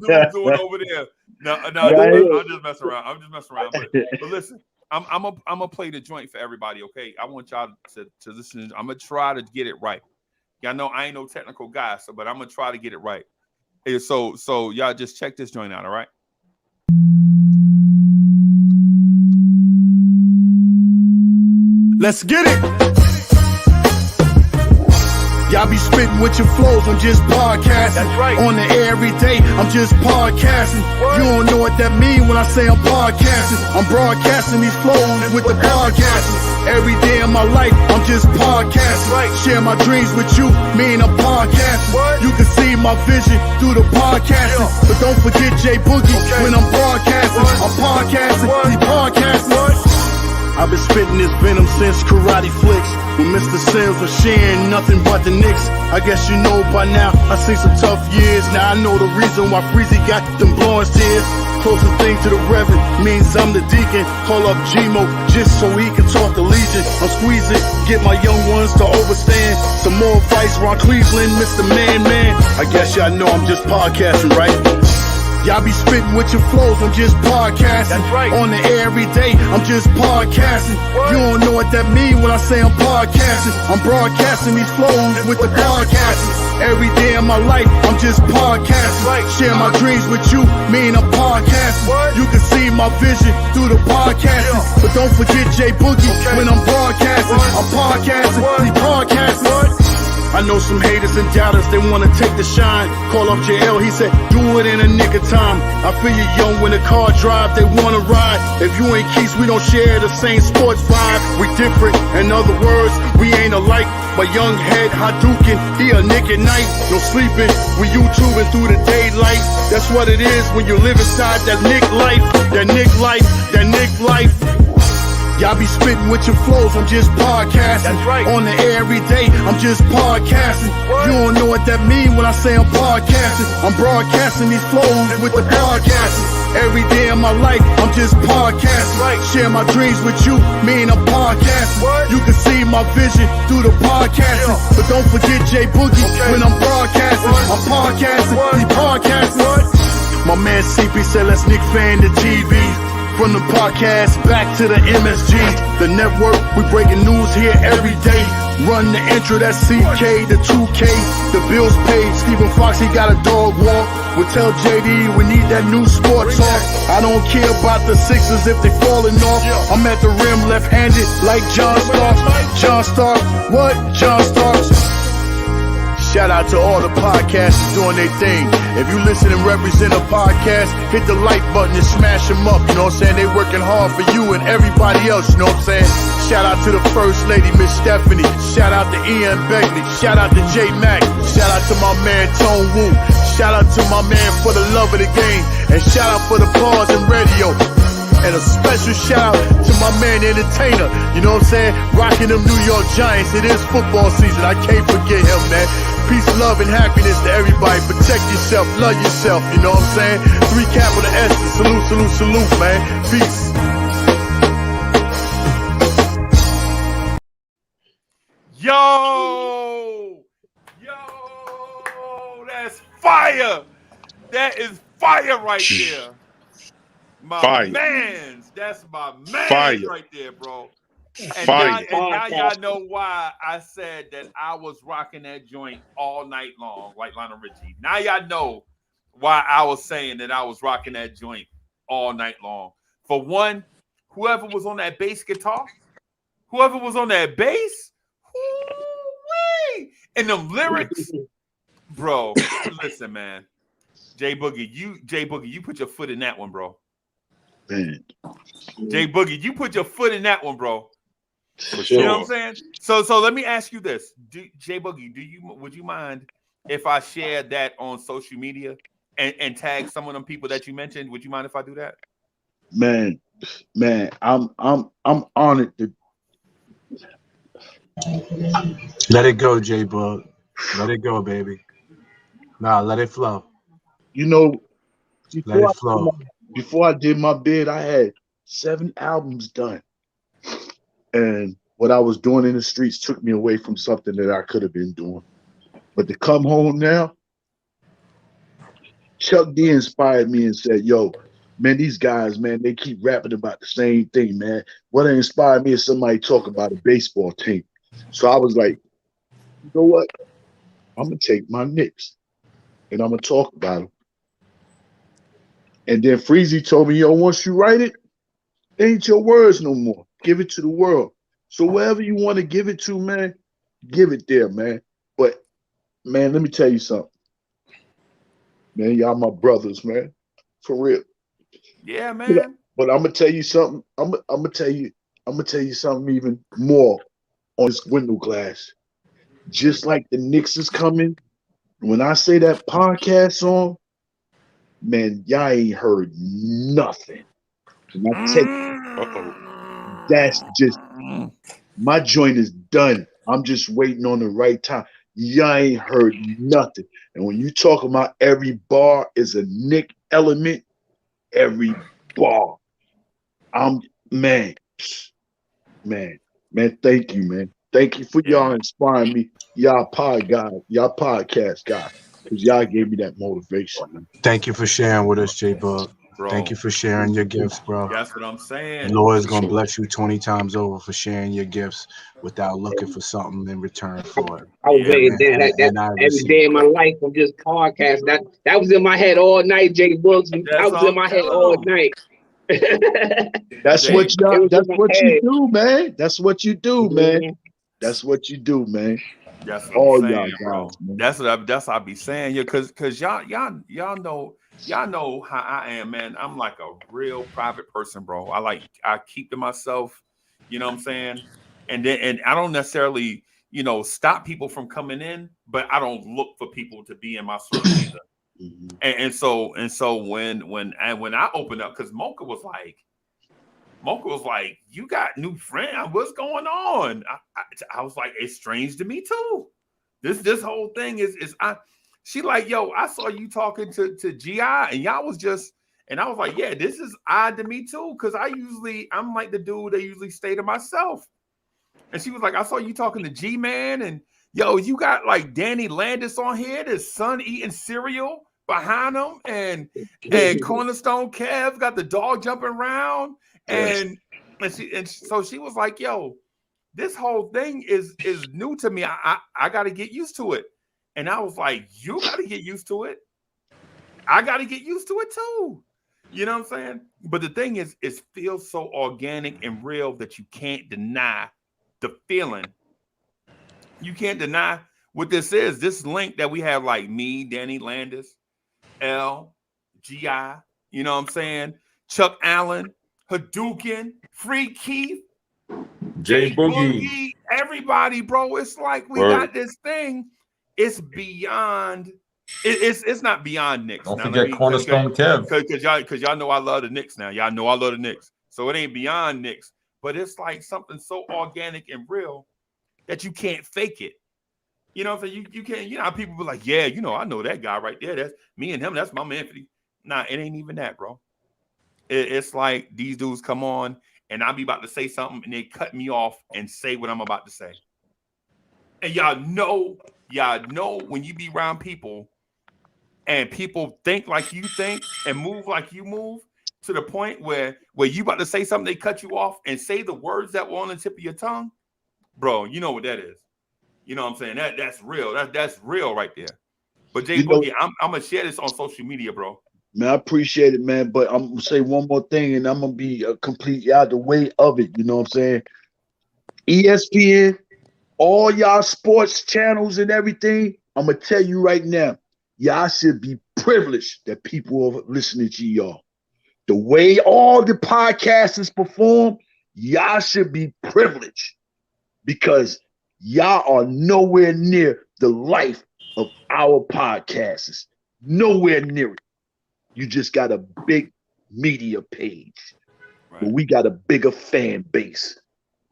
dudes doing over there? No, I'm just messing around. But listen, I'm gonna play the joint for everybody. Okay, I want y'all to listen. I'm gonna try to get it right. Y'all know I ain't no technical guy, but I'm gonna try to get it right. So y'all just check this joint out. All right. Let's get it. Y'all be spitting with your flows, I'm just podcasting. That's right. On the air every day, I'm just podcasting. What? You don't know what that mean when I say I'm podcasting. I'm broadcasting these flows with the podcasting. Every day of my life, I'm just podcasting. Right. Share my dreams with you, me and I'm podcasting. What? You can see my vision through the podcasting. Yeah. But don't forget Jay Boogie when I'm broadcasting. What? I'm podcasting, he podcasting. What? I've been spitting this venom since Karate Flicks. When Mr. Sims was sharing nothing but the Knicks. I guess you know by now, I seen some tough years. Now I know the reason why Freezy got them blowing tears. Closest thing to the Reverend means I'm the deacon. Call up G-Mo just so he can talk to Legion. I'm squeezing, get my young ones to overstand. Some more advice, Ron Cleveland, Mr. Man. I guess y'all know I'm just podcasting, right? Y'all be spitting with your flows, I'm just podcasting. That's right. On the air every day, I'm just podcasting. What? You don't know what that mean when I say I'm podcasting. I'm broadcasting these flows with the podcasting. Every day of my life, I'm just podcasting. Right. Share my dreams with you, me and I'm podcasting. What? You can see my vision through the podcasting. Yeah. But don't forget Jay Boogie when I'm broadcasting. What? I'm podcasting, he podcasting. What? I know some haters and doubters, they wanna take the shine. Call up JL, he said, do it in a nick of time. I feel you young when the car drive, they wanna ride. If you ain't Keys, we don't share the same sports vibe. We different, in other words, we ain't alike. But young head Hadouken, he a nick at night. No sleeping, we YouTubing through the daylight. That's what it is when you live inside that Nick life. That Nick life, that Nick life. Y'all be spitting with your flows, I'm just podcasting. That's right. On the air every day, I'm just podcasting. What? You don't know what that mean when I say I'm podcasting. I'm broadcasting these flows with the podcasting. Every day of my life, I'm just podcasting. Right. Share my dreams with you, me and I'm podcasting. What? You can see my vision through the podcasting. Yeah. But don't forget Jay Boogie when I'm broadcasting. What? I'm podcasting, he podcasting. What? My man CP said let's Nick fan the TV. From the podcast back to the MSG, the network, we breaking news here every day. Run the intro, that's CK, the 2K, the bills paid. Stephen Fox, he got a dog walk. We tell JD we need that new sport talk. I don't care about the Sixers if they falling off. I'm at the rim left-handed like John Starks. John Starks, what? John Starks. Shout out to all the podcasters doing their thing. If you listen and represent a podcast, hit the like button and smash them up. You know what I'm saying? They working hard for you and everybody else. You know what I'm saying? Shout out to the First Lady, Miss Stephanie. Shout out to Ian Begley. Shout out to J Mac. Shout out to my man Tone Wu. Shout out to my man for the love of the game. And shout out for the pause and radio. And a special shout out to my man Entertainer. You know what I'm saying? Rocking them New York Giants. It is football season. I can't forget him, man. Peace, love, and happiness to everybody. Protect yourself, love yourself, you know what I'm saying? 3 capital S's, salute, salute, salute, man. Peace. Yo, that's fire. That is fire right there. My fire. mans, that's my man right there, bro. And Fire. now y'all know why I said that I was rocking that joint all night long, like Lionel Richie. Now y'all know why I was saying that I was rocking that joint all night long. For one, whoever was on that bass guitar, whoever was on that bass, and them lyrics, bro. Listen, man. Jay Boogie, you put your foot in that one, bro. Man. Jay Boogie, you put your foot in that one, bro. For You sure. know what I'm saying? So let me ask you this. Jay Boogie, would you mind if I shared that on social media and tag some of them people that you mentioned? Would you mind if I do that? Man, I'm honored to Let it go, J Bug. Let it go, baby. Nah, let it flow. you know Let it flow. before I did my bid, I had 7 albums done. And what I was doing in the streets took me away from something that I could have been doing. But to come home now, Chuck D inspired me and said, yo, man, these guys, man, they keep rapping about the same thing, man. What inspired me is somebody talk about a baseball team. So I was like, you know what? I'm going to take my Knicks and I'm going to talk about them. And then Freezy told me, yo, once you write it ain't your words no more. Give it to the world. So wherever you want to give it to, man, give it there, man. But, man, let me tell you something. Man, y'all my brothers, man. For real. Yeah, man. But I'm gonna tell you something. I'm gonna tell you something even more on this window glass. Just like the Knicks is coming, when I say that podcast song, man, y'all ain't heard nothing. And I tell you, that's just my joint is done. I'm just waiting on the right time. Y'all ain't heard nothing. And when you talk about every bar is a Nick element, every bar. Man, thank you, man. Thank you for y'all inspiring me. Y'all podcast guys, because y'all gave me that motivation, man. Thank you for sharing with us, J Bug. Bro. Thank you for sharing your gifts, bro. That's what I'm saying. The Lord is gonna bless you 20 times over for sharing your gifts without looking for something in return for it. I was waiting there. That every day of my life I'm just podcasting. That was in my head all night, Jay Books. That was in my head all night. That's what you do, man. That's what you do, man. That's what you do, man. That's what I'm saying, bro. That's what I be saying. Yeah, cause y'all know how I am, man. I'm like a real private person, bro. I keep to myself, you know what I'm saying? And I don't necessarily, stop people from coming in, but I don't look for people to be in my circle either. And so when I opened up, because Mocha was like, you got new friends. What's going on? I was like, it's strange to me too. This whole thing is she like, yo, I saw you talking to GI and y'all was just, and I was like, yeah, this is odd to me too. Cause I'm like the dude that usually stay to myself. And she was like, I saw you talking to G-Man and yo, you got like Danny Landis on here, his son eating cereal behind him, and Cornerstone Kev got the dog jumping around. And so she was like, yo, this whole thing is new to me. I got to get used to it. And I was like, you got to get used to it. I got to get used to it too. You know what I'm saying? But the thing is, it feels so organic and real that you can't deny the feeling. You can't deny what this is. This link that we have, like me, Danny Landis, L, G.I., you know what I'm saying? Chuck Allen, Hadouken, Free Keith, Jay Boogie, everybody, bro. It's like we got this thing. It's beyond. It's not beyond Knicks. Don't forget Cornerstone Kev. Because y'all know I love the Knicks now. Y'all know I love the Knicks. So it ain't beyond Knicks. But it's like something so organic and real that you can't fake it. You know what I'm saying? You can't, how people be like, yeah, I know that guy right there. That's me and him. That's my man. Nah, it ain't even that, bro. It's like these dudes come on and I be about to say something and they cut me off and say what I'm about to say. And y'all know when you be around people and people think like you think and move like you move, to the point where you about to say something, they cut you off and say the words that were on the tip of your tongue, bro, you know what that is. You know what I'm saying? That's real. That's real right there. But Jay Boogie, I'm gonna share this on social media, bro. Man, I appreciate it, man. But I'm gonna say one more thing, and I'm gonna be completely out the way of it. You know what I'm saying? ESPN, all y'all sports channels and everything. I'm gonna tell you right now, y'all should be privileged that people are listening to y'all. The way all the podcasters perform, y'all should be privileged because y'all are nowhere near the life of our podcasters. Nowhere near it. You just got a big media page. Right. But we got a bigger fan base.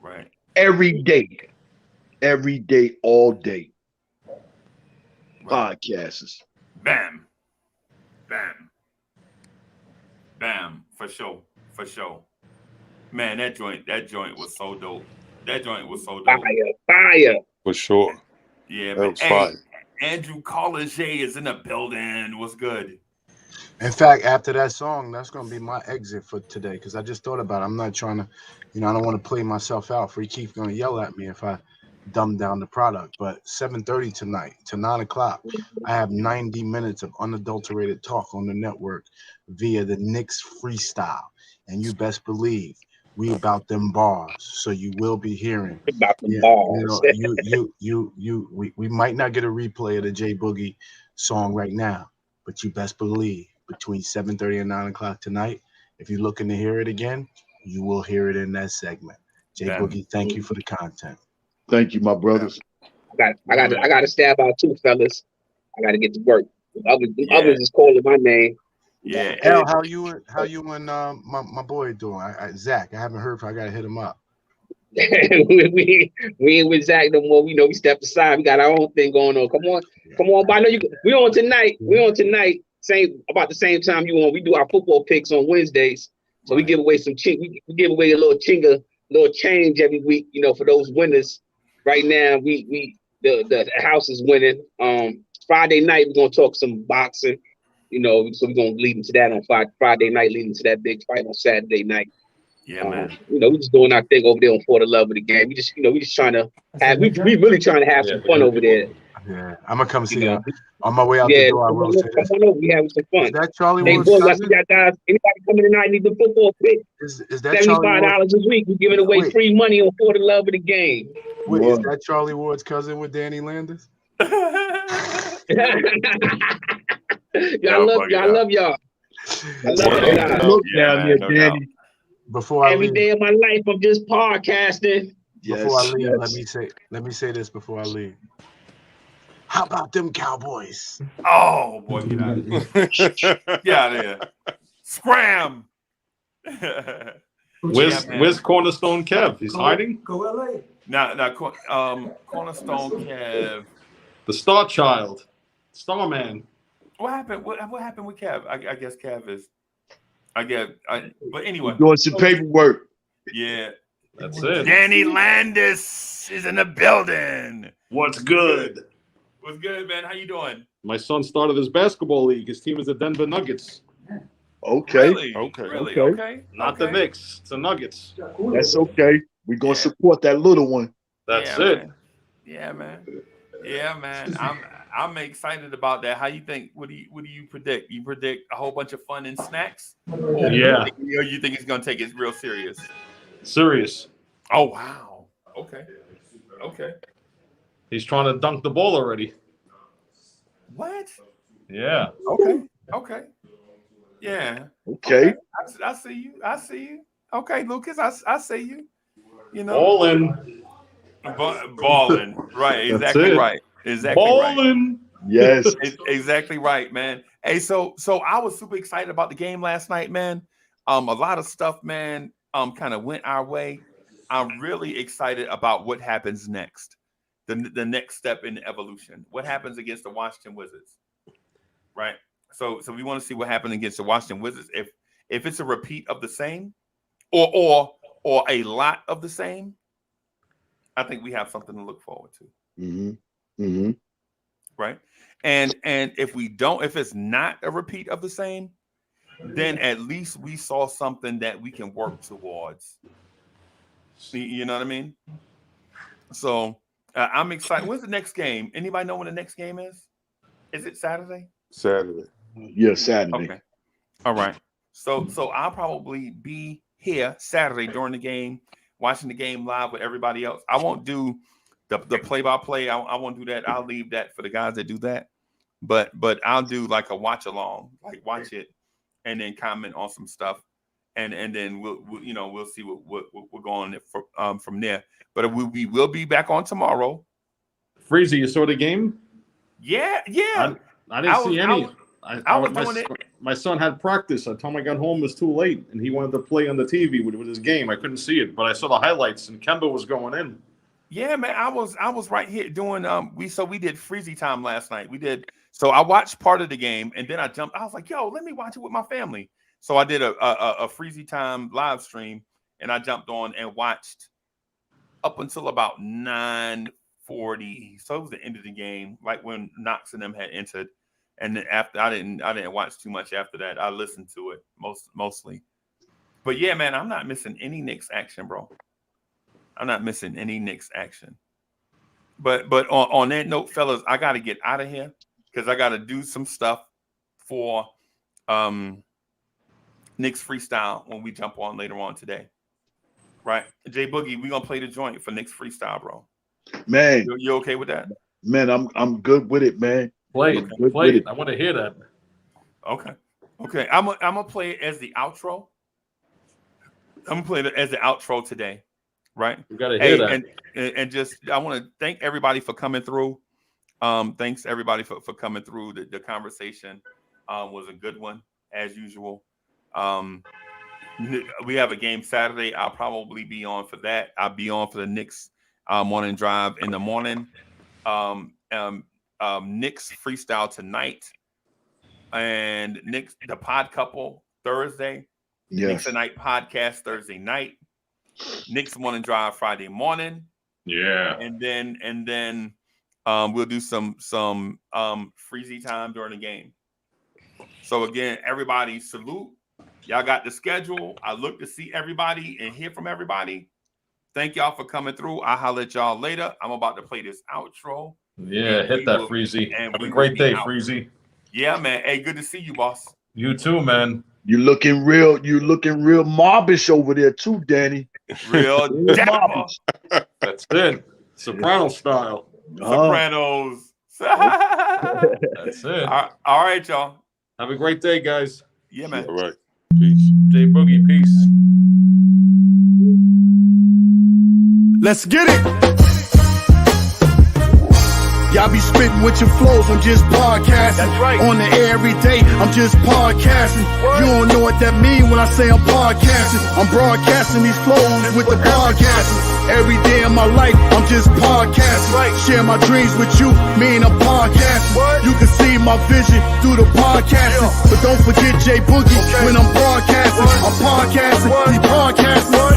Right. Every day, all day. Right. Podcasters. Bam. Bam. Bam. For sure. Man, that joint was so dope. Fire. For sure. Yeah, that man. was fire. Andrew Colliger is in the building. What's good? In fact, after that song, that's going to be my exit for today because I just thought about it. I'm not trying to, I don't want to play myself out. Free Keith going to yell at me if I dumb down the product. But 7:30 tonight to 9 o'clock, I have 90 minutes of unadulterated talk on the network via the Knicks freestyle. And you best believe we about them bars. So you will be hearing about them bars. We might not get a replay of the J Boogie song right now. But you best believe between 7:30 and 9 o'clock tonight, if you're looking to hear it again, you will hear it in that segment. Jay Boogie, thank you for the content. Thank you, my brothers. I got to stab out too, fellas. I got to get to work. Others is calling my name. Yeah. Al, how you and my boy doing? Zach, I haven't heard from. I got to hit him up. we ain't with Zach no more. We know we stepped aside. We got our own thing going on. Come on. But I know we on tonight. About the same time you on. We do our football picks on Wednesdays. So we give away we give away a little change every week. For those winners. Right now the house is winning. Friday night we're gonna talk some boxing. So we're gonna lead into that on Friday night, leading to that big fight on Saturday night. Yeah, man. We just doing our thing over there For the Love of the Game. We just trying to have. We really trying to have some fun over there. Yeah, I'm gonna come see you. On my way out the door, I will say this. Come on over. We having some fun. Is that Charlie Hey, Ward's boy, cousin? y'all guys, anybody coming tonight need the football pick? Is that $75 a week? We're giving away free money on For the Love of the Game. Wait, is that Charlie Ward's cousin with Danny Landis? Y'all love y'all. I love y'all. Danny. Before I every leave, day of my life, I'm just podcasting. Before I leave, let me say this before I leave. How about them Cowboys? Oh boy, get out of here! Get out of here! Scram! Where's Cornerstone Kev? He's hiding. Go LA. Now, Cornerstone Kev, the Star Child, Starman. What happened? What happened with Kev? I guess Kev is. But anyway, doing some paperwork. Yeah, that's it. Danny Landis is in the building. What's good? What's good, man? How you doing? My son started his basketball league. His team is the Denver Nuggets. Okay. Really? Okay. Not the Knicks. It's the Nuggets. That's okay. We're gonna support that little one. That's it. Man. Yeah, man. I'm excited about that. How you think? What do you predict? You predict a whole bunch of fun and snacks? Or you think it's gonna take it real serious? Serious. Oh wow. Okay. He's trying to dunk the ball already. What? Yeah. Okay. Yeah. Okay. I see you. Okay, Lucas, I see you. Balling. Balling. Right. Exactly right. Exactly Balling. Right. Yes. Exactly right, man. Hey, so I was super excited about the game last night, man. A lot of stuff, man, kind of went our way. I'm really excited about what happens next. The next step in the evolution. What happens against the Washington Wizards? Right? So we want to see what happened against the Washington Wizards. If it's a repeat of the same or a lot of the same, I think we have something to look forward to. Right? And if it's not a repeat of the same, then at least we saw something that we can work towards. You know what I mean? So I'm excited. When's the next game? Anybody know when the next game is? Is it Saturday? Saturday. Yeah, Saturday. Okay. All right. So I'll probably be here Saturday during the game, watching the game live with everybody else. I won't do the play-by-play. I won't do that. I'll leave that for the guys that do that. But I'll do like a watch along, like watch it and then comment on some stuff, and then we'll see what we're going from there. But we will be back on tomorrow. Freezy, you saw the game? Yeah. I didn't see any. I was doing it. My son had practice. By the time I got home, it was too late, and he wanted to play on the TV with his game. I couldn't see it, but I saw the highlights, and Kemba was going in. Yeah, man, I was right here doing we did Freezy time last night. So I watched part of the game, and then I jumped. I was like, yo, let me watch it with my family. So I did a Freezy time live stream, and I jumped on and watched up until about 9:40. So it was the end of the game, like when Knox and them had entered. And then after I didn't watch too much after that. I listened to it mostly. But yeah, man, I'm not missing any Knicks action, bro. I'm not missing any Knicks action. But on that note, fellas, I got to get out of here because I got to do some stuff for Knicks Freestyle when we jump on later on today. Right? Jay Boogie, we're going to play the joint for Knicks Freestyle, bro. Man. You okay with that? Man, I'm good with it, man. Play it. I want to hear that. Okay. I'm gonna play it as the outro. I'm gonna play it as the outro today, right? You gotta hear that. And just I want to thank everybody for coming through. Thanks everybody for coming through. The conversation was a good one as usual. We have a game Saturday. I'll probably be on for that. I'll be on for the Knicks morning drive in the morning. Knicks Freestyle tonight, and Knicks the Pod Couple Thursday. Yes. Knicks at Night podcast Thursday night. Knicks Morning Drive Friday morning. Yeah, and then we'll do some Freezy time during the game. So again, everybody salute. Y'all got the schedule. I look to see everybody and hear from everybody. Thank y'all for coming through. I'll holler at y'all later. I'm about to play this outro. Yeah, hit that, Freezy. Have a great day, Freezy. Yeah, man. Hey, good to see you, boss. You too, man. You looking real mobbish over there too, Danny. Real mobbish. That's it. Soprano style. Sopranos. That's it. All right, y'all. Have a great day, guys. Yeah, man. All right. Peace. Jay Boogie, peace. Let's get it. Y'all be spitting with your flows, I'm just podcasting. That's right. On the air every day, I'm just podcasting. You don't know what that mean when I say I'm podcasting. I'm broadcasting these flows with the podcasting. Every day of my life, I'm just podcasting. Right. Share my dreams with you, mean I'm podcasting. What? You can see my vision through the podcasting. Yeah. But don't forget Jay Boogie when I'm broadcasting. What? I'm podcasting, What? he's podcasting. What?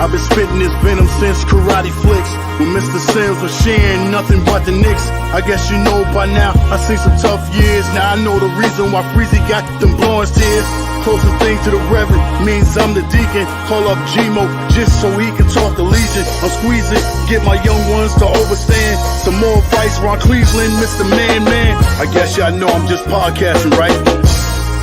I've been spitting this venom since Karate Flicks. When Mr. Sims was sharing nothing but the Knicks. I guess you know by now, I seen some tough years. Now I know the reason why Freezy got them blowing tears. Closest thing to the Reverend means I'm the deacon. Call up G-Mo just so he can talk to Legion. I'm squeezing, get my young ones to overstand. Some more advice, Ron Cleveland, Mr. Man. I guess y'all know I'm just podcasting, right?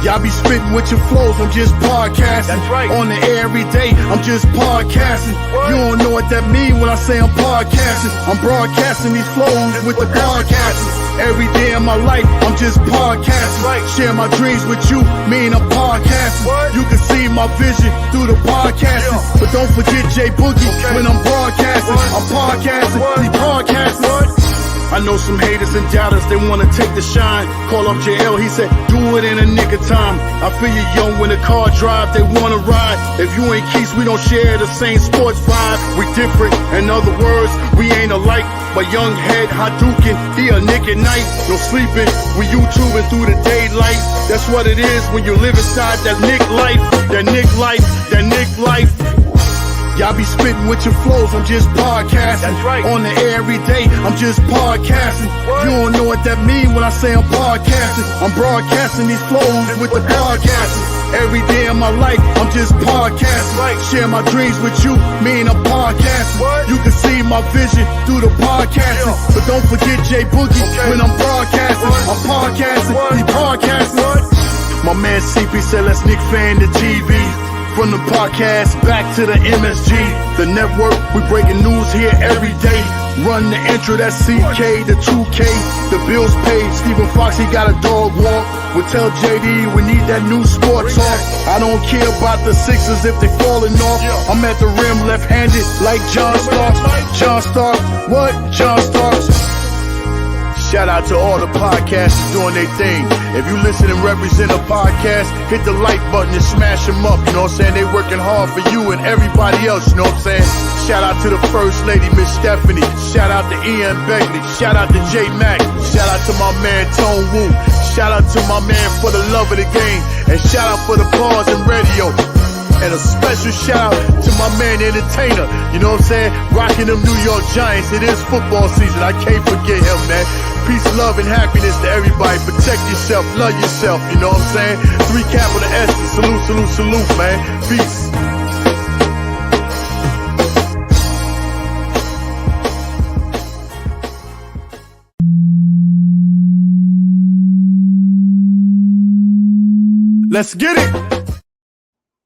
Y'all be spitting with your flows, I'm just podcasting. That's right. On the air every day, I'm just podcasting. What? You don't know what that mean when I say I'm podcasting. I'm broadcasting these flows with the podcasting. Every day of my life, I'm just podcasting. Right. Share my dreams with you, mean I'm podcasting. What? You can see my vision through the podcasting. Yeah. But don't forget Jay Boogie when I'm broadcasting. What? I'm podcasting, What? he's podcasting. What? I know some haters and doubters, they wanna take the shine. Call up JL, he said, do it in a nick of time. I feel you young when the car drive, they wanna ride. If you ain't Keys, we don't share the same sports vibe. We different, in other words, we ain't alike. My young head, Hadouken, he a Nick at night. No sleeping, we YouTubing through the daylight. That's what it is when you live inside that Nick life. That Nick life, that Nick life. Y'all be spitting with your flows, I'm just podcasting. That's right. On the air every day, I'm just podcasting. You don't know what that mean when I say I'm podcasting. I'm broadcasting these flows with the podcasting. Every day of my life, I'm just podcasting. Share my dreams with you, mean I'm podcasting. You can see my vision through the podcasting. But don't forget J Boogie when I'm broadcasting. I'm podcasting, he podcasting. My man CP said let's Nick fan the TV. From the podcast back to the MSG, the network, we breaking news here every day. Run the intro, that's CK, the 2K, the Bills paid. Stephen Fox, he got a dog walk. We tell JD we need that new sport talk. I don't care about the Sixers if they falling off. I'm at the rim left-handed like John Starks. John Starks, what? John Starks. Shout out to all the podcasters doing their thing. If you listen and represent a podcast, hit the like button and smash them up. You know what I'm saying? They working hard for you and everybody else. You know what I'm saying? Shout out to the First Lady, Miss Stephanie. Shout out to Ian Begley. Shout out to J Mac. Shout out to my man Tone Wu. Shout out to my man for the love of the game. And shout out for the pause and radio. And a special shout out to my man Entertainer, you know what I'm saying? Rocking them New York Giants. It is football season. I can't forget him, man. Peace, love, and happiness to everybody. Protect yourself, love yourself, you know what I'm saying? 3 capital S's. Salute, salute, salute, man. Peace. Let's get it.